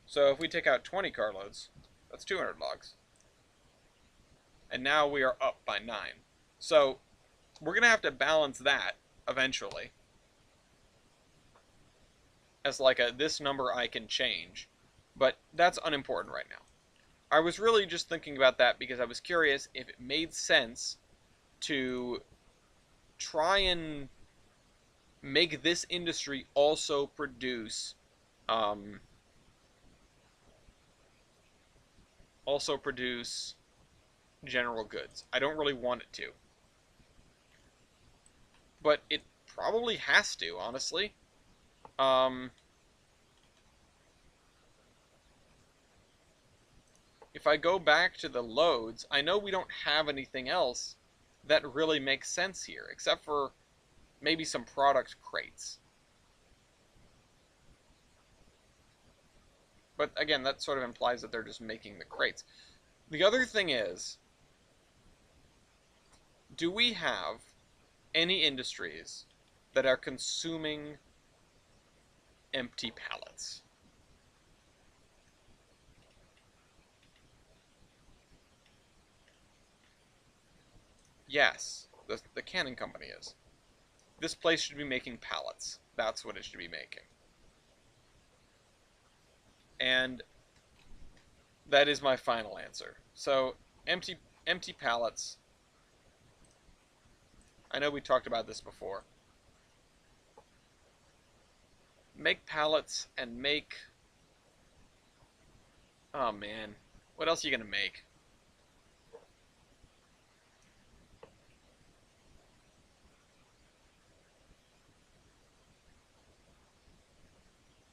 So if we take out 20 carloads, that's 200 logs. And now we are up by 9. So we're going to have to balance that eventually as like this number I can change. But that's unimportant right now. I was really just thinking about that because I was curious if it made sense to try and make this industry also produce general goods. I don't really want it to. But it probably has to, honestly. If I go back to the loads, I know we don't have anything else that really makes sense here, except for maybe some product crates. But again, that sort of implies that they're just making the crates. The other thing is, do we have any industries that are consuming empty pallets? Yes, the canning company is. This place should be making pallets. That's what it should be making. And that is my final answer. So, empty pallets. I know we talked about this before. Make pallets and make... Oh man, what else are you gonna make?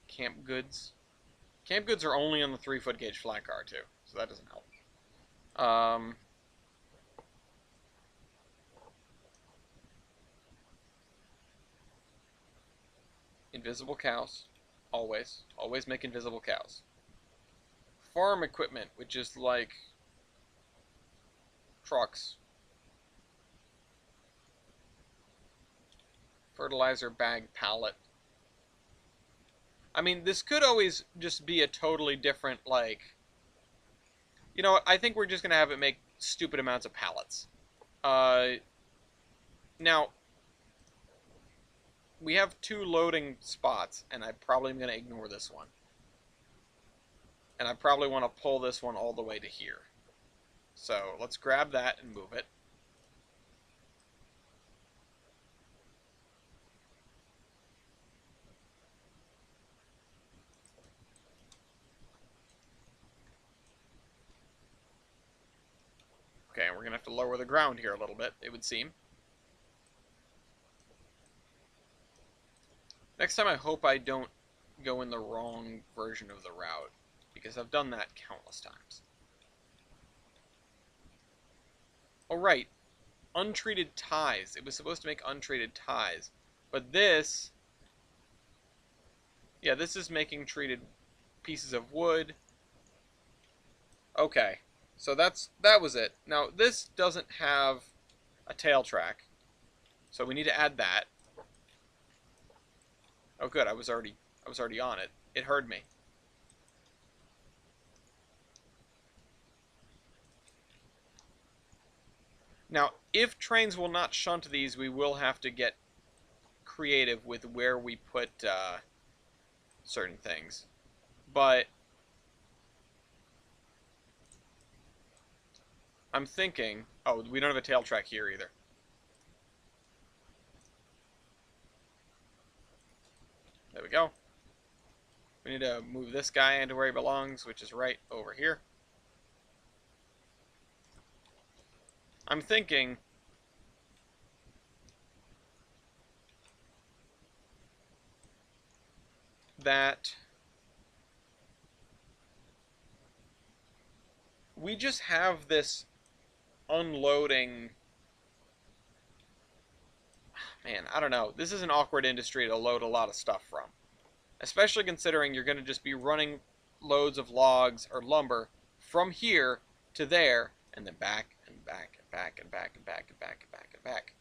Camp goods. Camp goods are only on the 3-foot gauge flat car too, so that doesn't help. Invisible cows. Always. Always make invisible cows. Farm equipment, which is like trucks. Fertilizer bag pallet. I mean, this could always just be a totally different, like... You know what? I think we're just going to have it make stupid amounts of pallets. Now, we have 2 loading spots, and I probably am going to ignore this one. And I probably want to pull this one all the way to here. So, let's grab that and move it. Okay, we're going to have to lower the ground here a little bit, it would seem. Next time I hope I don't go in the wrong version of the route, because I've done that countless times. Oh right, untreated ties. It was supposed to make untreated ties. But this... Yeah, this is making treated pieces of wood. Okay, so that was it. Now, this doesn't have a tail track, so we need to add that. Oh good, I was already on it. It heard me. Now, if trains will not shunt these, we will have to get creative with where we put certain things. But I'm thinking... Oh, we don't have a tail track here either. There we go. We need to move this guy into where he belongs, which is right over here. I'm thinking that we just have this unloading... Man, I don't know. This is an awkward industry to load a lot of stuff from. Especially considering you're going to just be running loads of logs or lumber from here to there, and then back and back and back and back and back and back and back and back.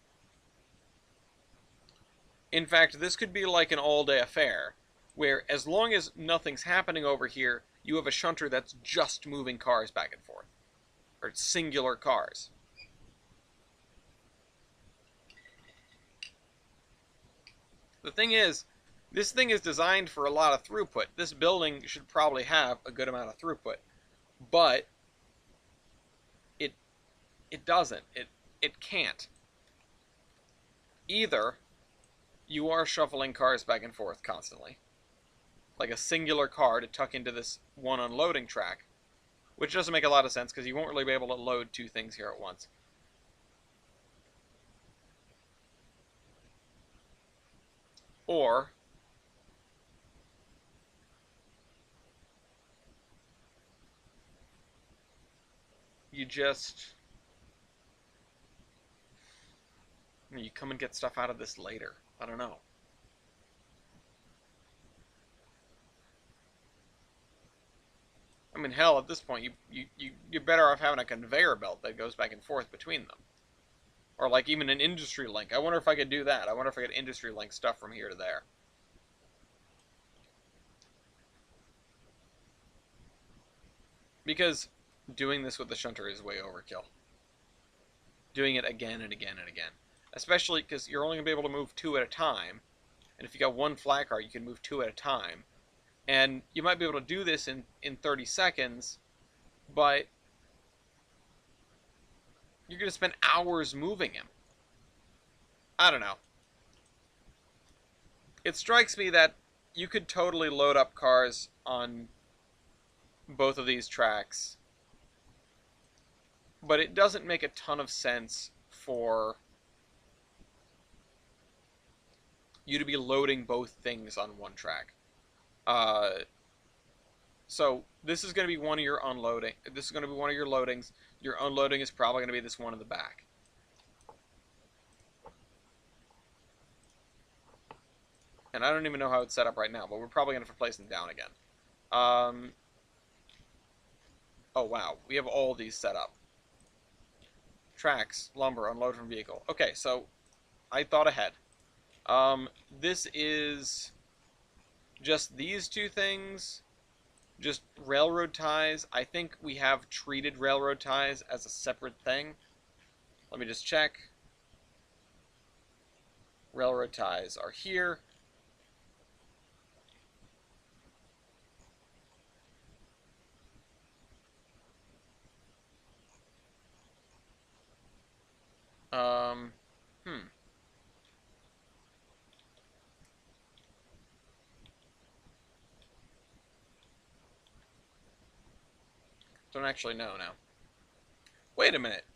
In fact, this could be like an all-day affair, where as long as nothing's happening over here, you have a shunter that's just moving cars back and forth. Or singular cars. The thing is, this thing is designed for a lot of throughput. This building should probably have a good amount of throughput. But it doesn't. It can't. Either you are shuffling cars back and forth constantly, like a singular car to tuck into this one unloading track, which doesn't make a lot of sense because you won't really be able to load two things here at once. Or you just... You come and get stuff out of this later. I don't know. I mean, hell, at this point, you're better off having a conveyor belt that goes back and forth between them. Or like even an industry link. I wonder if I could do that. I wonder if I could industry link stuff from here to there. Because doing this with the shunter is way overkill. Doing it again and again and again. Especially because you're only going to be able to move two at a time. And if you got one flat car, you can move two at a time. And you might be able to do this in 30 seconds, but you're going to spend hours moving him. I don't know. It strikes me that you could totally load up cars on both of these tracks, but it doesn't make a ton of sense for you to be loading both things on one track. So this is going to be one of your unloading. This is going to be one of your loadings. Your unloading is probably going to be this one in the back. And I don't even know how it's set up right now, but we're probably going to have to place them down again. Oh wow, we have all these set up. Tracks, lumber, unload from vehicle. Okay, so I thought ahead. This is just these two things, just railroad ties. I think we have treated railroad ties as a separate thing. Let me just check. Railroad ties are here. Don't actually know now. Wait a minute.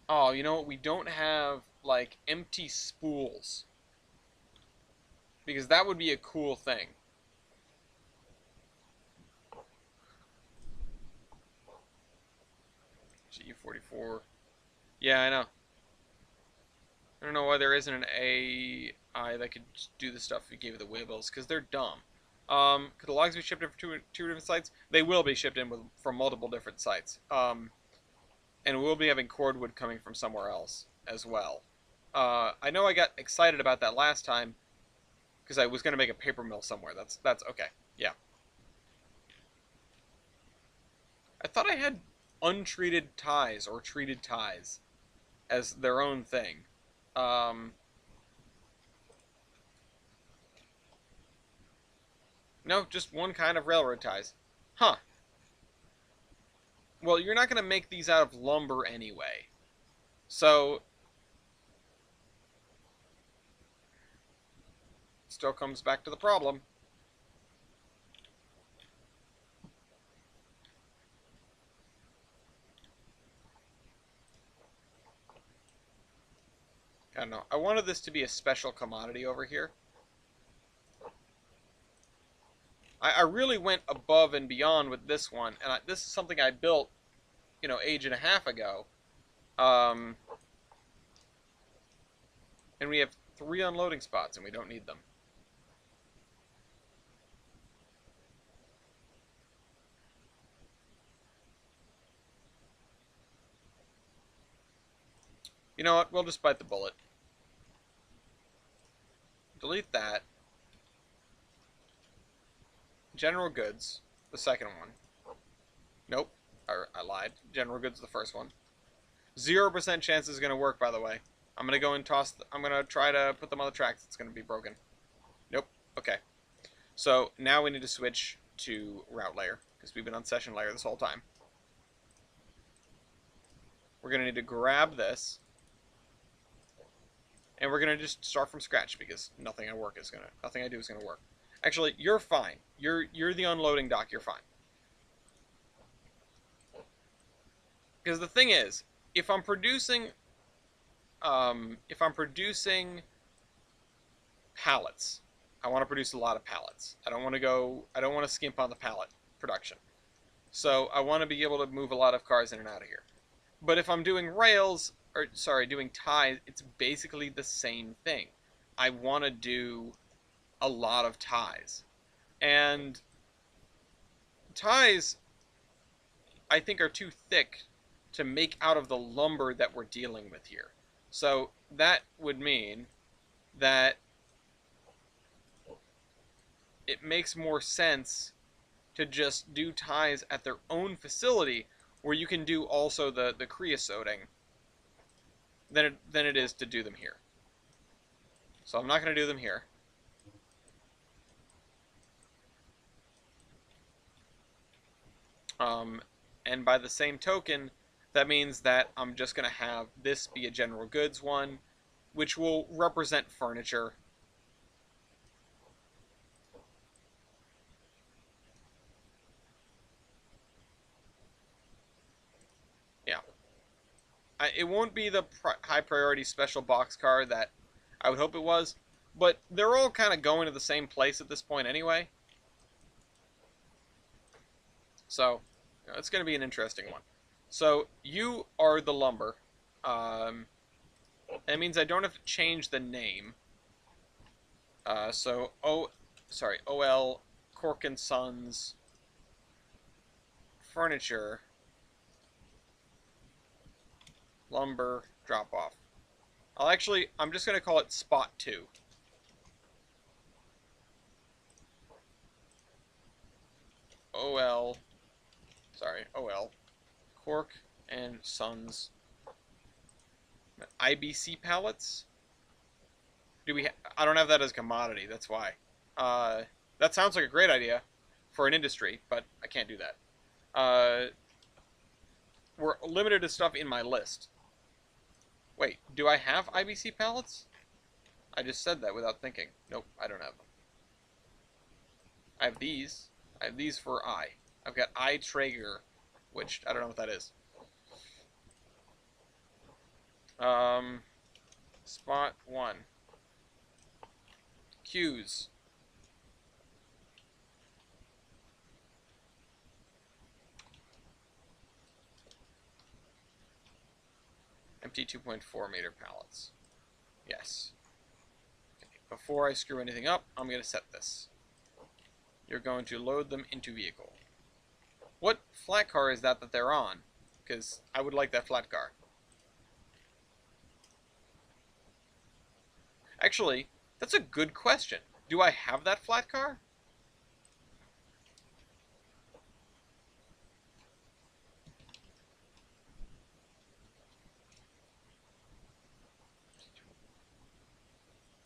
Oh, you know what? We don't have, like, empty spools. Because that would be a cool thing. GU44. Yeah, I know. I don't know why there isn't an AI that could do the stuff we gave the Wibbles, because they're dumb. Could the logs be shipped in from two different sites? They will be shipped in from multiple different sites. And we'll be having cordwood coming from somewhere else as well. I know I got excited about that last time, because I was going to make a paper mill somewhere. That's okay. Yeah. I thought I had untreated ties or treated ties as their own thing. Um, no, just one kind of railroad ties. Huh. Well, you're not going to make these out of lumber anyway. So, still comes back to the problem. I don't know. I wanted this to be a special commodity over here. I really went above and beyond with this one, and this is something I built, age and a half ago. Um, and we have 3 unloading spots, and we don't need them. You know what? We'll just bite the bullet. Delete that. General goods, the second one. Nope, I lied. General goods, the first one. 0% chance is going to work, by the way. I'm going to go and I'm going to try to put them on the tracks. It's going to be broken. Nope. Okay. So now we need to switch to route layer, because we've been on session layer this whole time. We're going to need to grab this. And we're going to just start from scratch, because nothing I do is going to work. Actually, you're fine. You're the unloading dock. You're fine. Because the thing is, if I'm producing pallets, I want to produce a lot of pallets. I don't want to skimp on the pallet production. So I want to be able to move a lot of cars in and out of here. But if I'm doing doing ties, it's basically the same thing. I want to do a lot of ties. And ties, I think, are too thick to make out of the lumber that we're dealing with here. So that would mean that it makes more sense to just do ties at their own facility, where you can do also the creosoting, than it is to do them here. So I'm not going to do them here. And by the same token, that means that I'm just going to have this be a general goods one, which will represent furniture. Yeah. It won't be the high priority special boxcar that I would hope it was, but they're all kind of going to the same place at this point anyway. So, it's going to be an interesting one. So, you are the lumber. That means I don't have to change the name. OL Cork and Sons Furniture Lumber Drop Off. I'm just going to call it Spot 2. OL Cork and Sons IBC pallets. I don't have that as a commodity, that's why. That sounds like a great idea for an industry, but I can't do that. We're limited to stuff in my list. Wait, do I have IBC pallets? I just said that without thinking. Nope, I don't have them. I have these. I have these for I. I've got I Traeger, which I don't know what that is. Spot 1. Q's. Empty 2.4 meter pallets. Yes. Okay. Before I screw anything up, I'm going to set this. You're going to load them into vehicle. What flat car is that they're on? Because I would like that flat car. Actually, that's a good question. Do I have that flat car?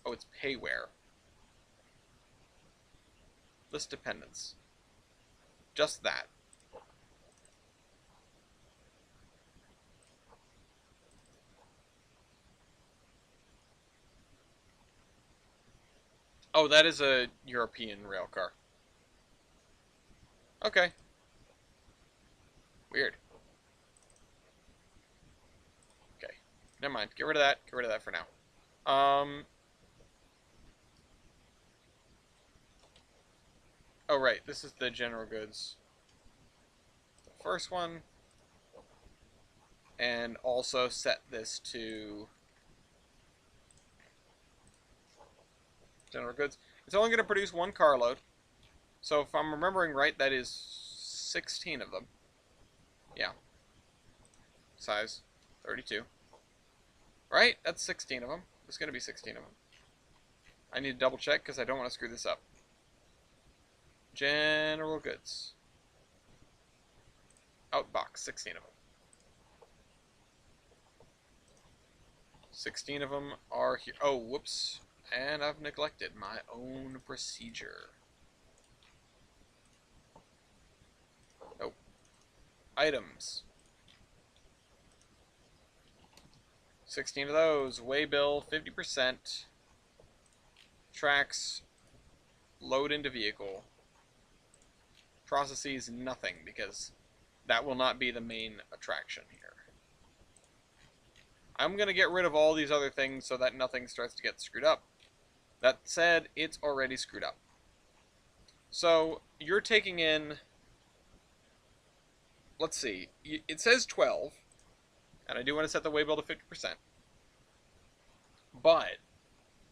Oh, it's payware. List dependents. Just that. Oh, that is a European rail car. Okay. Weird. Okay. Never mind. Get rid of that. Get rid of that for now. Oh, right. This is the general goods. The first one. And also set this to general goods. It's only going to produce one carload. So if I'm remembering right, that is 16 of them. Yeah. Size 32. Right? That's 16 of them. There's going to be 16 of them. I need to double check because I don't want to screw this up. General goods. Outbox, 16 of them. 16 of them are here. Oh, whoops. And I've neglected my own procedure. Nope. Items. 16 of those. Waybill, 50%. Tracks, load into vehicle. Processes, nothing, because that will not be the main attraction here. I'm going to get rid of all these other things so that nothing starts to get screwed up. That said, it's already screwed up. So, you're taking in, let's see, it says 12, and I do want to set the waybill to 50%. But,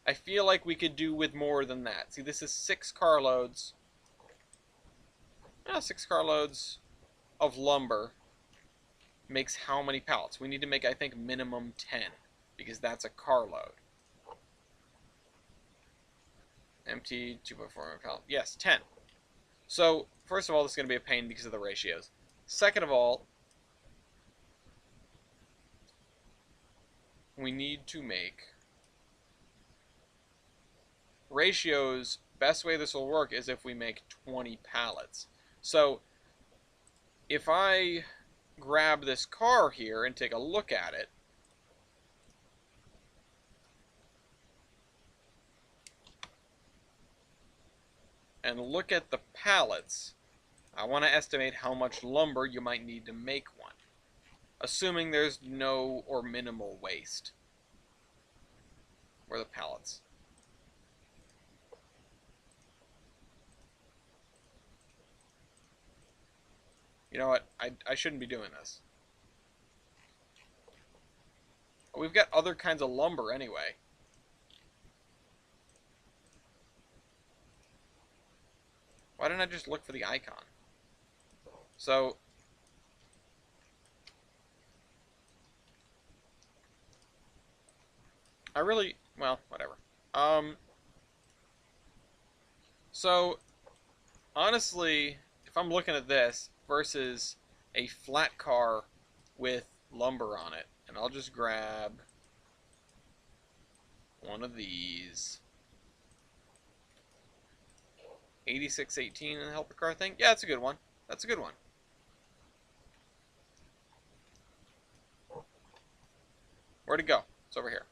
I feel like we could do with more than that. See, this is 6 carloads. 6 carloads of lumber makes how many pallets? We need to make, I think, minimum 10, because that's a carload. Empty 2.4 pallet. Yes, 10. So, first of all, this is going to be a pain because of the ratios. Second of all, we need to make ratios. Best way this will work is if we make 20 pallets. So, if I grab this car here and take a look at it, and look at the pallets, I want to estimate how much lumber you might need to make one, assuming there's no or minimal waste. Where are the pallets? You know what? I shouldn't be doing this. We've got other kinds of lumber anyway. Why didn't I just look for the icon? So, I really, well, whatever. So, honestly, if I'm looking at this versus a flat car with lumber on it, and I'll just grab one of these. 8618 in the helper car thing? Yeah, that's a good one. That's a good one. Where'd it go? It's over here.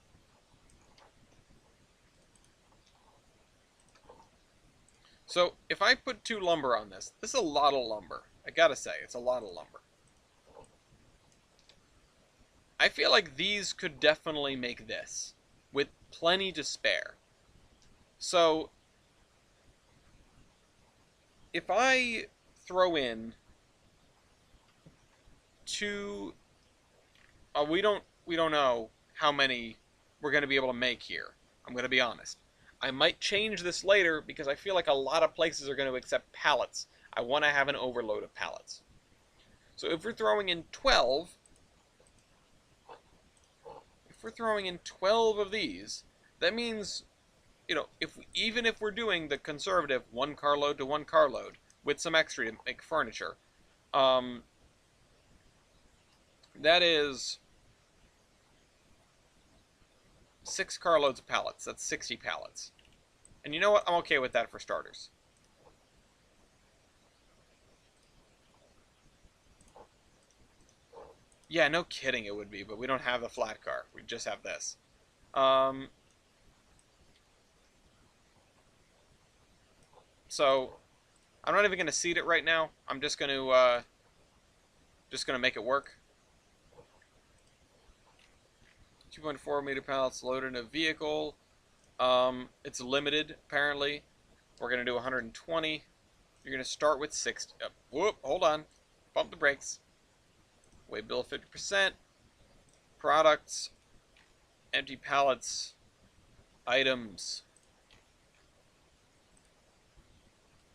So, if I put 2 lumber on this, this is a lot of lumber. I gotta say, it's a lot of lumber. I feel like these could definitely make this, with plenty to spare. So, if I throw in 2, we don't know how many we're going to be able to make here. I'm going to be honest. I might change this later because I feel like a lot of places are going to accept pallets. I want to have an overload of pallets. So if we're throwing in 12, of these, that means, even if we're doing the conservative 1 carload to 1 carload with some extra to make furniture, that is 6 carloads of pallets. That's 60 pallets. And you know what? I'm okay with that for starters. Yeah, no kidding it would be, but we don't have the flat car. We just have this. Um, so I'm not even going to seed it right now. I'm just gonna make it work. 2.4 meter pallets loaded in a vehicle. It's limited apparently. We're gonna do 120. You're gonna start with 60. Whoop! Hold on. Bump the brakes. Weight bill 50%. Products. Empty pallets. Items.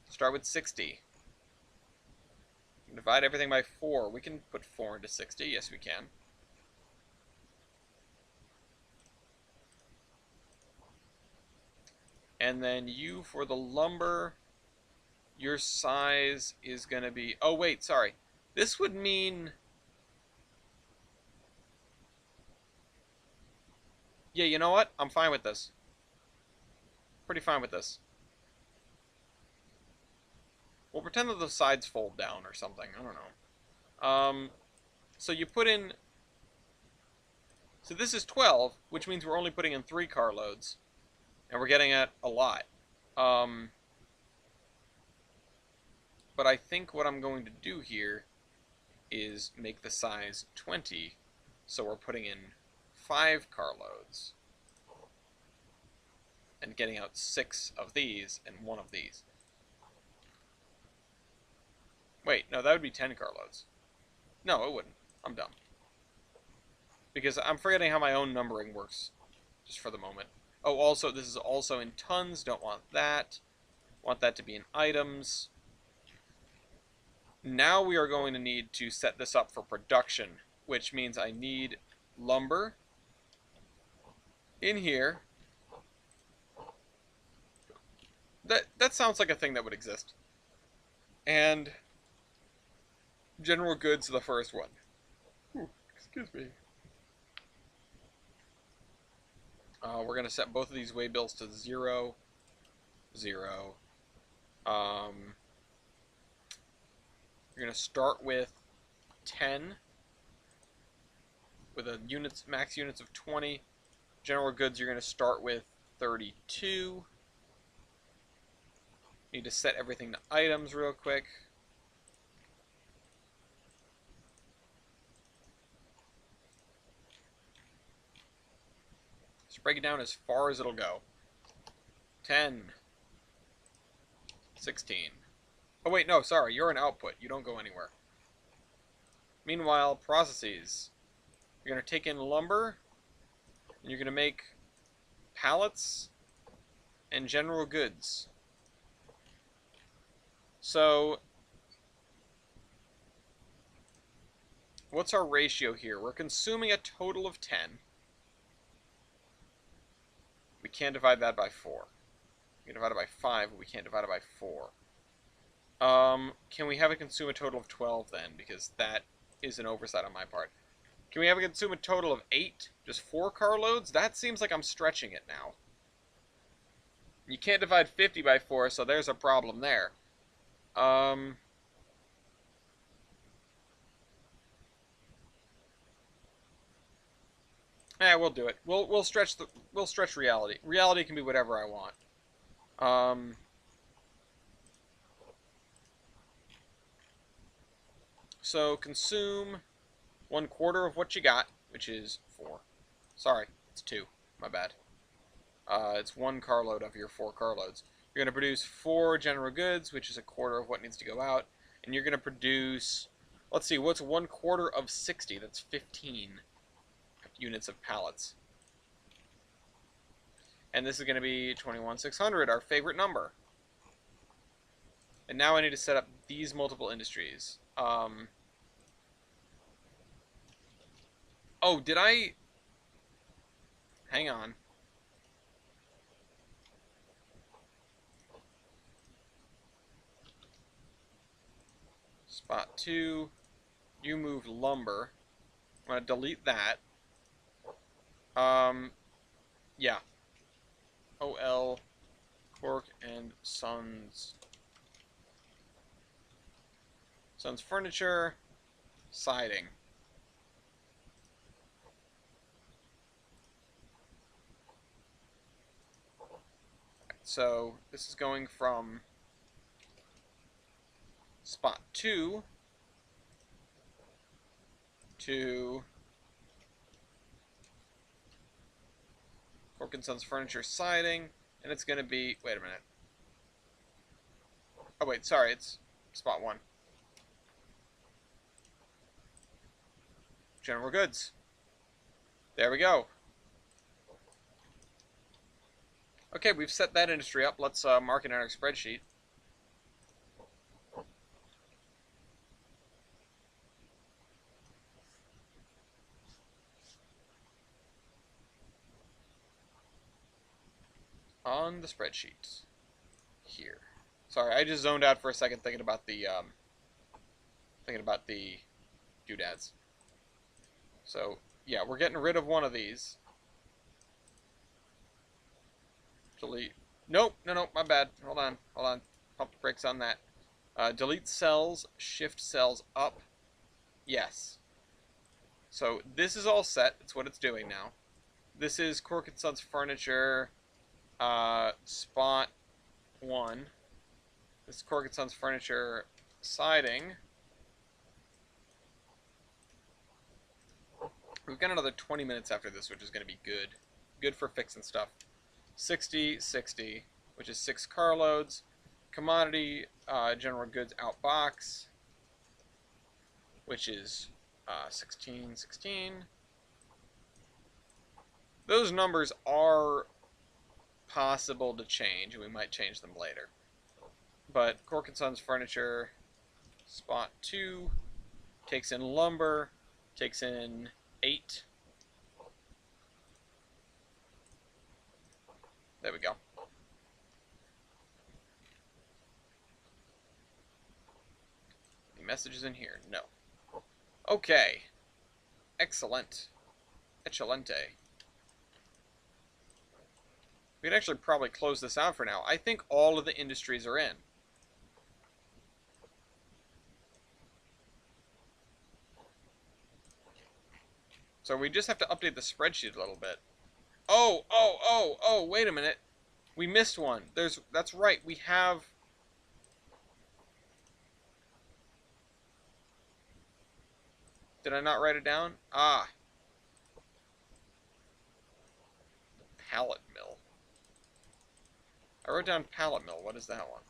Start with 60. Divide everything by 4. We can put 4 into 60. Yes, we can. And then you, for the lumber, your size is going to be... Oh, wait, sorry. This would mean... Yeah, you know what? I'm fine with this. Pretty fine with this. We'll pretend that the sides fold down or something. I don't know. So you put in... So this is 12, which means we're only putting in 3 carloads. And we're getting at a lot. But I think what I'm going to do here is make the size 20. So we're putting in 5 carloads. And getting out 6 of these and 1 of these. Wait, no, that would be 10 carloads. No, it wouldn't. I'm dumb. Because I'm forgetting how my own numbering works, just for the moment. Oh, also, this is also in tons. Don't want that. Want that to be in items. Now we are going to need to set this up for production, which means I need lumber in here. That sounds like a thing that would exist. And general goods, the first one. Ooh, excuse me. We're going to set both of these way bills to 0, 0. You're going to start with 10 with a max units of 20. General goods, you're going to start with 32. Need to set everything to items real quick. Just break it down as far as it'll go. 10. 16. Oh wait, no, sorry, you're an output. You don't go anywhere. Meanwhile, processes. You're going to take in lumber, and you're going to make pallets and general goods. So, what's our ratio here? We're consuming a total of 10. We can't divide that by 4. We can divide it by 5, but we can't divide it by 4. Can we have it consume a total of 12 then? Because that is an oversight on my part. Can we have it consume a total of 8? Just 4 carloads? That seems like I'm stretching it now. You can't divide 50 by 4, so there's a problem there. We'll do it. We'll stretch reality. Reality can be whatever I want. So consume 1/4 of what you got, which is 4. Sorry, it's 2. My bad. It's 1 carload of your 4 carloads. You're going to produce 4 general goods, which is 1/4 of what needs to go out. And you're going to produce, let's see, what's 1/4 of 60? That's 15 units of pallets. And this is going to be 21,600, our favorite number. And now I need to set up these multiple industries. Oh, did I... Hang on. Spot 2. You moved lumber. I'm going to delete that. Yeah. OL Cork and Sons Furniture Siding. So this is going from spot 2 to Cork and Sons Furniture Siding, and it's going to be, wait a minute. Oh wait, sorry, it's spot 1. General Goods. There we go. Okay, we've set that industry up. Let's mark it in our spreadsheet. On the spreadsheet. Here. Sorry, I just zoned out for a second thinking about the doodads. So, yeah, we're getting rid of one of these. Delete. Nope, no, my bad. Hold on. Pump the brakes on that. Delete cells, shift cells up. Yes. So this is all set. It's what it's doing now. This is Cork and Sons Furniture, spot 1. This is Cork and Sons Furniture siding. We've got another 20 minutes after this, which is going to be good. Good for fixing stuff. 60, 60, which is 6 carloads. Commodity, general goods outbox, which is 16, 16. Those numbers are possible to change, and we might change them later. But Cork and Sons Furniture, spot 2, takes in lumber, takes in 8. There we go. Any messages in here? No. Okay. Excellent. Excelente. We could actually probably close this out for now. I think all of the industries are in. So we just have to update the spreadsheet a little bit. Oh, wait a minute. We missed one. That's right. We have... Did I not write it down? Ah. The pallet mill. I wrote down pallet mill. What is that one?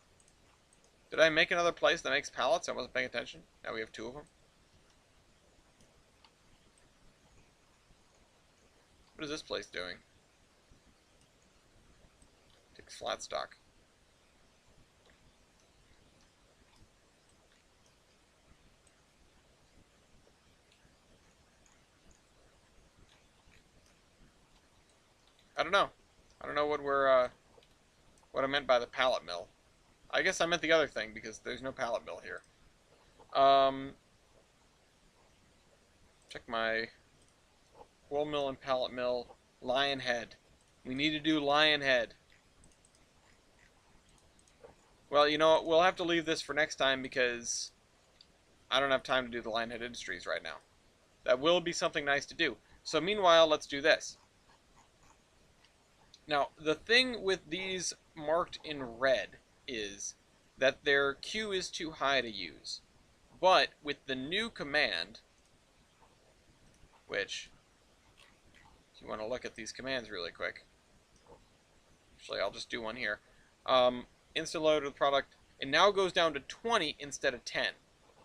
Did I make another place that makes pallets? I wasn't paying attention. Now we have 2 of them. What is this place doing? Takes flat stock. I don't know. I don't know what what I meant by the pallet mill. I guess I meant the other thing because there's no pallet mill here. Check my wool mill and pallet mill. Lion head. We need to do lion head. Well, you know what? We'll have to leave this for next time because I don't have time to do the Lionhead Industries right now. That will be something nice to do. So meanwhile, let's do this. Now, the thing with these marked in red is that their queue is too high to use. But with the new command, which, if you want to look at these commands really quick, actually I'll just do one here. Instant load of the product, it now goes down to 20 instead of 10.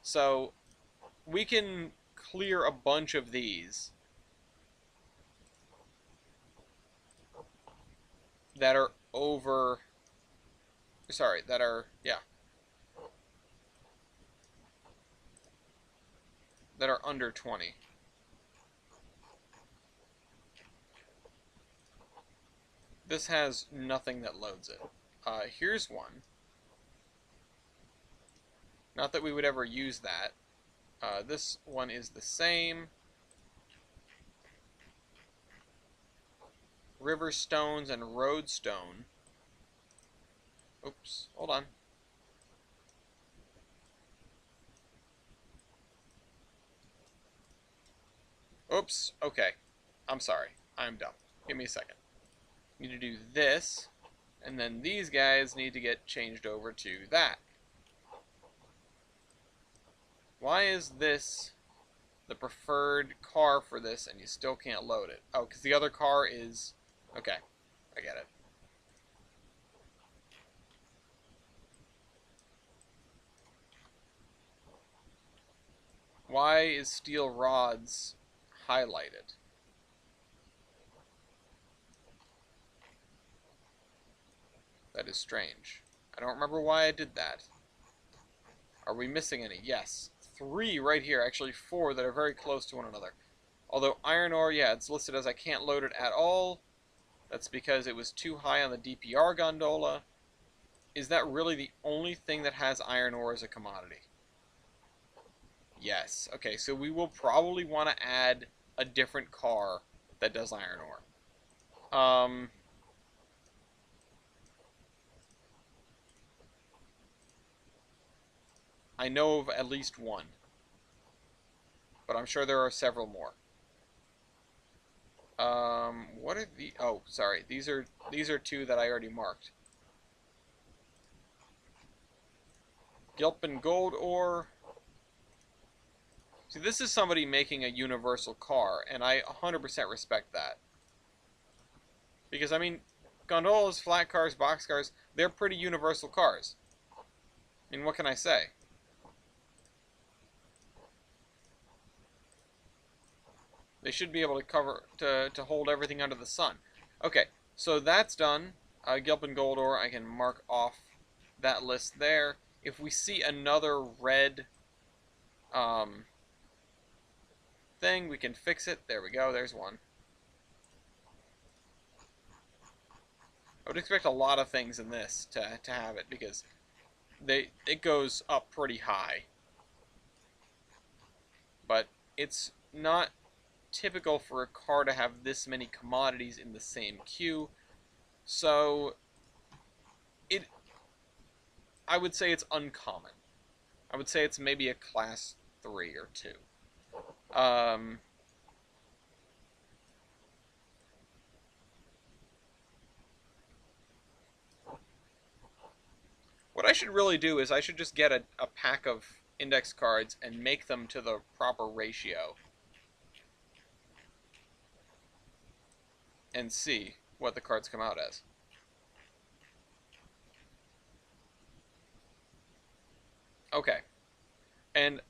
So we can clear a bunch of these that are over, sorry, that are, yeah, that are under 20. This has nothing that loads it. Here's one. Not that we would ever use that. This one is the same. river stones and road stone. Oops, hold on. Oops, okay. I'm sorry. I'm dumb. Give me a second. Need to do this, and then these guys need to get changed over to that. Why is this the preferred car for this and you still can't load it? Oh, because the other car is... Okay, I get it. Why is steel rods highlighted? That is strange. I don't remember why I did that. Are we missing any? Yes. 3 right here. Actually 4 that are very close to one another. Although iron ore, yeah, it's listed as I can't load it at all. That's because it was too high on the DPR gondola. Is that really the only thing that has iron ore as a commodity? Yes. Okay, so we will probably want to add a different car that does iron ore. I know of at least one, but I'm sure there are several more. What are the... Oh, sorry. These are 2 that I already marked. Gilpin gold ore. See, this is somebody making a universal car, and I 100% respect that. Because, I mean, gondolas, flat cars, boxcars, they're pretty universal cars. I mean, what can I say? They should be able to cover, to hold everything under the sun. Okay, so that's done. Gilpin gold ore, I can mark off that list there. If we see another red thing, we can fix it. There we go, there's one. I would expect a lot of things in this to have it, because it goes up pretty high. But it's not typical for a car to have this many commodities in the same queue. So I would say it's uncommon. I would say it's maybe a class 3 or 2. What I should really do is I should just get a pack of index cards and make them to the proper ratio. And see what the cards come out as. Okay. And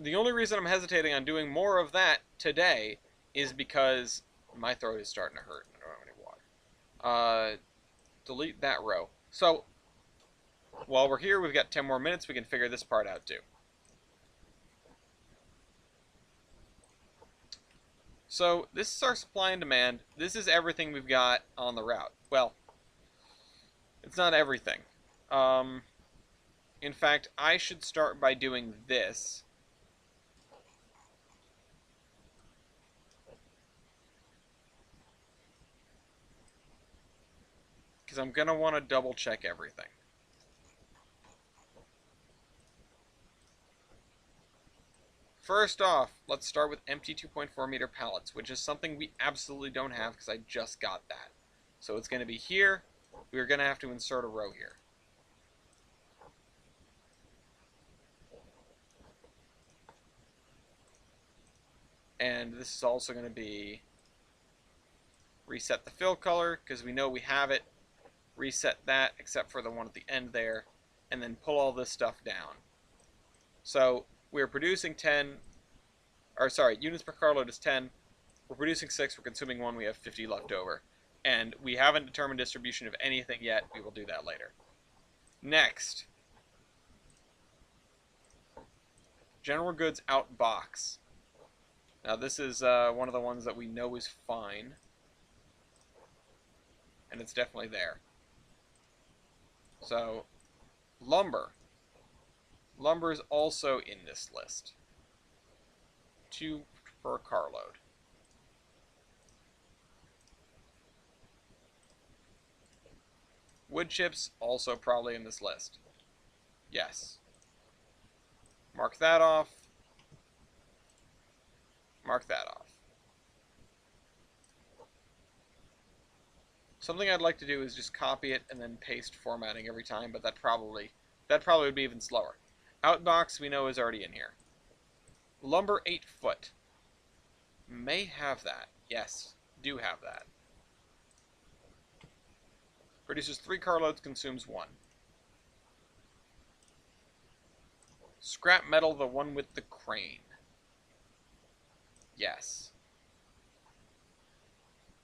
the only reason I'm hesitating on doing more of that today is because my throat is starting to hurt. I don't have any water. Delete that row. So, while we're here, we've got 10 more minutes. We can figure this part out too. So, this is our supply and demand. This is everything we've got on the route. Well, it's not everything. In fact, I should start by doing this. Because I'm going to want to double check everything. First off, let's start with empty 2.4 meter pallets, which is something we absolutely don't have because I just got that. So it's going to be here. We're going to have to insert a row here. And this is also going to be reset the fill color because we know we have it. Reset that except for the one at the end there. And then pull all this stuff down. So we're producing 10, or sorry, units per carload is 10. We're producing 6, we're consuming 1, we have 50 left over. And we haven't determined distribution of anything yet. We will do that later. Next. General goods out box. Now this is one of the ones that we know is fine. And it's definitely there. So, lumber. Lumber is also in this list. 2 per carload. Wood chips also probably in this list. Yes. Mark that off. Mark that off. Something I'd like to do is just copy it and then paste formatting every time, but that probably would be even slower. Outbox we know is already in here. Lumber 8 foot. May have that. Yes, do have that. Produces 3 carloads, consumes 1. Scrap metal, the one with the crane. Yes.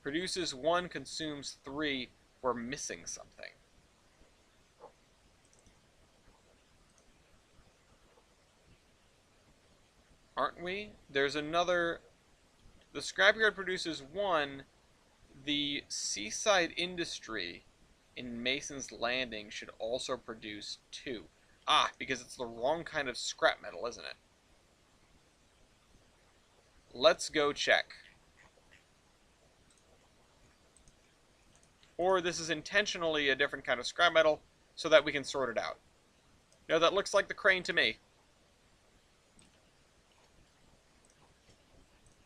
Produces 1, consumes 3. We're missing something. Aren't we? There's another... The scrapyard produces 1. The seaside industry in Mason's Landing should also produce 2. Ah, because it's the wrong kind of scrap metal, isn't it? Let's go check. Or this is intentionally a different kind of scrap metal so that we can sort it out. No, that looks like the crane to me.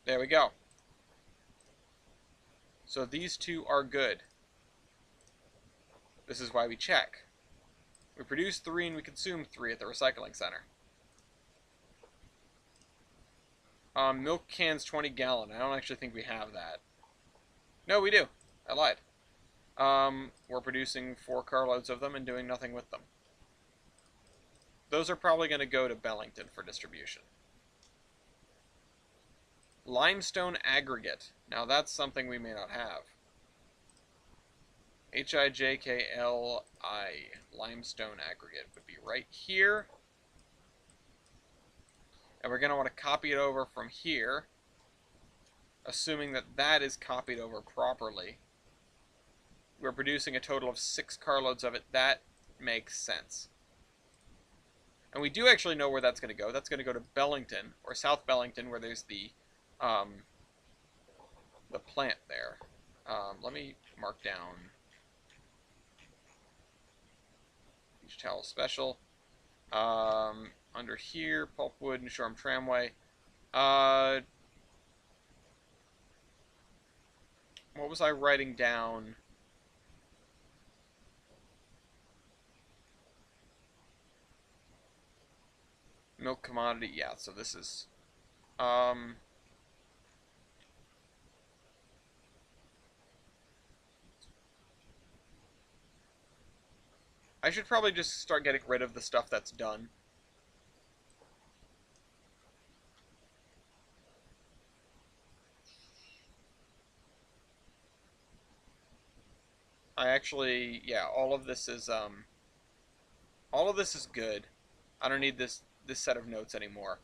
There we go. So these 2 are good. This is why we check. We produce 3 and we consume 3 at the recycling center. Milk cans 20 gallon. I don't actually think we have that. No, we do. I lied. We're producing 4 carloads of them and doing nothing with them. Those are probably going to go to Bellington for distribution. Limestone aggregate. Now that's something we may not have. Hijkli. Limestone aggregate would be right here. And we're going to want to copy it over from here, assuming that that is copied over properly. We're producing a total of 6 carloads of it. That makes sense. And we do actually know where that's going to go. That's going to go to Bellington, or South Bellington, where there's the plant there. Let me mark down beach towel special. Under here, pulpwood and Shoreham Tramway. What was I writing down? Milk commodity, yeah, so this is, I should probably just start getting rid of the stuff that's done. I actually, yeah, all of this is good. I don't need this set of notes anymore.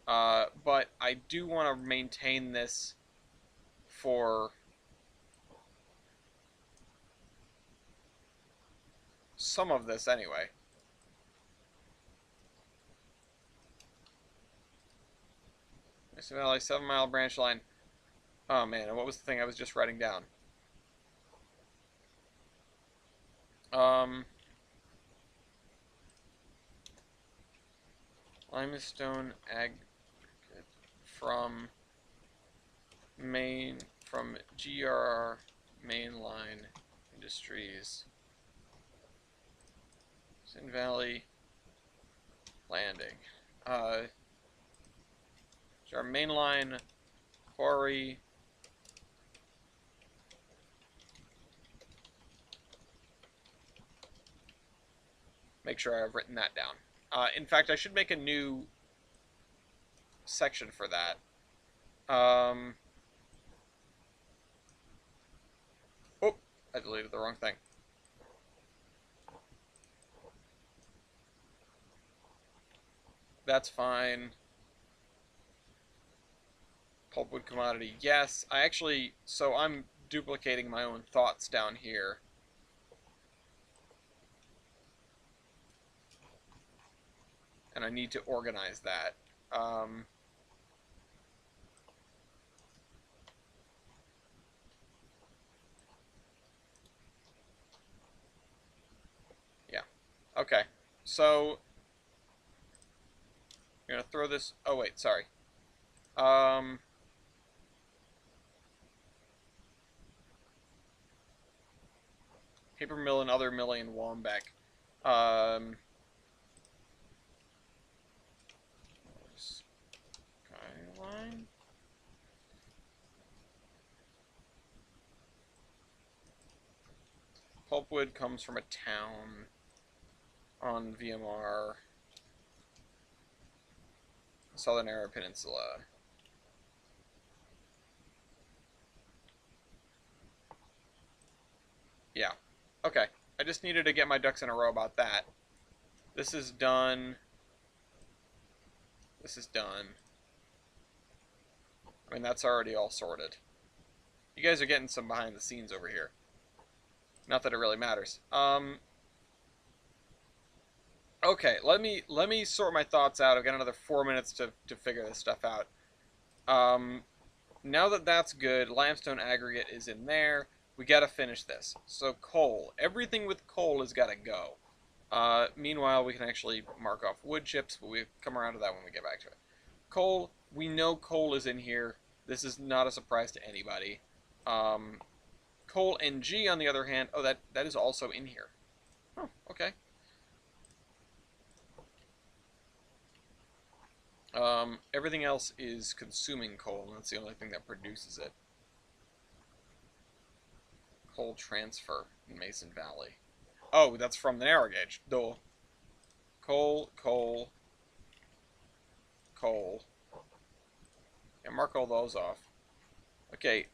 But I do want to maintain this for some of this anyway. Mason Valley, 7 Mile branch line. Oh man, and what was the thing I was just writing down? Limestone aggregate from GRR Mainline Industries, Mason Valley Landing. Our mainline quarry. Make sure I've written that down. In fact, I should make a new section for that. Oh, I deleted the wrong thing. That's fine. Pulpwood commodity, yes. So I'm duplicating my own thoughts down here. And I need to organize that. Okay. So, you're gonna throw this... Oh, wait, sorry. Um... Paper mill and other milling in Wombeck. Skyline? Pulpwood comes from a town on VMR. Southern Arab Peninsula. Yeah. Okay. I just needed to get my ducks in a row about that. This is done. This is done. I mean, that's already all sorted. You guys are getting some behind the scenes over here. Not that it really matters. Okay, let me sort my thoughts out. I've got another 4 minutes to figure this stuff out. Now that that's good, limestone aggregate is in there. We gotta finish this. So coal. Everything with coal has gotta go. Meanwhile, we can actually mark off wood chips, but we'll come around to that when we get back to it. Coal, we know coal is in here. This is not a surprise to anybody. Coal NG, on the other hand, oh, that is also in here. Oh, okay. Everything else is consuming coal, and that's the only thing that produces it. Coal transfer in Mason Valley. Oh, that's from the narrow gauge. Duh. Coal, coal, coal. Yeah, mark all those off. Okay,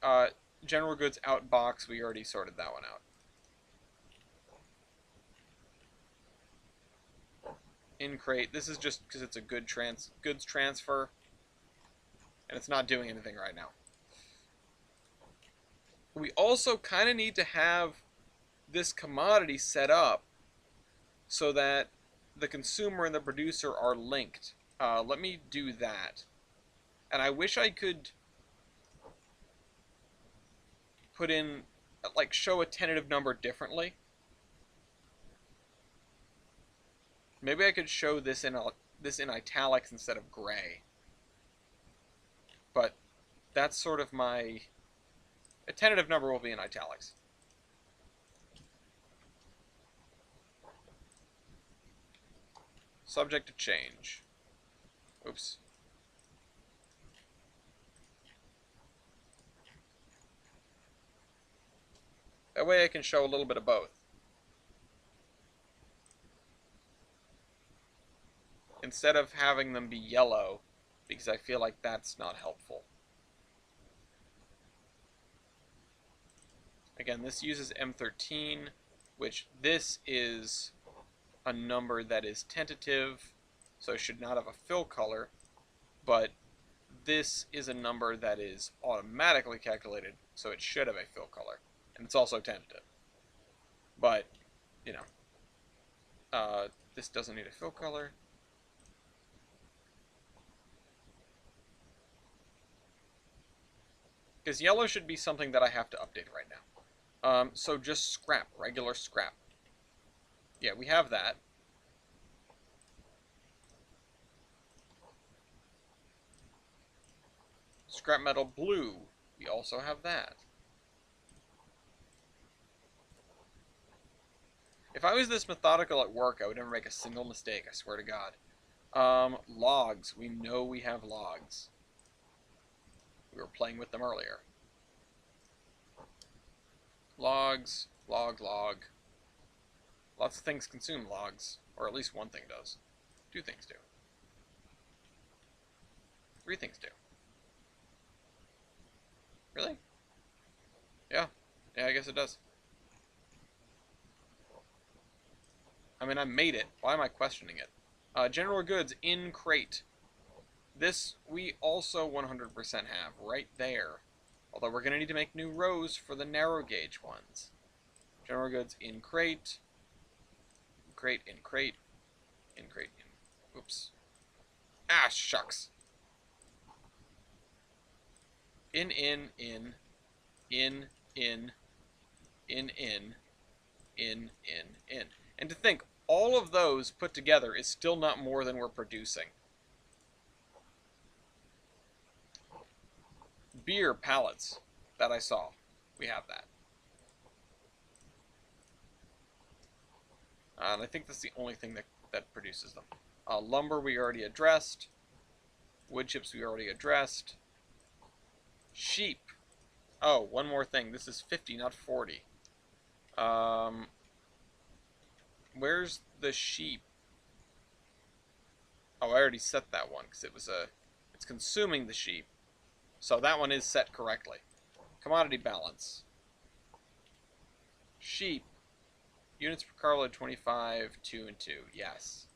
general goods outbox, we already sorted that one out. In crate, this is just because it's a goods transfer, and it's not doing anything right now. We also kind of need to have this commodity set up so that the consumer and the producer are linked. Let me do that. And I wish I could put in, like, show a tentative number differently. Maybe I could show this in italics instead of gray. But that's sort of my... A tentative number will be in italics. Subject to change. Oops. That way I can show a little bit of both. Instead of having them be yellow, because I feel like that's not helpful. Again, this uses M13, which this is a number that is tentative, so it should not have a fill color, but this is a number that is automatically calculated, so it should have a fill color, and it's also tentative. But, you know, this doesn't need a fill color. Because yellow should be something that I have to update right now. So just scrap, regular scrap. Yeah, we have that. Scrap metal blue, we also have that. If I was this methodical at work, I would never make a single mistake, I swear to God. Logs, we know we have logs. We were playing with them earlier. Logs, log. Lots of things consume logs, or at least one thing does. 2 things do. 3 things do. Really? Yeah. Yeah, I guess it does. I mean, I made it. Why am I questioning it? General goods in crate. This we also 100% have right there. Although we're going to need to make new rows for the narrow gauge ones. General goods in crate. Crate, in crate. In crate, in... Oops. Ah, shucks. In. And to think, All of those put together is still not more than we're producing. Beer pallets that I saw. We have that. And I think that's the only thing that produces them. Lumber we already addressed. Wood chips we already addressed. Sheep. Oh, one more thing. This is 50, not 40. Where's the sheep? Oh, I already set that one because it's consuming the sheep. So that one is set correctly. Commodity balance. Sheep. Units per carload 25, 2 and 2. Yes.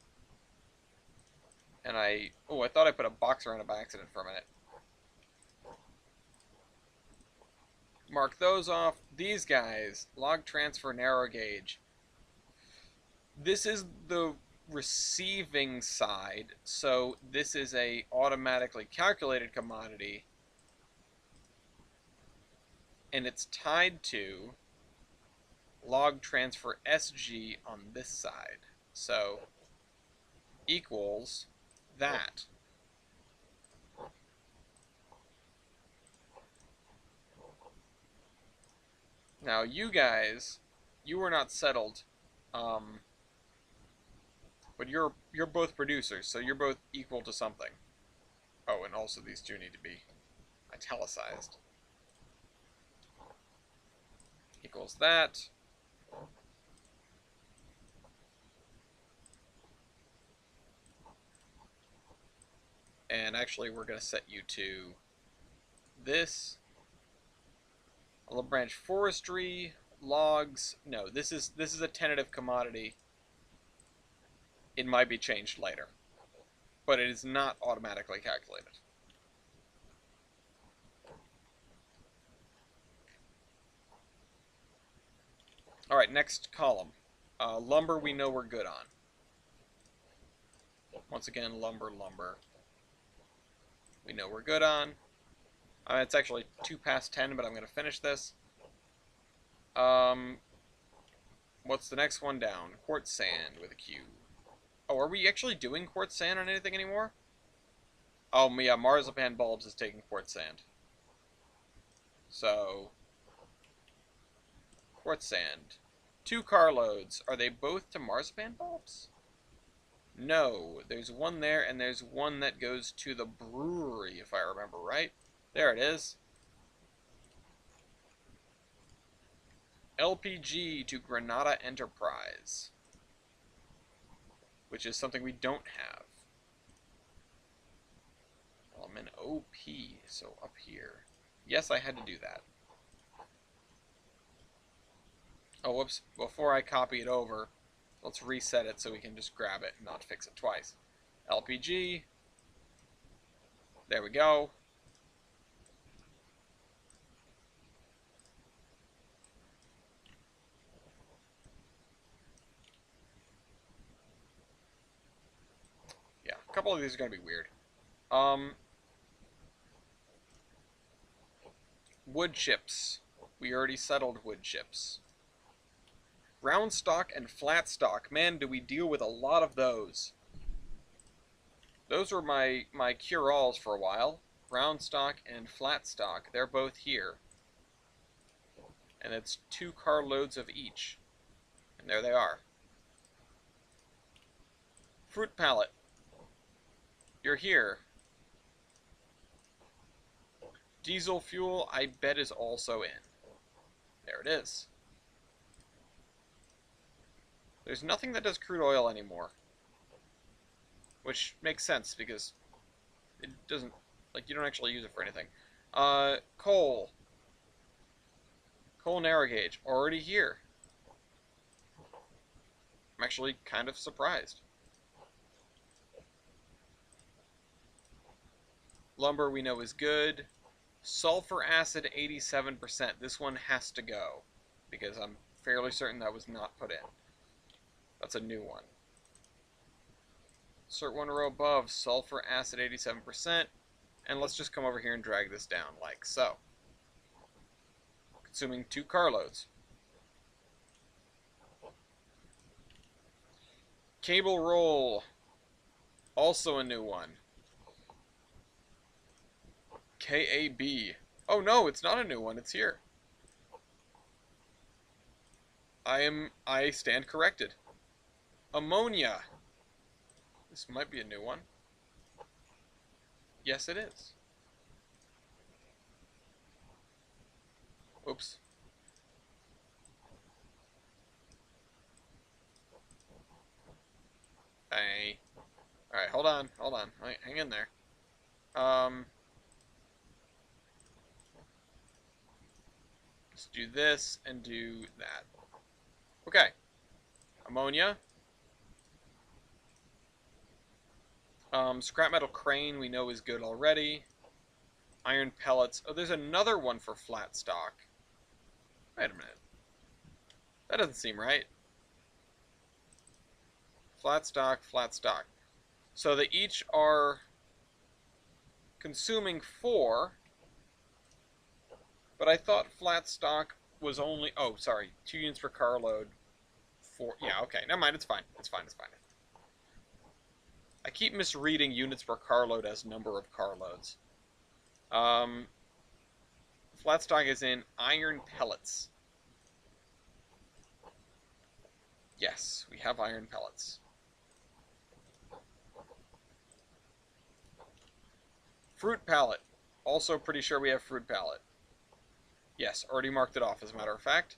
And I thought I put a box around it by accident for a minute. Mark those off. These guys, log transfer narrow gauge. This is the receiving side, so this is a automatically calculated commodity, and it's tied to log transfer SG on this side. So equals that. Now you guys, you were not settled, but you're both producers, so you're both equal to something. Oh, and also these two need to be italicized. Equals that. And actually, we're going to set you to this. Olive branch forestry, logs. No, this is a tentative commodity. It might be changed later, but it is not automatically calculated. All right, next column. Lumber we know we're good on. Once again, lumber. We know we're good on. It's actually 2 past 10, but I'm going to finish this. What's the next one down? Quartz sand with a Q. Oh, are we actually doing quartz sand on anything anymore? Oh, yeah, marzipan bulbs is taking quartz sand. So, quartz sand. 2 carloads. Are they both to marzipan bulbs? No, there's one there, and there's one that goes to the brewery, if I remember right. There it is. LPG to Granada Enterprise, which is something we don't have. Well, I'm in OP, so up here. Yes, I had to do that. Oh, whoops. Before I copy it over, let's reset it so we can just grab it and not fix it twice. LPG. There we go. Yeah, a couple of these are going to be weird. Wood chips. We already settled wood chips. Round stock and flat stock. Man, do we deal with a lot of those. Those were my cure-alls for a while. Round stock and flat stock. They're both here. And it's 2 carloads of each. And there they are. Fruit pallet. You're here. Diesel fuel, I bet, is also in. There it is. There's nothing that does crude oil anymore. Which makes sense, because it doesn't, like, you don't actually use it for anything. Coal. Coal narrow gauge, already here. I'm actually kind of surprised. Lumber we know is good. Sulfur acid 87%. This one has to go, because I'm fairly certain that was not put in. That's a new one. Insert one row above, sulfur acid 87%. And let's just come over here and drag this down like so. Consuming 2 carloads. Cable roll. Also a new one. KAB. Oh no, it's not a new one. It's here. I stand corrected. Ammonia. This might be a new one. Yes, it is. Oops. Hey. Alright, hold on. Hang in there. Let's do this and do that. Okay. Ammonia. Scrap metal crane we know is good already. Iron pellets. Oh, there's another one for flat stock. Wait a minute. That doesn't seem right. Flat stock, flat stock. So they each are consuming 4, but I thought flat stock was only, oh, sorry, 2 units per carload. 4, yeah, okay, never mind, it's fine. I keep misreading units per carload as number of carloads. Flat stock is in iron pellets. Yes, we have iron pellets. Fruit pallet. Also pretty sure we have fruit pallet. Yes, already marked it off as a matter of fact.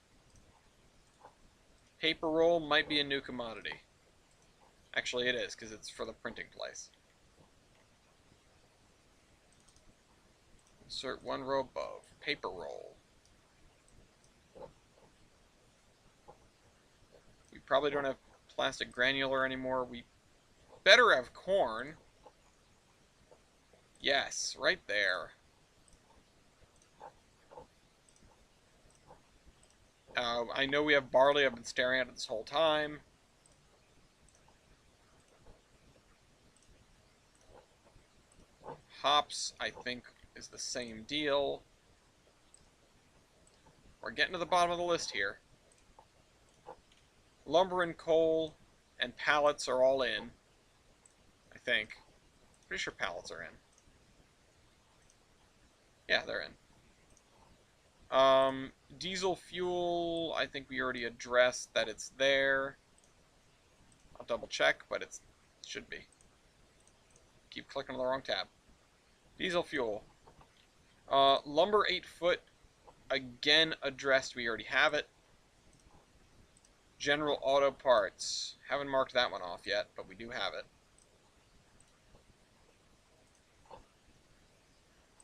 Paper roll might be a new commodity. Actually, it is, because it's for the printing place. Insert 1 row above. Paper roll. We probably don't have plastic granular anymore. We better have corn. Yes, right there. I know we have barley. I've been staring at it this whole time. Hops, I think, is the same deal. We're getting to the bottom of the list here. Lumber and coal and pallets are all in, I think. Pretty sure pallets are in. Yeah, they're in. Diesel fuel, I think we already addressed that it's there. I'll double check, but it should be. Keep clicking on the wrong tab. Diesel fuel. Lumber 8 foot, again addressed, we already have it. General auto parts. Haven't marked that one off yet, but we do have it.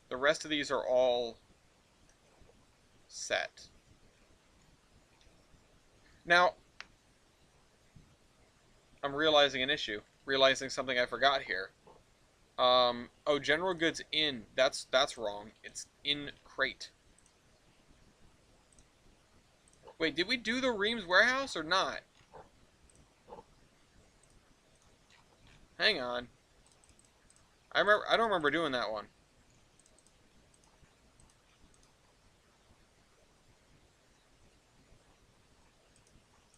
The rest of these are all set. Now, I'm realizing an issue. Realizing something I forgot here. Oh, general goods in. That's wrong. It's in crate. Wait, did we do the Reams warehouse or not? Hang on. I don't remember doing that one.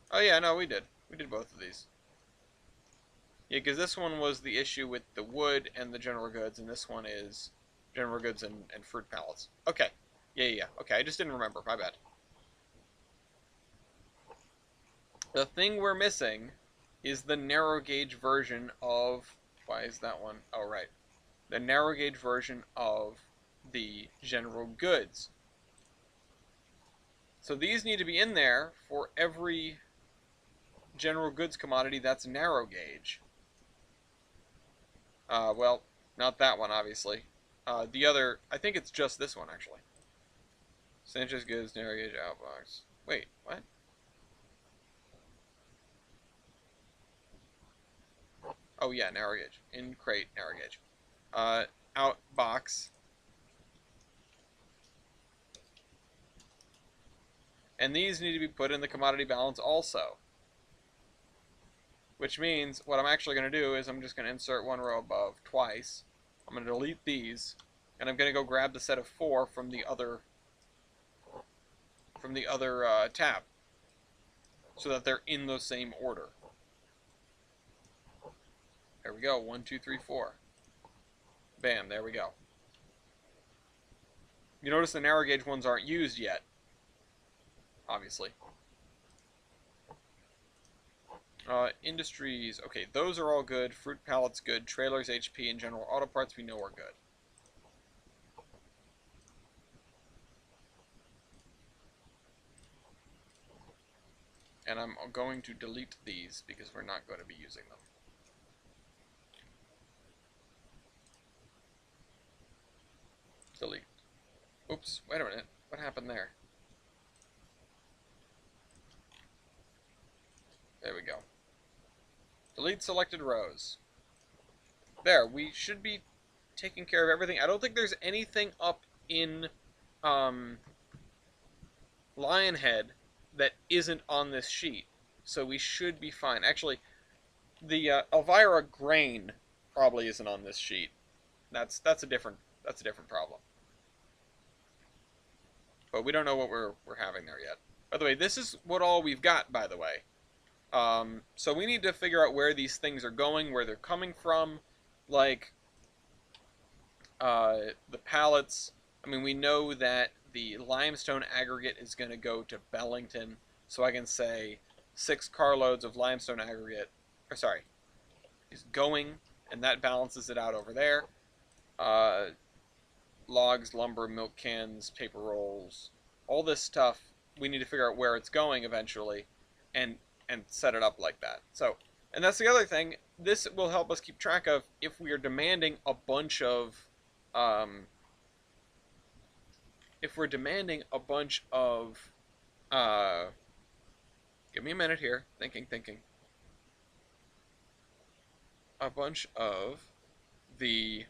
Oh yeah, no, we did. We did both of these. Yeah, because this one was the issue with the wood and the general goods, and this one is general goods and fruit pallets. Okay. Yeah. Okay, I just didn't remember. My bad. The thing we're missing is the narrow gauge version of... Why is that one? Oh, right. The narrow gauge version of the general goods. So these need to be in there for every general goods commodity that's narrow gauge. Well, not that one, obviously. The other, I think it's just this one, actually. Sanchez goods, narrow gauge outbox. Wait, what? Oh yeah, narrow gauge. In crate, narrow gauge. Out box. And these need to be put in the commodity balance also. Which means what I'm actually going to do is I'm just going to insert 1 row above twice. I'm going to delete these, and I'm going to go grab the set of 4 from the other tab, so that they're in the same order. There we go. 1, 2, 3, 4. Bam, there we go. You notice the narrow gauge ones aren't used yet. Obviously. Industries. Okay, those are all good. Fruit pallets good. Trailers, HP, and general auto parts we know are good. And I'm going to delete these because we're not going to be using them. Delete. Oops, wait a minute. What happened there? There we go. Delete selected rows. There, we should be taking care of everything. I don't think there's anything up in Lionhead that isn't on this sheet. So we should be fine. Actually, the Elvira grain probably isn't on this sheet. That's a different problem. But we don't know what we're having there yet. By the way, this is what all we've got, by the way. So we need to figure out where these things are going, where they're coming from, like the pallets. I mean, we know that the limestone aggregate is going to go to Bellington, so I can say 6 carloads of limestone aggregate, or sorry, is going, and that balances it out over there. Logs, lumber, milk cans, paper rolls, all this stuff, we need to figure out where it's going eventually, and set it up like that. So, and that's the other thing. This will help us keep track of if we are demanding a bunch of, give me a minute here, thinking. A bunch of the,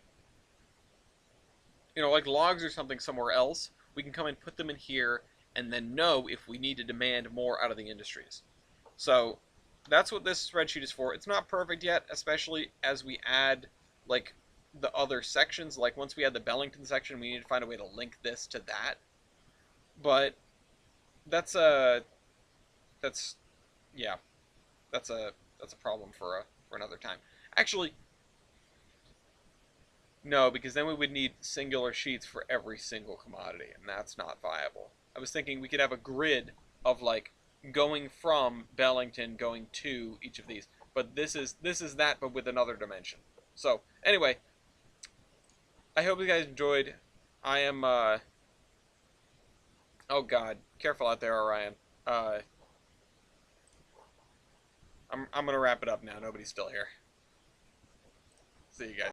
like logs or something somewhere else, we can come and put them in here and then know if we need to demand more out of the industries. So that's what this spreadsheet is for. It's not perfect yet, especially as we add like the other sections. Like once we add the Bellington section, we need to find a way to link this to that. But that's a problem for another time. Actually, no, because then we would need singular sheets for every single commodity, and that's not viable. I was thinking we could have a grid of like going from Bellington going to each of these, but this is that, but with another dimension. So anyway, I hope you guys enjoyed. I am oh God, careful out there, Orion. I'm gonna wrap it up now. Nobody's still here. See you guys.